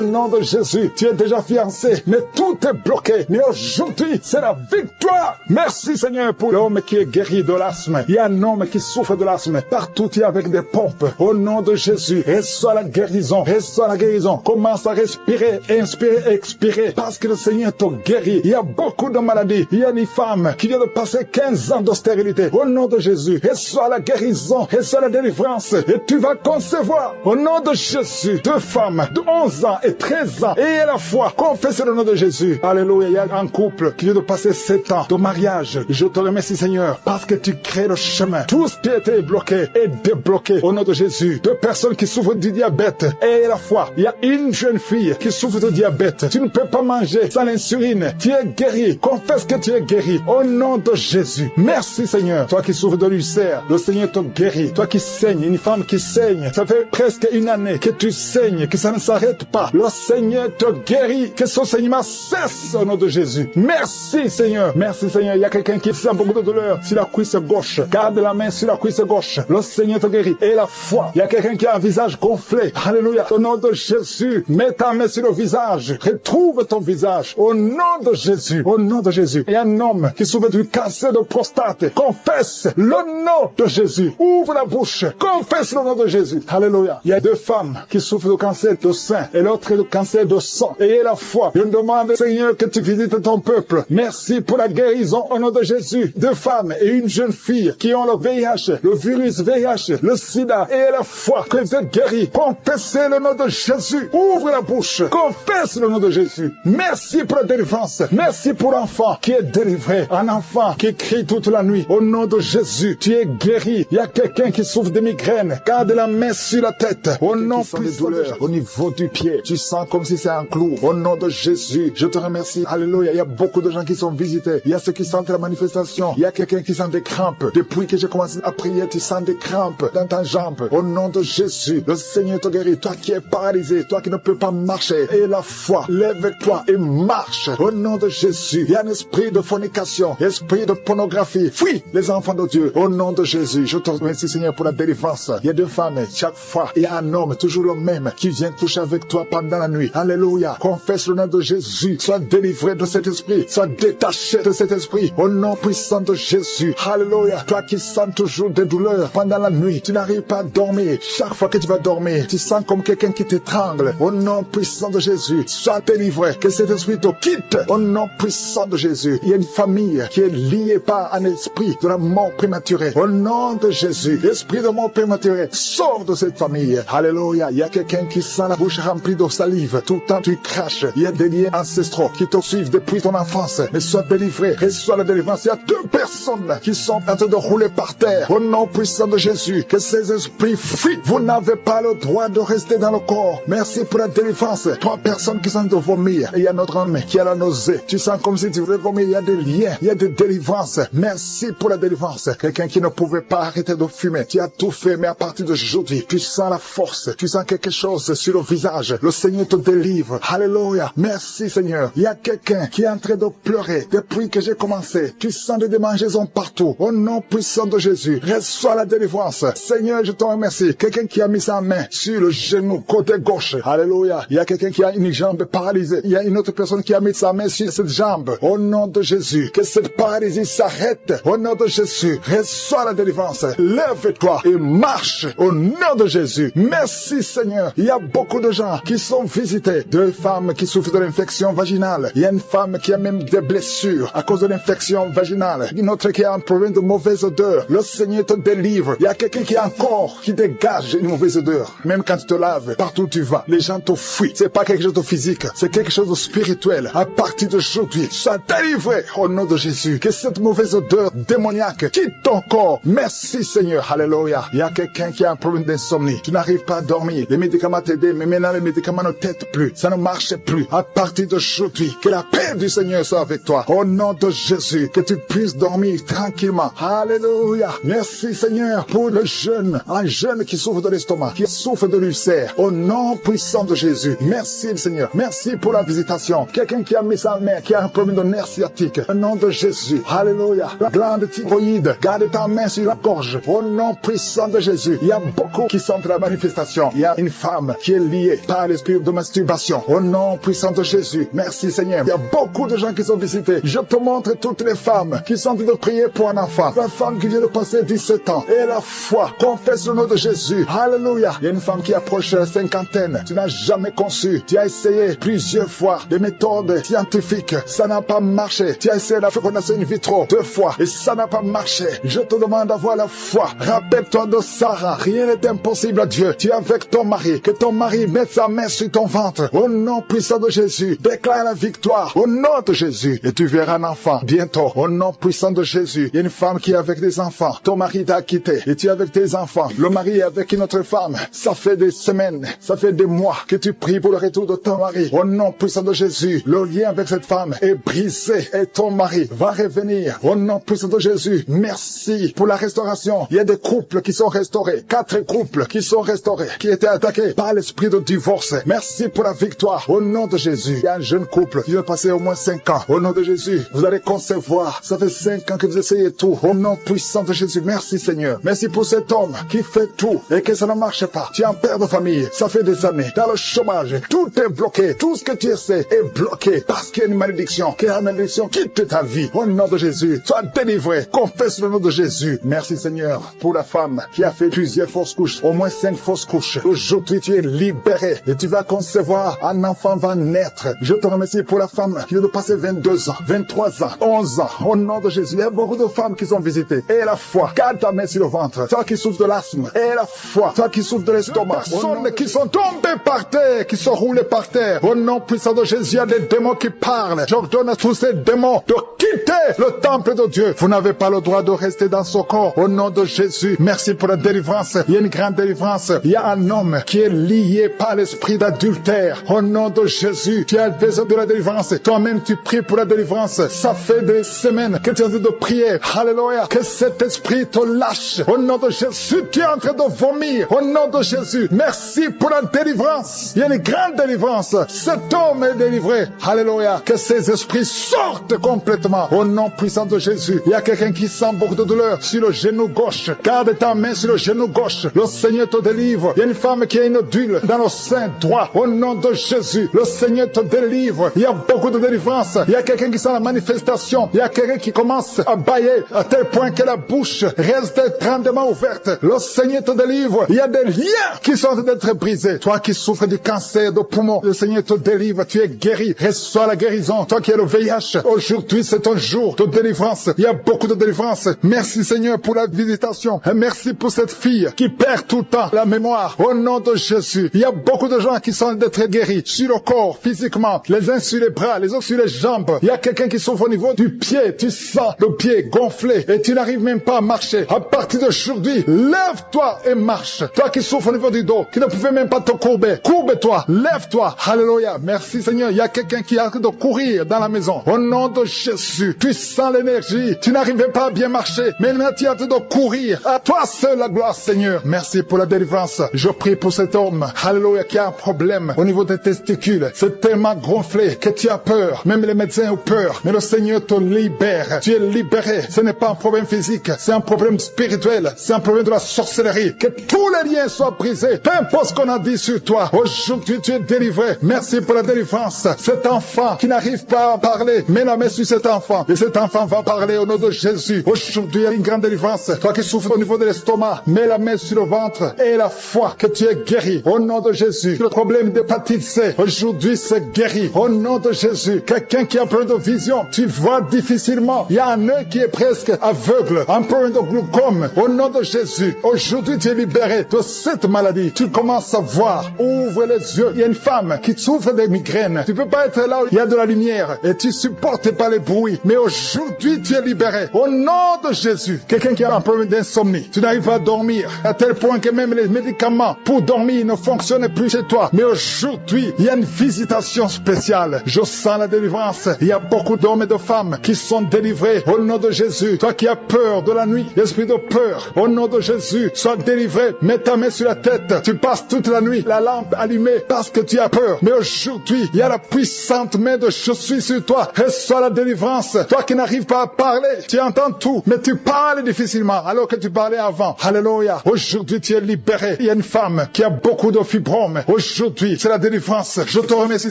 [SPEAKER 1] nom de Jésus, tu es déjà fiancé, mais tout est bloqué. Mais aujourd'hui, c'est la victoire. Merci Seigneur pour l'homme qui est guéri de l'asthme. Il y a un homme qui souffre de l'asthme. Partout tu es avec des pompes. Au nom de Jésus, reçois la guérison. guérison. Reçois la guérison. Commence à respirer, inspirer, expirer. Parce que le Seigneur te guérit. Il y a beaucoup de maladies. Il y a une femme qui vient de passer 15 ans d'austérité. Au nom de Jésus, reçois la guérison, reçois la délivrance. Et tu vas concevoir. Au nom de Jésus, 2 femmes de 11 ans et 13 ans. Et à la fois, confessez le nom de Jésus. Alléluia. Il y a un couple qui vient de passer 7 ans de mariage. Je te remercie, Seigneur, parce que tu crées le chemin. Tout ce qui était bloqué est débloqué. Au nom de Jésus, 2 personnes qui souffrent du diabète. Et à la fois, il y a une jeune fille qui souffre de diabète. Tu ne peux pas manger sans l'insuline. Tu es guéri. Confesse que tu es guéri. Au nom de Jésus. Merci, Seigneur. Toi qui souffres de l'ulcère, le Seigneur te guérit. Toi qui saignes, une femme qui saigne, ça fait presque 1 année que tu saignes, que ça ne s'arrête pas. Le Seigneur te guérit. Que ce saignement cesse au nom de Jésus. Merci, Seigneur. Merci, Seigneur. Il y a quelqu'un qui sent beaucoup de douleur sur la cuisse gauche. Garde la main sur la cuisse gauche. Le Seigneur te guérit. Et la foi. Il y a quelqu'un qui a un visage gonflé. Alléluia. Au nom de Jésus, mets ta main sur le visage. Retrouve ton visage. Au nom de Jésus. Au nom de Jésus. Il y a un homme qui souffre du cancer de prostate. Confesse le nom de Jésus. Ouvre la bouche. Confesse le nom de Jésus. Alléluia. Il y a 2 femmes qui souffrent de cancer de sein et l'autre de cancer de sang. Ayez la foi. Je demande, Seigneur, que tu visites ton peuple. Merci pour la guérison au nom de Jésus. 2 femmes et une jeune fille qui ont le VIH, le virus VIH, le sida. Ayez la foi que vous êtes guéris. Confessez le nom de Jésus. Ouvre la bouche. Confesse le nom de Jésus. Merci pour la délivrance. Merci pour l'enfant qui est délivré. Un enfant qui crie toute la nuit. Au nom de Jésus, tu es guéri. Il y a quelqu'un qui souffre de migraine. Garde la main sur la tête. Au nom de douleur, au niveau du pied. Tu sens comme si c'est un clou. Au nom de Jésus, je te remercie. Alléluia. Il y a beaucoup de gens qui sont visités. Il y a ceux qui sentent la manifestation. Il y a quelqu'un qui sent des crampes. Depuis que j'ai commencé à prier, tu sens des crampes dans ta jambe. Au nom de Jésus, le Seigneur te guérit. Toi qui es paralysé, toi qui ne peux pas marcher. Et la foi, lève-toi et marche. Au nom de Jésus, il y a un esprit de fornication, esprit de pornographie. Fuis les enfants de Dieu. Au nom de Jésus, je te remercie, Seigneur, pour la délivrance. Il y a 2 femmes. Chaque fois, il y a un homme, toujours le même, qui vient toucher avec toi pendant la nuit. Alléluia. Confesse le nom de Jésus. Sois délivré de cet esprit. Sois détaché de cet esprit. Au nom puissant de Jésus. Alléluia. Toi qui sens toujours des douleurs pendant la nuit, tu n'arrives pas à dormir. Chaque fois que tu vas dormir, tu sens comme quelqu'un qui t'étrangle. Au nom puissant de Jésus, sois délivré. Que cet esprit te quitte. Au nom puissant de Jésus. Il y a une famille qui est liée par un esprit de la mort prématurée. Au nom de Jésus, esprit de mort prématurée, sors de cette famille. Alléluia. Il y a quelqu'un qui sent la bouche remplie de salive. Tout le temps tu craches. Il y a des liens ancestraux qui te suivent depuis ton enfance. Mais sois délivré. Reçois la délivrance. Il y a 2 personnes qui sont en train de rouler par terre. Au nom puissant de Jésus, que ces esprits fuient. Vous n'avez pas le droit de rester dans le corps. Merci pour la délivrance. 3 personnes qui sont de vomir. Et il y a notre homme qui a la nausée. Tu sens comme si tu voulais vomir. Il y a des liens. Il y a des délivrances. Merci pour la délivrance. Quelqu'un qui ne pouvait pas arrêter de fumer. Tu as tout fait, mais à partir d'aujourd'hui, tu sens la force. Tu sens quelque chose sur le visage. Le Seigneur te délivre. Alléluia. Merci, Seigneur. Il y a quelqu'un qui est en train de pleurer depuis que j'ai commencé. Tu sens des démangeaisons partout. Au nom puissant de Jésus, reçois la délivrance. Seigneur, je te remercie. Quelqu'un qui a mis sa main sur le genou côté gauche. Alléluia. Il y a quelqu'un qui a une jambe paralysée. Il y a une autre personne qui a mis sa main sur cette jambe. Au nom de Jésus, que cette paralysie s'arrête. Au nom de Jésus, reçois la délivrance. Lève-toi et marche. Au nom de Jésus. Merci, Seigneur. Il y a beaucoup de gens qui sont visités. 2 femmes qui souffrent de l'infection vaginale. Il y a une femme qui a même des blessures à cause de l'infection vaginale. Une autre qui a un problème de mauvaise odeur. Le Seigneur te délivre. Il y a quelqu'un qui a un corps qui dégage une mauvaise odeur. Même quand tu te laves, partout où tu vas, les gens te fuient. C'est pas quelque chose de physique, c'est quelque chose de spirituel. À partir d'aujourd'hui, sois délivré au nom de Jésus. Que cette mauvaise odeur démoniaque quitte ton corps. Merci, Seigneur. Alléluia. Il y a quelqu'un qui a un problème d'insomnie. Tu n'arrives pas à dormir. Les médicaments t'aident, mais maintenant les médicaments ne t'aident plus. Ça ne marche plus. À partir d'aujourd'hui, que la paix du Seigneur soit avec toi. Au nom de Jésus, que tu puisses dormir tranquillement. Alléluia. Merci, Seigneur, pour le jeune, un jeune qui souffre de l'estomac, qui souffre de l'ulcère. Au nom puissant de Jésus. Merci, Seigneur. Merci pour la visitation. Quelqu'un qui a mis sa main, qui a un problème de nerf sciatique. Au nom de Jésus. Alléluia. La glande thyroïde, garde ta main sur la gorge. Au nom puissant de Jésus. Il y a beaucoup qui sentent la manifestation. Il y a une femme qui est liée par l'esprit de masturbation. Au nom puissant de Jésus. Merci, Seigneur. Il y a beaucoup de gens qui sont visités. Je te montre toutes les femmes qui sont en train de prier pour un enfant. La femme qui vient de passer 17 ans. Et la foi. Confesse le nom de Jésus. Alléluia. Il y a une femme qui approche approches la cinquantaine, tu n'as jamais conçu. Tu as essayé plusieurs fois des méthodes scientifiques, ça n'a pas marché. Tu as essayé la fécondation in vitro 2 fois et ça n'a pas marché. Je te demande d'avoir la foi. Rappelle-toi de Sarah, rien n'est impossible à Dieu. Tu es avec ton mari, que ton mari mette sa main sur ton ventre. Au nom puissant de Jésus, déclare la victoire. Au nom de Jésus, et tu verras un enfant bientôt. Au nom puissant de Jésus, il y a une femme qui est avec des enfants. Ton mari t'a quitté et tu es avec tes enfants. Le mari est avec une autre femme. Ça fait des semaines, ça fait des mois que tu pries pour le retour de ton mari. Au nom puissant de Jésus, le lien avec cette femme est brisé et ton mari va revenir. Au nom puissant de Jésus, merci pour la restauration. Il y a des couples qui sont restaurés. 4 couples qui sont restaurés, qui étaient attaqués par l'esprit de divorce. Merci pour la victoire. Au nom de Jésus, il y a un jeune couple qui vient passer au moins 5 ans. Au nom de Jésus, vous allez concevoir. Ça fait 5 ans que vous essayez tout. Au nom puissant de Jésus, merci Seigneur. Merci pour cet homme qui fait tout et que ça ne marche pas. Tu es un père de famille, ça fait des années. Dans le chômage, tout est bloqué. Tout ce que tu essaies est bloqué parce qu'il y a une malédiction. Que la malédiction quitte ta vie. Au nom de Jésus, sois délivré. Confesse le nom de Jésus. Merci Seigneur pour la femme qui a fait plusieurs fausses couches, au moins 5 fausses couches. Aujourd'hui, tu es libéré et tu vas concevoir. Un enfant va naître. Je te remercie pour la femme qui vient de passer 22 ans, 23 ans, 11 ans. Au nom de Jésus, il y a beaucoup de femmes qui sont visitées. Et la foi, garde ta main sur le ventre. Toi qui souffres de l'asthme, et la foi. Toi qui souffres de l'estomac, personnes qui sont tombées par terre, qui sont roulées par terre. Au nom puissant de Jésus, il y a des démons qui parlent. J'ordonne à tous ces démons de quitter le temple de Dieu. Vous n'avez pas le droit de rester dans ce corps. Au nom de Jésus, merci pour la délivrance. Il y a une grande délivrance. Il y a un homme qui est lié par l'esprit d'adultère. Au nom de Jésus, tu as besoin de la délivrance. Toi-même, tu pries pour la délivrance. Ça fait des semaines que tu es en train de prier. Alléluia. Que cet esprit te lâche. Au nom de Jésus, tu es en train de vomir. Au nom de Jésus, merci pour la délivrance. Il y a une grande délivrance. Cet homme est délivré. Alléluia. Que ces esprits sortent complètement. Au nom puissant de Jésus. Il y a quelqu'un qui sent beaucoup de douleur sur le genou gauche. Garde ta main sur le genou gauche. Le Seigneur te délivre. Il y a une femme qui a une odule dans le sein droit. Au nom de Jésus, le Seigneur te délivre. Il y a beaucoup de délivrance. Il y a quelqu'un qui sent la manifestation. Il y a quelqu'un qui commence à bailler à tel point que la bouche reste grandement ouverte. Le Seigneur te délivre. Il y a des liens qui sont en train d'être brisés. Toi qui souffres du cancer de poumon, le Seigneur te délivre. Tu es guéri. Reçois la guérison. Toi qui as le VIH, aujourd'hui c'est ton jour de délivrance. Il y a beaucoup de délivrance. Merci Seigneur pour la visitation. Et merci pour cette fille qui perd tout le temps la mémoire. Au nom de Jésus, il y a beaucoup de gens qui sont d'être guéris sur le corps, physiquement, les uns sur les bras, les autres sur les jambes. Il y a quelqu'un qui souffre au niveau du pied. Tu sens le pied gonflé et tu n'arrives même pas à marcher. À partir d'aujourd'hui, lève-toi et marche. Toi qui souffres au niveau du dos, qui ne pouvais même pas te courber, courbe-toi, lève-toi. Alléluia. Merci Seigneur. Il y a quelqu'un qui a arrêté de courir dans la maison. Au nom de Jésus, tu sens l'énergie. Tu n'arrivais pas à bien marcher, mais maintenant tu es en train de courir. À toi seul la gloire Seigneur. Merci pour la délivrance. Je prie pour cet homme, alléluia, qui a un problème au niveau des testicules. C'est tellement gonflé que tu as peur. Même les médecins ont peur. Mais le Seigneur te libère. Tu es libéré. Ce n'est pas un problème physique. C'est un problème spirituel. C'est un problème de la sorcellerie. Que tous les liens soient brisés. Peu importe ce qu'on a dit sur toi. Aujourd'hui, tu es délivré. Merci pour la délivrance. Cet enfant qui n'arrive pas à parler, mets la main sur cet enfant. Et cet enfant va parler au nom de Jésus. Aujourd'hui, il y a une grande délivrance. Toi qui souffres au niveau de l'estomac, mets la main sur le ventre et la foi que tu es guéri. Au nom de Jésus. Le problème d'hépatite C, aujourd'hui, c'est guéri. Au nom de Jésus. Quelqu'un qui a un problème de vision, tu vois difficilement. Il y a un œil qui est presque aveugle. Un problème de glaucome. Au nom de Jésus. Aujourd'hui, tu es libéré de cette maladie. Tu commences à voir. Ouvre les yeux. Il y a une femme qui souffre des migraines. Tu peux pas être là où il y a de la lumière et tu supportes pas les bruits. Mais aujourd'hui, tu es libéré. Au nom de Jésus. Quelqu'un qui a un problème d'insomnie. Tu n'arrives pas à dormir. À tel point que même les médicaments pour dormir ne fonctionnent plus chez toi. Mais aujourd'hui, il y a une visitation spéciale. Je sens la délivrance. Il y a beaucoup d'hommes et de femmes qui sont délivrés au nom de Jésus. Toi qui as peur de la nuit, l'esprit de peur, au nom de Jésus, sois délivré. Mets ta main sur la tête. Tu passes toute la nuit, la lampe allumée parce que tu as peur. Mais aujourd'hui, il y a la puissante main de je suis sur toi. Reçois la délivrance. Toi qui n'arrives pas à parler, tu entends tout, mais tu parles difficilement alors que tu parlais avant. Alléluia. Aujourd'hui, tu es libéré. Il y a une femme qui a beaucoup de fibromes. Aujourd'hui, c'est la délivrance. Je te remercie,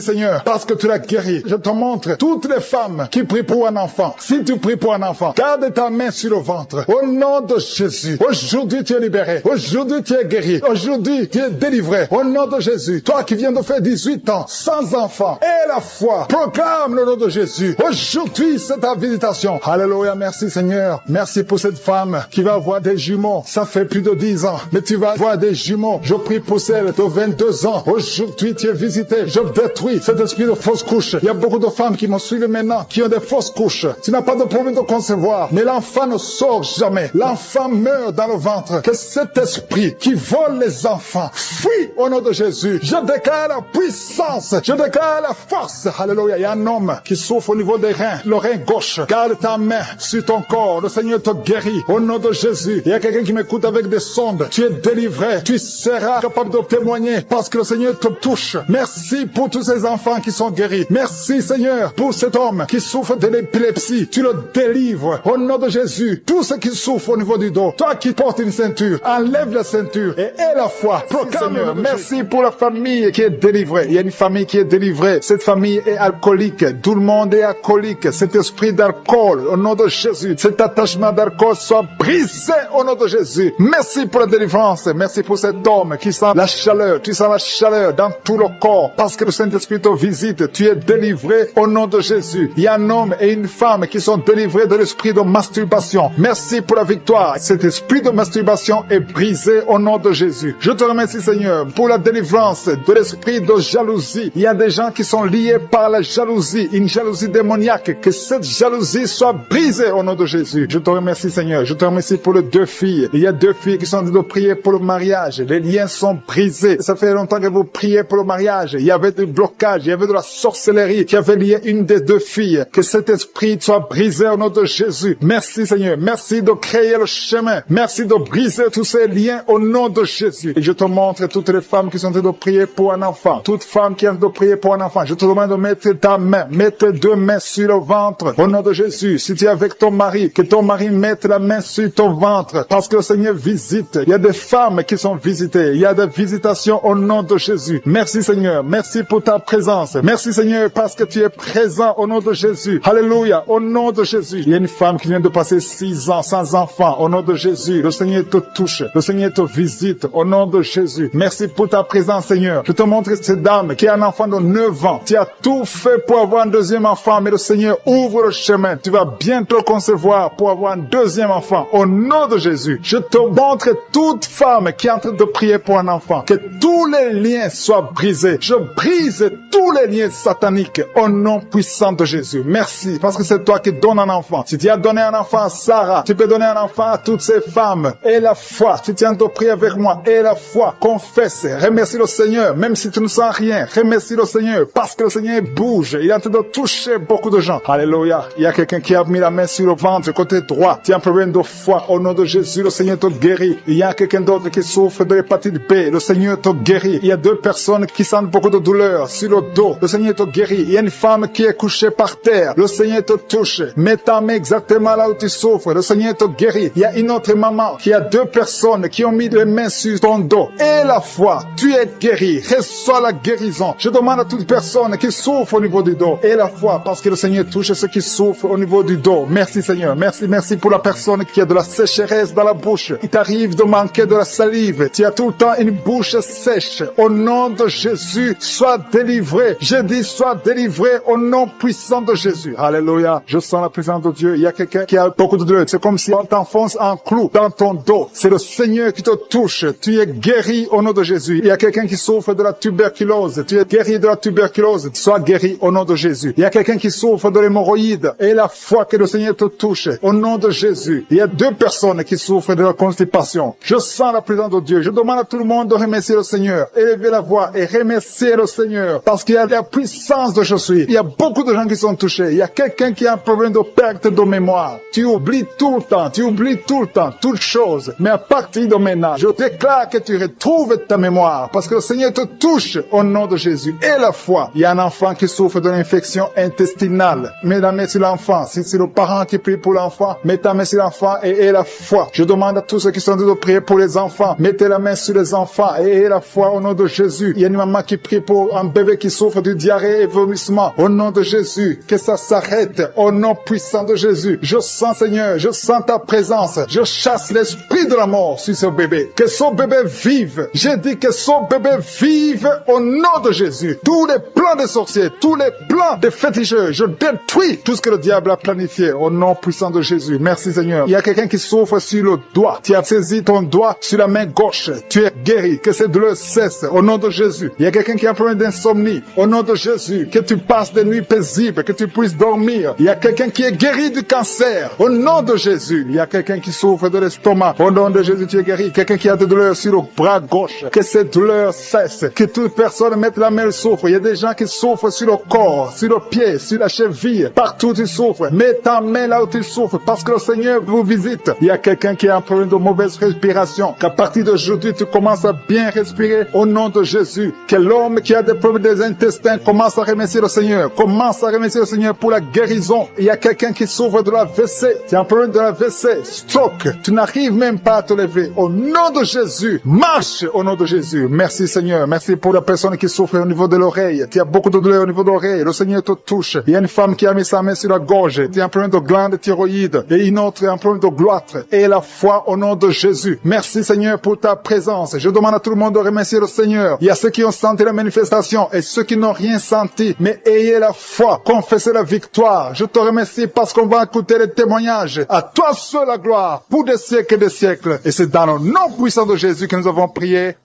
[SPEAKER 1] Seigneur, parce que tu l'as guéri. Je te montre toutes les femmes qui prient pour un enfant. Si tu pries pour un enfant, garde ta main sur le ventre. Au nom de Jésus. Aujourd'hui, tu es libéré. Aujourd'hui, tu es guéri. Aujourd'hui, tu es es délivré. Au nom de Jésus, toi qui viens de faire 18 ans, sans enfant, et la foi, proclame le nom de Jésus. Aujourd'hui, c'est ta visitation. Alléluia, merci Seigneur. Merci pour cette femme qui va avoir des jumeaux. Ça fait plus de 10 ans, mais tu vas avoir des jumeaux. Je prie pour celle de 22 ans. Aujourd'hui, tu es visité. Je détruis cet esprit de fausse couche. Il y a beaucoup de femmes qui me suivent maintenant, qui ont des fausses couches. Tu n'as pas de problème de concevoir, mais l'enfant ne sort jamais. L'enfant meurt dans le ventre. Que cet esprit qui vole les enfants fuit au nom de Jésus. Je déclare la puissance. Je déclare la force. Alléluia. Il y a un homme qui souffre au niveau des reins, le rein gauche. Garde ta main sur ton corps. Le Seigneur te guérit au nom de Jésus. Il y a quelqu'un qui m'écoute avec des sondes. Tu es délivré. Tu seras capable de témoigner parce que le Seigneur te touche. Merci pour tous ces enfants qui sont guéris. Merci Seigneur pour cet homme qui souffre de l'épilepsie. Tu le délivres au nom de Jésus. Tous ceux qui souffrent au niveau du dos. Toi qui portes une ceinture, enlève la ceinture et aie la foi. Proclame. Merci pour la famille qui est délivrée. Il y a une famille qui est délivrée. Cette famille est alcoolique. Tout le monde est alcoolique. Cet esprit d'alcool au nom de Jésus. Cet attachement d'alcool soit brisé au nom de Jésus. Merci pour la délivrance. Merci pour cet homme qui sent la chaleur. Tu sens la chaleur dans tout le corps parce que le Saint-Esprit te visite. Tu es délivré au nom de Jésus. Il y a un homme et une femme qui sont délivrés de l'esprit de masturbation. Merci pour la victoire. Cet esprit de masturbation est brisé au nom de Jésus. Je te remercie Seigneur pour la délivrance de l'esprit de jalousie. Il y a des gens qui sont liés par la jalousie, une jalousie démoniaque. Que cette jalousie soit brisée au nom de Jésus. Je te remercie Seigneur. Je te remercie pour les 2 filles. Il y a 2 filles qui sont en train de prier pour le mariage. Les liens sont brisés. Ça fait longtemps que vous priez pour le mariage. Il y avait du blocage, il y avait de la sorcellerie qui avait lié une des 2 filles. Que cet esprit soit brisé au nom de Jésus. Merci Seigneur. Merci de créer le chemin. Merci de briser tous ces liens au nom de Jésus. Et je te montre toutes les femmes qui sont en train de prier pour un enfant. Toute femme qui est en train de prier pour un enfant. Je te demande de mettre ta main, mettre 2 mains sur le ventre au nom de Jésus. Si tu es avec ton mari, que ton mari mette la main sur ton ventre parce que le Seigneur visite. Il y a des femmes qui sont visitées. Il y a des visitations au nom de Jésus. Merci Seigneur. Merci pour ta présence. Merci Seigneur parce que tu es présent au nom de Jésus. Alléluia. Au nom de Jésus. Il y a une femme qui vient de passer 6 ans sans enfant. Au nom de Jésus. Le Seigneur te touche. Le Seigneur te visite au nom de Jésus. Merci pour ta présence Seigneur. Je te montre cette dame qui a un enfant de 9 ans. Tu as tout fait pour avoir un 2e enfant, mais le Seigneur ouvre le chemin. Tu vas bientôt concevoir pour avoir un 2e enfant. Au nom de Jésus. Je te montre toute femme qui est en train de prier pour un enfant. Que tous les liens soient brisés. Je brise tous les liens sataniques au nom puissant de Jésus. Merci parce que c'est toi qui donnes un enfant. Si tu as donné un enfant à Sarah, tu peux donner un enfant à toutes ces femmes. Et la foi, si tu es en train de prier avec moi, et la foi, confesse, remercie le Seigneur, même si tu ne sens rien, remercie le Seigneur parce que le Seigneur bouge. Il est en train de toucher beaucoup de gens. Alléluia. Il y a quelqu'un qui a mis la main sur le ventre, côté droit. Tu as un problème de foi. Au nom de Jésus, le Seigneur te guérit. Il y a quelqu'un d'autre qui souffre de l'hépatite B. Le Seigneur te guérit. Il y a 2 personnes qui sentent beaucoup de douleur sur le dos. Le Seigneur te guérit. Il y a une femme qui est couchée par terre. Le Seigneur te touche. Mets ta main exactement là où tu souffres. Le Seigneur te guérit. Il y a une autre maman qui a 2 personnes qui ont mis les mains sur ton dos. Et la foi, tu es guéri. Reçois la guérison. Je demande à toute personne qui souffre au niveau du dos. Et la foi, parce que le Seigneur touche ceux qui souffrent au niveau du dos. Merci Seigneur. Merci pour la personne qui a de la sécheresse dans la bouche. Il t'arrive de manquer de la salive. Tu as tout le temps une bouche sèche. Au nom de Jésus, sois délivré. Je dis sois délivré au nom puissant de Jésus. Alléluia. Je sens la présence de Dieu. Il y a quelqu'un qui a beaucoup de douleur. C'est comme si on t'enfonce un clou dans ton dos. C'est le Seigneur qui te touche. Tu es guéri au nom de Jésus. Il y a quelqu'un qui souffre de la tuberculose. Tu es guéri de la tuberculose. Sois guéri au nom de Jésus. Il y a quelqu'un qui souffre de l'hémorroïde. Et la foi que le Seigneur te touche au nom de Jésus. Il y a 2 personnes qui souffrent de la constipation. Je sens la présence de Dieu. Je demande à tout le monde de remercier le Seigneur. Élevez la voix et remercier le Seigneur. Parce qu'il y a la puissance de je suis. Il y a beaucoup de gens qui sont touchés. Il y a quelqu'un qui a un problème de perte de mémoire. Tu oublies tout le temps. Tu oublies tout le temps. Toutes choses. Mais à partir de maintenant, je déclare que tu retrouves ta mémoire. Parce que le Seigneur te touche au nom de Jésus. Et la foi. Il y a un enfant qui souffre d'une infection intestinale. Mets la main sur l'enfant. Si c'est le parent qui prie pour l'enfant, mets ta main sur l'enfant et aie la foi. Je demande à tous ceux qui sont en train de prier pour les enfants. Mettez la main sur les enfants et aie la foi au nom de Jésus. Il y a une maman qui prie pour un bébé qui souffre de diarrhée et vomissement. Au nom de Jésus. Que ça s'arrête. Au nom puissant de Jésus. Je sens, Seigneur, je sens ta présence. Je chasse l'esprit de la mort sur ce bébé. Que ce bébé vive vive. J'ai dit que son bébé vive au nom de Jésus. Tous les plans des sorciers, tous les plans des féticheurs, je détruis tout ce que le diable a planifié au nom puissant de Jésus. Merci Seigneur. Il y a quelqu'un qui souffre sur le doigt. Tu as saisi ton doigt sur la main gauche. Tu es guéri. Que cette douleur cesse au nom de Jésus. Il y a quelqu'un qui a un problème d'insomnie. Au nom de Jésus. Que tu passes des nuits paisibles. Que tu puisses dormir. Il y a quelqu'un qui est guéri du cancer. Au nom de Jésus. Il y a quelqu'un qui souffre de l'estomac. Au nom de Jésus, tu es guéri. Quelqu'un qui a des douleurs sur le bras gauche. Que cette douleur cesse. Que toute personne mette la main, souffre. Il y a des gens qui souffrent sur le corps, sur le pied, sur la cheville. Partout tu souffres. Mets ta main là où tu souffres parce que le Seigneur vous visite. Il y a quelqu'un qui a un problème de mauvaise respiration. Qu'à partir d'aujourd'hui, tu commences à bien respirer au nom de Jésus. Que l'homme qui a des problèmes des intestins commence à remercier le Seigneur. Commence à remercier le Seigneur pour la guérison. Il y a quelqu'un qui souffre de la WC. Tu as un problème de la WC. Stroke. Tu n'arrives même pas à te lever. Au nom de Jésus. Marche au nom de Jésus. Merci Seigneur. Merci pour la personne qui souffre au niveau de l'oreille. Tu as beaucoup de douleur au niveau de l'oreille. Le Seigneur te touche. Il y a une femme qui a mis sa main sur la gorge. Tu as un problème de glande thyroïde. Et une autre a un problème de gloître. Et la foi au nom de Jésus. Merci Seigneur pour ta présence. Je demande à tout le monde de remercier le Seigneur. Il y a ceux qui ont senti la manifestation et ceux qui n'ont rien senti. Mais ayez la foi. Confessez la victoire. Je te remercie parce qu'on va écouter les témoignages. À toi seul la gloire pour des siècles et des siècles. Et c'est dans le nom puissant de Jésus que nous avons prié.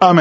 [SPEAKER 1] Amen.